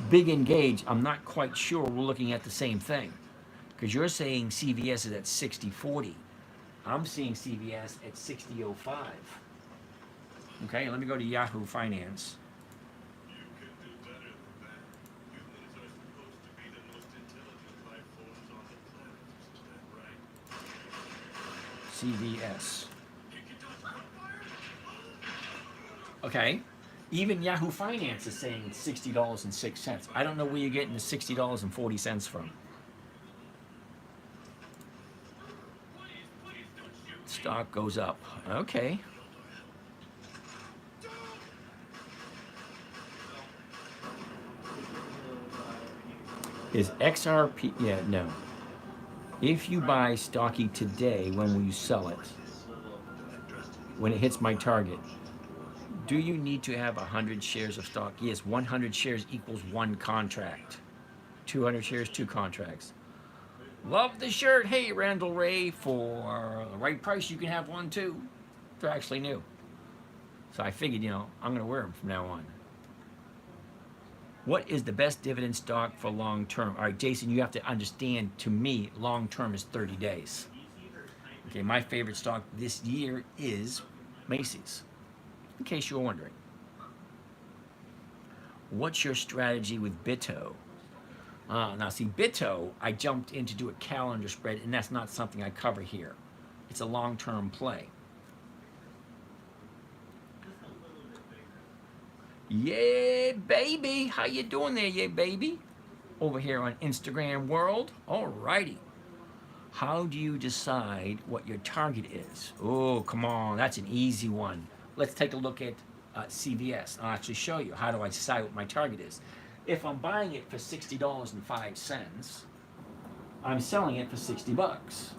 Big Engage. I'm not quite sure we're looking at the same thing. Because you're saying CVS is at 60.40. I'm seeing CVS at 60.05. Okay, let me go to Yahoo Finance. You can do better than that. Humans are supposed to be the most intelligent life forms on the planet. Is that right? CVS. Okay. Even Yahoo Finance is saying $60.06. I don't know where you're getting the $60.40 from. Stock goes up. Okay. Is XRP? Yeah, no. If you buy Stocky today, when will you sell it? When it hits my target. Do you need to have 100 shares of stock? Yes, 100 shares equals 1 contract. 200 shares, 2 contracts. Love the shirt. Hey, Randall Ray, for the right price, you can have one too. They're actually new. So I figured, I'm going to wear them from now on. What is the best dividend stock for long term? All right, Jason, you have to understand, to me, long term is 30 days. Okay, my favorite stock this year is Macy's, in case you were wondering. What's your strategy with Bitto? Now, see, Bitto, I jumped in to do a calendar spread, and that's not something I cover here. It's a long-term play. Yay, baby. How you doing there, yay, baby? Over here on Instagram world. All righty. How do you decide what your target is? Oh, come on. That's an easy one. Let's take a look at CVS. I'll actually show you. How do I decide what my target is? If I'm buying it for $60.05, I'm selling it for $60.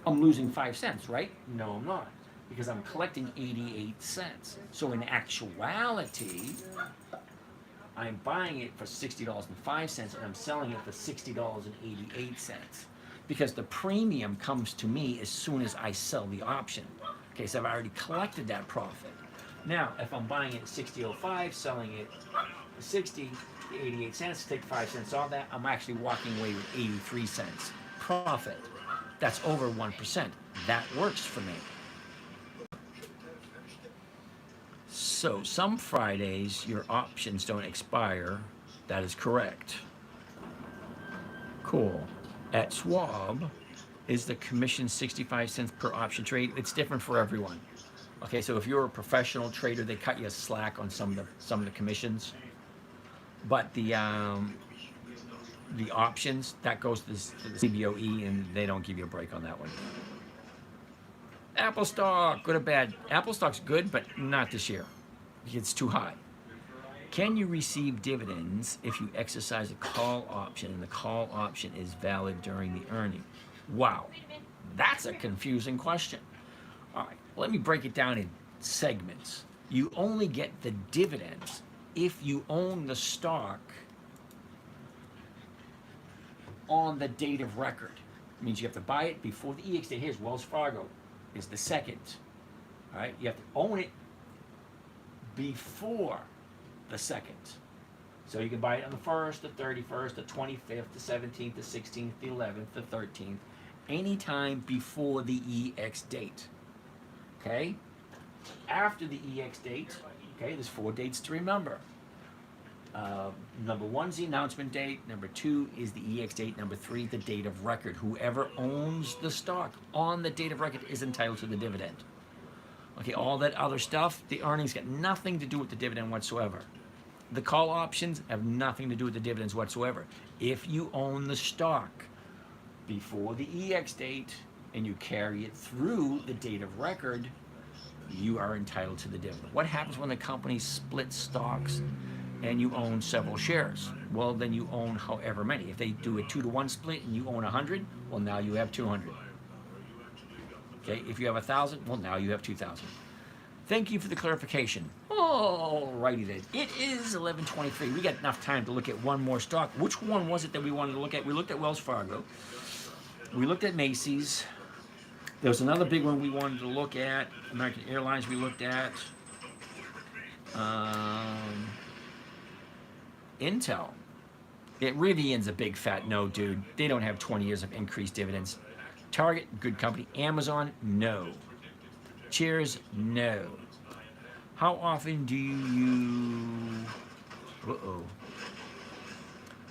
I'm losing 5 cents, right? No, I'm not, because I'm collecting 88 cents. So in actuality, I'm buying it for $60.05 and I'm selling it for $60.88, because the premium comes to me as soon as I sell the option. Okay, so I've already collected that profit. Now, if I'm buying it at $60.05, selling it for 88 cents, take 5 cents off that, I'm actually walking away with 83 cents profit. That's over 1%. That works for me. So some Fridays your options don't expire. That is correct. Cool. At Schwab, is the commission 65 cents per option trade? It's different for everyone. Okay, so if you're a professional trader, they cut you a slack on some of the commissions. But the options, that goes to the CBOE, and they don't give you a break on that one. Apple stock, good or bad? Apple stock's good, but not this year. It's too high. Can you receive dividends if you exercise a call option and the call option is valid during the earning? Wow, that's a confusing question. All right, let me break it down in segments. You only get the dividends if you own the stock on the date of record. It means you have to buy it before the EX date. Here's Wells Fargo is the second. All right, you have to own it before the second. So you can buy it on the 1st, the 31st, the 25th, the 17th, the 16th, the 11th, the 13th, anytime before the EX date. Okay? After the EX date, okay, there's 4 dates to remember. Number 1 is the announcement date. Number 2 is the EX date. Number 3, the date of record. Whoever owns the stock on the date of record is entitled to the dividend. Okay, all that other stuff, the earnings got nothing to do with the dividend whatsoever. The call options have nothing to do with the dividends whatsoever. If you own the stock before the EX date and you carry it through the date of record, you are entitled to the dividend. What happens when the company splits stocks and you own several shares? Well, then you own however many. If they do a 2-to-1 split and you own 100, well, now you have 200. Okay, if you have 1,000, well, now you have 2,000. Thank you for the clarification. Alrighty then. It is 11:23. We got enough time to look at one more stock. Which one was it that we wanted to look at? We looked at Wells Fargo. We looked at Macy's. There was another big one we wanted to look at. American Airlines we looked at. Intel. Rivian's a big fat no, dude. They don't have 20 years of increased dividends. Target, good company. Amazon, no. Cheers, no. How often do you...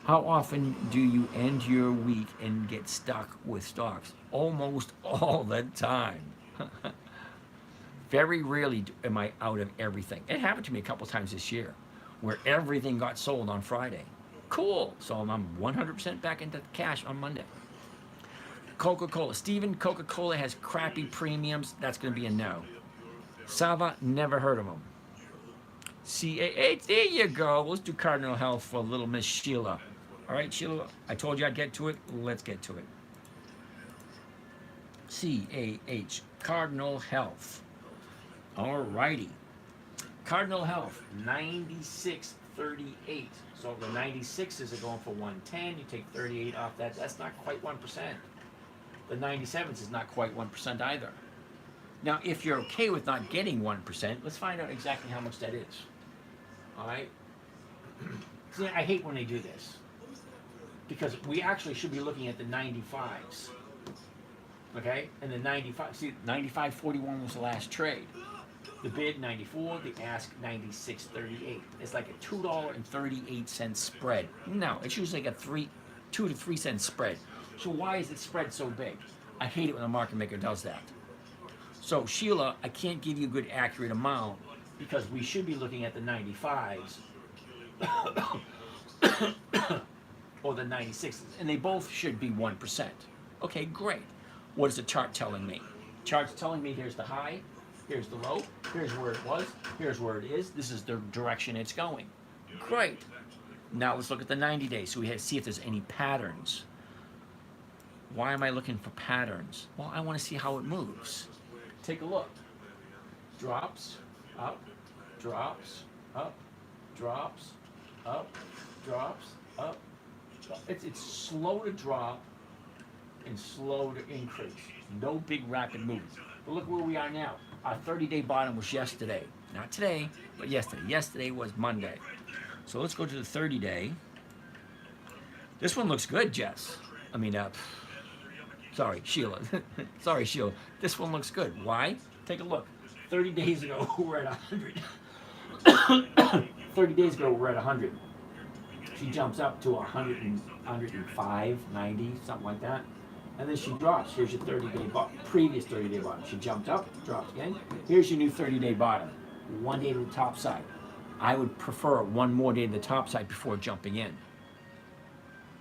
How often do you end your week and get stuck with stocks? Almost all the time. Very rarely am I out of everything. It happened to me a couple times this year where everything got sold on Friday. Cool. So I'm 100% back into cash on Monday. Coca-Cola. Steven, Coca-Cola has crappy premiums. That's going to be a no. Sava, never heard of them. CAH, there you go. Let's do Cardinal Health for little Miss Sheila. All right, Sheila, I told you I'd get to it. Let's get to it. CAH, Cardinal Health. All righty. Cardinal Health, 96.38. So the 96s are going for 110. You take 38 off that. That's not quite 1%. The 97s is not quite 1% either. Now, if you're okay with not getting 1%, let's find out exactly how much that is. All right? See, I hate when they do this because we actually should be looking at the 95s. Okay? And the 95, see, 95.41 was the last trade. The bid 94, the ask 96.38. It's like a $2.38 spread. No, it's usually like a 2 to 3 cent spread. So why is it spread so big? I hate it when a market maker does that. So Sheila, I can't give you a good accurate amount because we should be looking at the 95s or the 96s, and they both should be 1%. Okay, great. What is the chart telling me? Chart's telling me here's the high, here's the low, here's where it was, here's where it is, this is the direction it's going. Great. Now let's look at the 90 days so we see if there's any patterns. Why am I looking for patterns? Well, I want to see how it moves. Take a look. Drops, up, drops, up, drops, up, drops, up. It's slow to drop and slow to increase. No big rapid moves. But look where we are now. Our 30-day bottom was yesterday. Not today, but yesterday. Yesterday was Monday. So let's go to the 30-day. This one looks good, Jess. Sorry, Sheila. Sorry, Sheila. This one looks good. Why? Take a look. 30 days ago, we're at 100. 30 days ago, we're at 100. She jumps up to 100 and 105, 90, something like that. And then she drops. Here's your 30-day bottom, previous 30-day bottom. She jumped up, dropped again. Here's your new 30-day bottom. 1 day to the top side. I would prefer one more day to the top side before jumping in.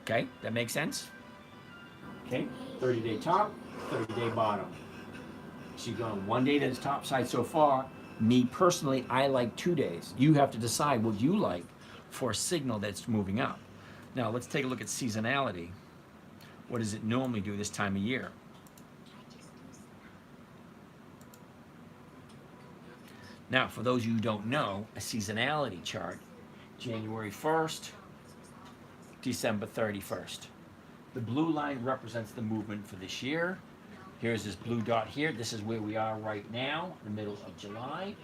Okay, that makes sense? Okay, 30-day top, 30-day bottom. She's going 1 day to the top side so far. Me personally, I like 2 days. You have to decide what you like for a signal that's moving up. Now let's take a look at seasonality. What does it normally do this time of year? Now, for those of you who don't know, a seasonality chart, January 1st, December 31st. The blue line represents the movement for this year. Here's this blue dot here. This is where we are right now, the middle of July.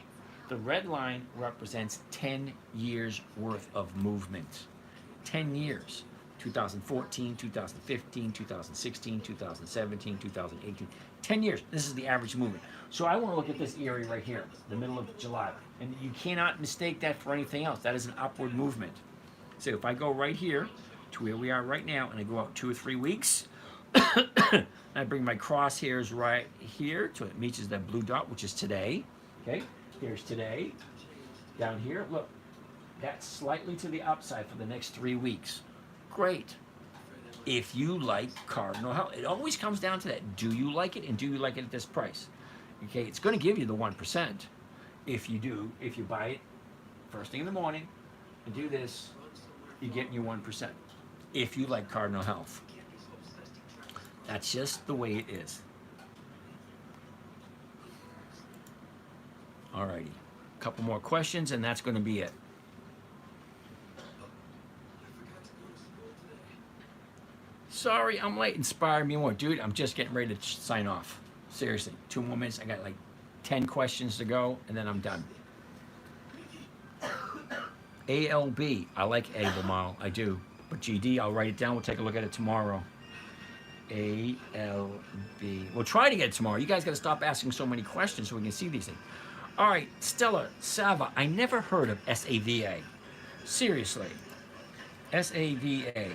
The red line represents 10 years worth of movement. 10 years. 2014, 2015, 2016, 2017, 2018. 10 years. This is the average movement. So I want to look at this area right here, the middle of July. And you cannot mistake that for anything else. That is an upward movement. So if I go right here to where we are right now and I go out 2 or 3 weeks, I bring my crosshairs right here till it reaches that blue dot, which is today. Okay, here's today. Down here, look, that's slightly to the upside for the next 3 weeks. Great. If you like Cardinal Health, it always comes down to that. Do you like it, and do you like it at this price? Okay, it's going to give you the 1%. If you do, if you buy it first thing in the morning and do this, you get your 1%. If you like Cardinal Health. That's just the way it is. All Alrighty. A couple more questions, and that's going to be it. Sorry, I'm late. Inspire me more. Dude, I'm just getting ready to sign off. Seriously, 2 more minutes. I got like 10 questions to go, and then I'm done. ALB. I like Albemarle. I do. But GD, I'll write it down. We'll take a look at it tomorrow. ALB. We'll try to get it tomorrow. You guys got to stop asking so many questions so we can see these things. All right, Stella, Sava. I never heard of SAVA. Seriously. SAVA.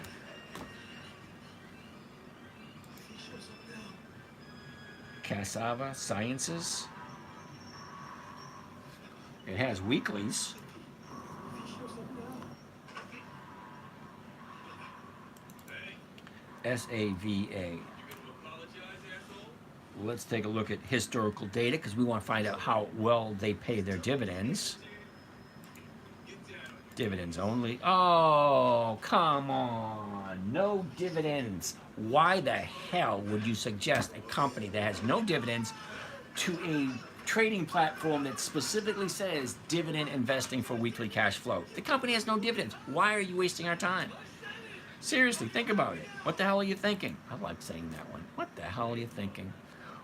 Cassava Sciences. It has weeklies. SAVA. Let's take a look at historical data because we want to find out how well they pay their dividends. Dividends only. Oh, come on. No dividends. Why the hell would you suggest a company that has no dividends to a trading platform that specifically says dividend investing for weekly cash flow? The company has no dividends. Why are you wasting our time? Seriously, think about it. What the hell are you thinking? I like saying that one. What the hell are you thinking?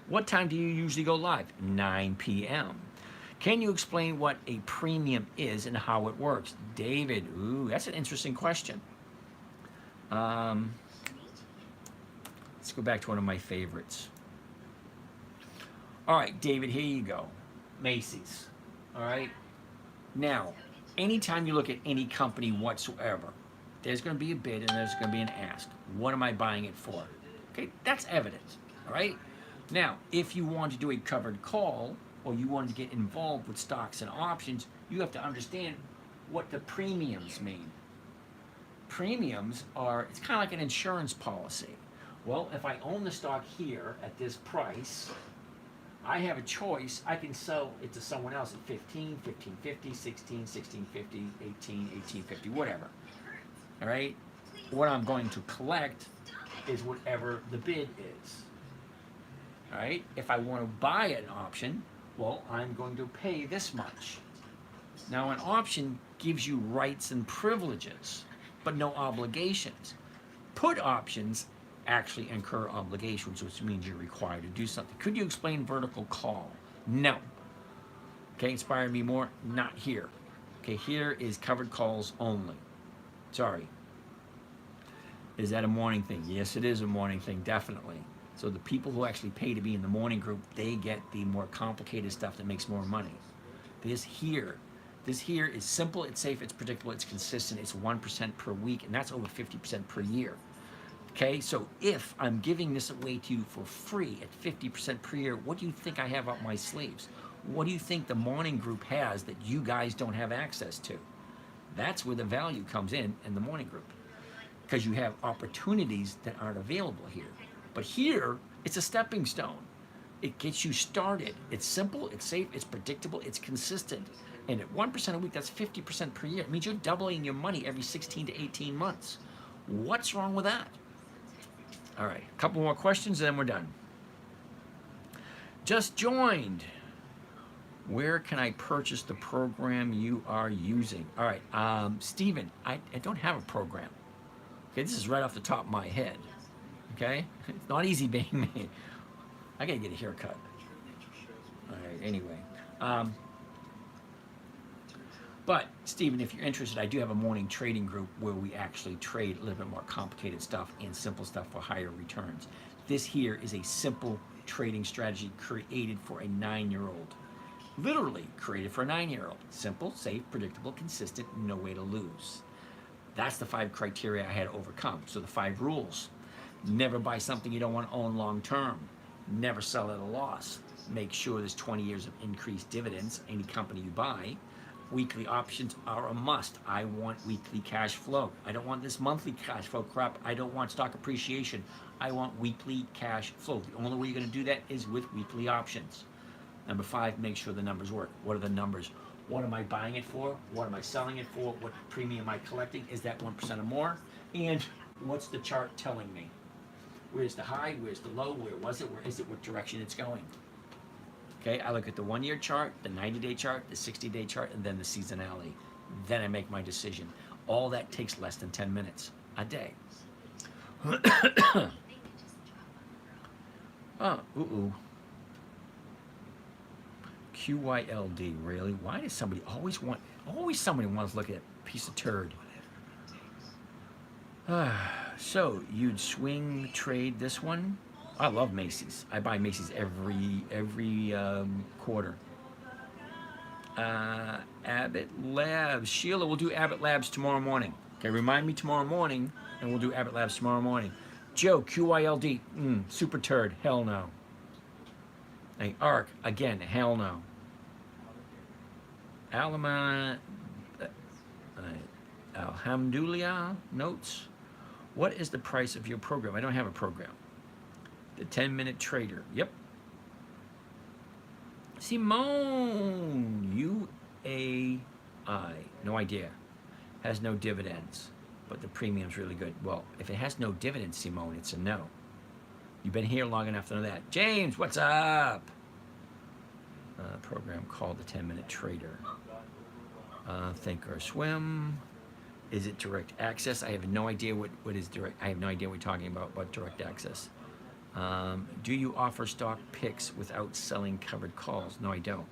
What time do you usually go live? 9 p.m. Can you explain what a premium is and how it works? David, ooh, that's an interesting question. Let's go back to one of my favorites. All right, David, here you go. Macy's. All right. Now, anytime you look at any company whatsoever, there's going to be a bid and there's going to be an ask. What am I buying it for? Okay, that's evidence. All right. Now, if you want to do a covered call or you want to get involved with stocks and options, you have to understand what the premiums mean. Premiums are, it's kind of like an insurance policy. Well, if I own the stock here at this price, I have a choice. I can sell it to someone else at 15, 15.50, 16, 16.50, 18, 18.50, whatever. All right? What I'm going to collect is whatever the bid is. All right? If I want to buy an option, well, I'm going to pay this much. Now, an option gives you rights and privileges, but no obligations. Put options actually incur obligations, which means you're required to do something. Could you explain vertical call? No. Okay, inspire me more? Not here. Okay, here is covered calls only. Sorry. Is that a morning thing? Yes, it is a morning thing, definitely. So the people who actually pay to be in the morning group, they get the more complicated stuff that makes more money. This here is simple, it's safe, it's predictable, it's consistent, it's 1% per week, and that's over 50% per year. Okay, so if I'm giving this away to you for free at 50% per year, what do you think I have up my sleeves? What do you think the morning group has that you guys don't have access to? That's where the value comes in the morning group, because you have opportunities that aren't available here. But here, it's a stepping stone. It gets you started. It's simple, it's safe, it's predictable, it's consistent. And at 1% a week, that's 50% per year. It means you're doubling your money every 16 to 18 months. What's wrong with that? All right, a couple more questions and then we're done. Just joined. Where can I purchase the program you are using? All right, Stephen, I don't have a program. Okay, this is right off the top of my head. Okay, it's not easy being me. I gotta get a haircut. All right, anyway. But, Stephen, if you're interested, I do have a morning trading group where we actually trade a little bit more complicated stuff and simple stuff for higher returns. This here is a simple trading strategy created for a 9-year-old. Literally created for a 9-year-old. Simple, safe, predictable, consistent, no way to lose. That's the 5 criteria I had to overcome. So the 5 rules. Never buy something you don't want to own long term. Never sell at a loss. Make sure there's 20 years of increased dividends, any company you buy. Weekly options are a must. I want weekly cash flow. I don't want this monthly cash flow crap. I don't want stock appreciation. I want weekly cash flow. The only way you're going to do that is with weekly options. Number 5, make sure the numbers work. What are the numbers? What am I buying it for? What am I selling it for? What premium am I collecting? Is that 1% or more? And what's the chart telling me? Where's the high? Where's the low? Where was it? Where is it? What direction it's going? Okay, I look at the 1-year chart, the 90-day chart, the 60-day chart, and then the seasonality. Then I make my decision. All that takes less than 10 minutes a day. Oh, ooh. QYLD, really? Why does somebody always somebody wants to look at a piece of turd? So, you'd swing trade this one? I love Macy's. I buy Macy's every quarter. Abbott Labs. Sheila, we'll do Abbott Labs tomorrow morning. Okay, remind me tomorrow morning, and we'll do Abbott Labs tomorrow morning. Joe, QYLD. Super turd. Hell no. Hey, ARC. Again, hell no. Alama. Alhamdulillah. Notes. What is the price of your program? I don't have a program. The 10-minute trader. Yep. Simone, UAI, no idea. Has no dividends, but the premium's really good. Well, if it has no dividends, Simone, it's a no. You've been here long enough to know that. James, what's up? Program called the 10-minute trader. Think or Swim. Is it direct access? I have no idea what is direct. I have no idea what you're talking about. What direct access? Do you offer stock picks without selling covered calls? No, I don't.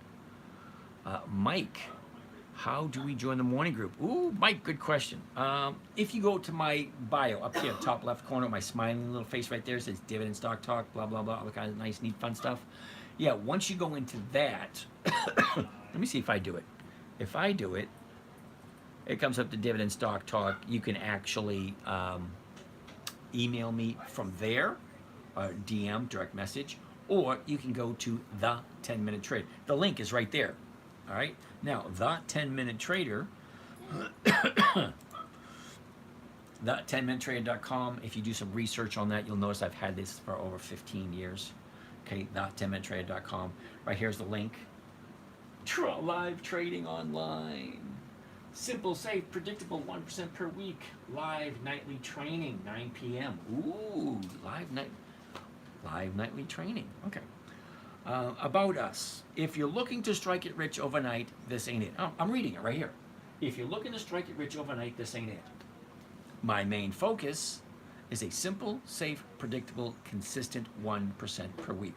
Mike, how do we join the morning group? Ooh, Mike, good question. If you go to my bio up here, top left corner, my smiling little face right there says Dividend Stock Talk, blah, blah, blah, all the kind of nice, neat, fun stuff. Yeah, once you go into that, let me see if I do it. If I do it, it comes up to Dividend Stock Talk. You can actually email me from there, DM, direct message, or you can go to the 10-minute trade. The link is right there. All right. Now, the 10-minute trader, the10minutetrader.com. If you do some research on that, you'll notice I've had this for over 15 years. Okay, the10minutetrader.com. Right here's the link. Live trading online. Simple, safe, predictable, 1% per week. Live nightly training, 9 p.m. Ooh, live nightly training. Okay. About us. If you're looking to strike it rich overnight, this ain't it. Oh, I'm reading it right here. If you're looking to strike it rich overnight, this ain't it. My main focus is a simple, safe, predictable, consistent 1% per week.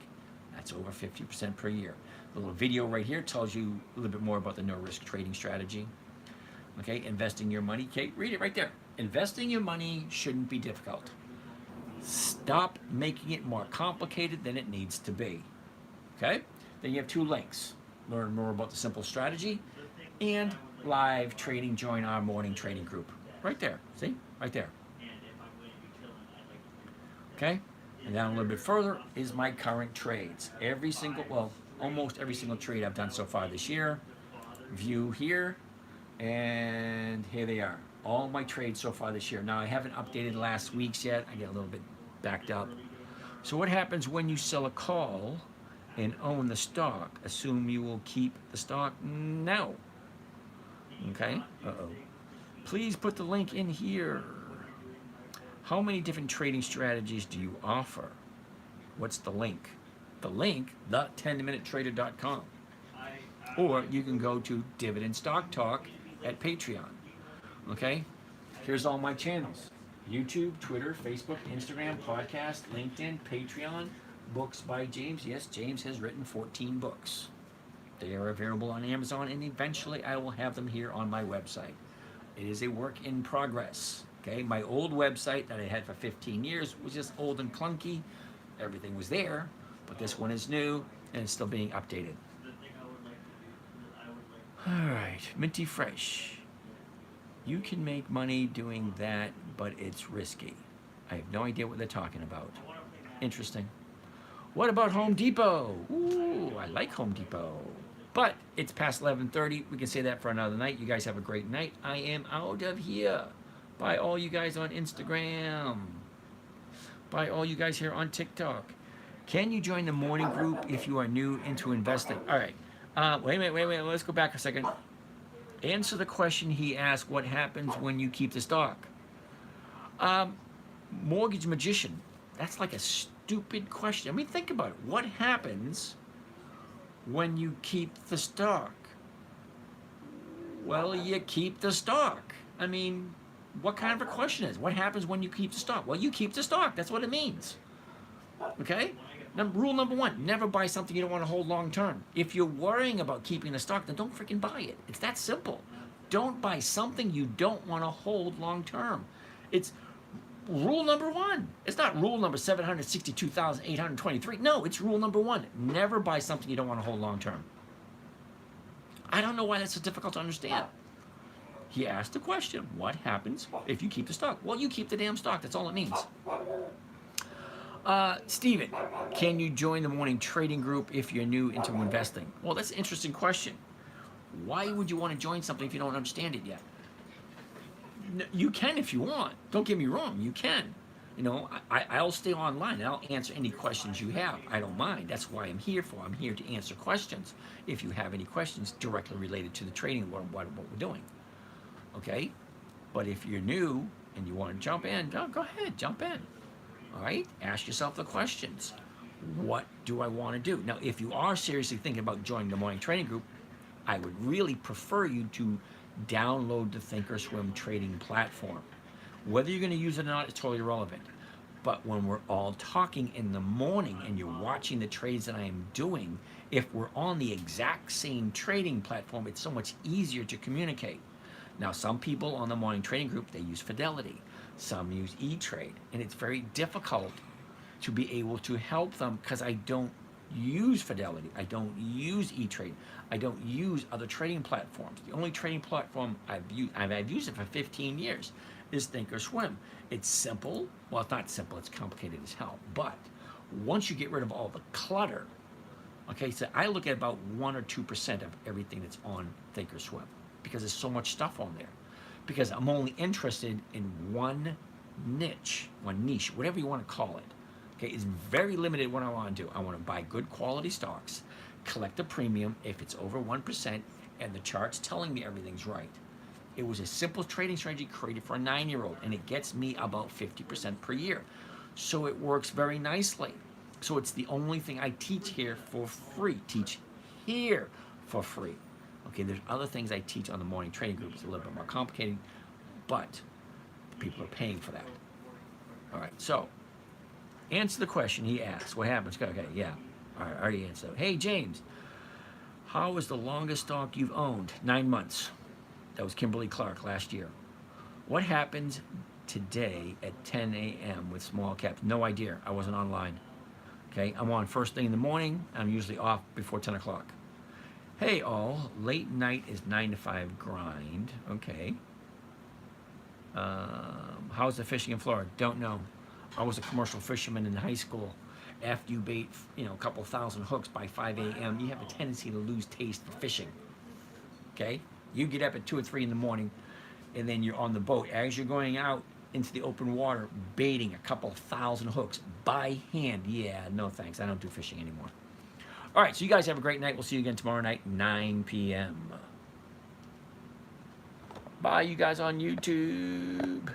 That's over 50% per year. The little video right here tells you a little bit more about the no-risk trading strategy. Okay, investing your money. Kate, read it right there. Investing your money shouldn't be difficult. Stop making it more complicated than it needs to be. Okay? Then you have 2 links. Learn more about the simple strategy and live trading. Join our morning trading group. Right there. See? Right there. Okay? And down a little bit further is my current trades. Almost every single trade I've done so far this year. View here. And here they are. All my trades so far this year. Now, I haven't updated last week's yet. I get a little bit backed up. So what happens when you sell a call and own the stock? Assume you will keep the stock? No. Okay? Uh-oh. Please put the link in here. How many different trading strategies do you offer? What's the link? The link, the10minutetrader.com. Or you can go to Dividend Stock Talk at Patreon. Okay? Here's all my channels. YouTube, Twitter, Facebook, Instagram, podcast, LinkedIn, Patreon, books by James. Yes, James has written 14 books. They are available on Amazon, and eventually I will have them here on my website. It is a work in progress. Okay? My old website that I had for 15 years was just old and clunky. Everything was there, but this one is new, and it's still being updated. All right, Minty Fresh. You can make money doing that, but it's risky. I have no idea what they're talking about. Interesting. What about Home Depot? Ooh, I like Home Depot. But it's past 11:30. We can say that for another night. You guys have a great night. I am out of here. Bye, all you guys on Instagram. Bye, all you guys here on TikTok. Can you join the morning group if you are new into investing? All right. Wait a minute. Let's go back a second. Answer the question he asked, what happens when you keep the stock? Mortgage magician. That's like a stupid question. I mean, think about it. What happens when you keep the stock? Well, you keep the stock. I mean, what kind of a question is? What happens when you keep the stock? Well, you keep the stock. That's what it means. Okay? Rule number one, never buy something you don't want to hold long term. If you're worrying about keeping the stock, then don't freaking buy it. It's that simple. Don't buy something you don't want to hold long term. It's rule number one. It's not rule number 762,823. No, it's rule number one. Never buy something you don't want to hold long term. I don't know why that's so difficult to understand. He asked the question, what happens if you keep the stock? Well, you keep the damn stock. That's all it means. Steven, can you join the morning trading group if you're new into investing? Well, that's an interesting question. Why would you want to join something if you don't understand it yet? You can if you want. Don't get me wrong, you can. You know, I'll stay online. I'll answer any questions you have. I don't mind. That's why I'm here for. I'm here to answer questions. If you have any questions directly related to the trading, what we're doing. Okay? But if you're new and you want to jump in, go ahead, jump in. All right? Ask yourself the questions. What do I want to do? Now, if you are seriously thinking about joining the morning trading group, I would really prefer you to download the Thinkorswim trading platform. Whether you're going to use it or not is totally irrelevant. But when we're all talking in the morning and you're watching the trades that I am doing, if we're on the exact same trading platform, it's so much easier to communicate. Now, some people on the morning trading group, they use Fidelity. Some use E-Trade. And it's very difficult to be able to help them because I don't use Fidelity. I don't use E-Trade. I don't use other trading platforms. The only trading platform I've used it for 15 years, is Thinkorswim. It's simple. Well, it's not simple. It's complicated as hell. But once you get rid of all the clutter, okay, so I look at about 1 or 2% of everything that's on Thinkorswim because there's so much stuff on there. Because I'm only interested in one niche, whatever you want to call it. Okay, it's very limited what I want to do. I want to buy good quality stocks, collect a premium if it's over 1%, and the chart's telling me everything's right. It was a simple trading strategy created for a 9-year-old, and it gets me about 50% per year. So it works very nicely. So it's the only thing I teach here for free. Okay, there's other things I teach on the morning trading group. It's a little bit more complicated, but people are paying for that. All right, so answer the question he asked. What happens? Okay, yeah. All right, I already answered. Hey, James, how is the longest stock you've owned? 9 months. That was Kimberly Clark last year. What happens today at 10 a.m. with small caps? No idea. I wasn't online. Okay, I'm on first thing in the morning. I'm usually off before 10 o'clock. Hey, all. Late night is 9 to 5 grind. Okay. How's the fishing in Florida? Don't know. I was a commercial fisherman in high school. After you bait, a couple thousand hooks by 5 a.m., you have a tendency to lose taste for fishing. Okay? You get up at 2 or 3 in the morning, and then you're on the boat. As you're going out into the open water, baiting a couple thousand hooks by hand. Yeah, no thanks. I don't do fishing anymore. All right, so you guys have a great night. We'll see you again tomorrow night, 9 p.m. Bye, you guys on YouTube.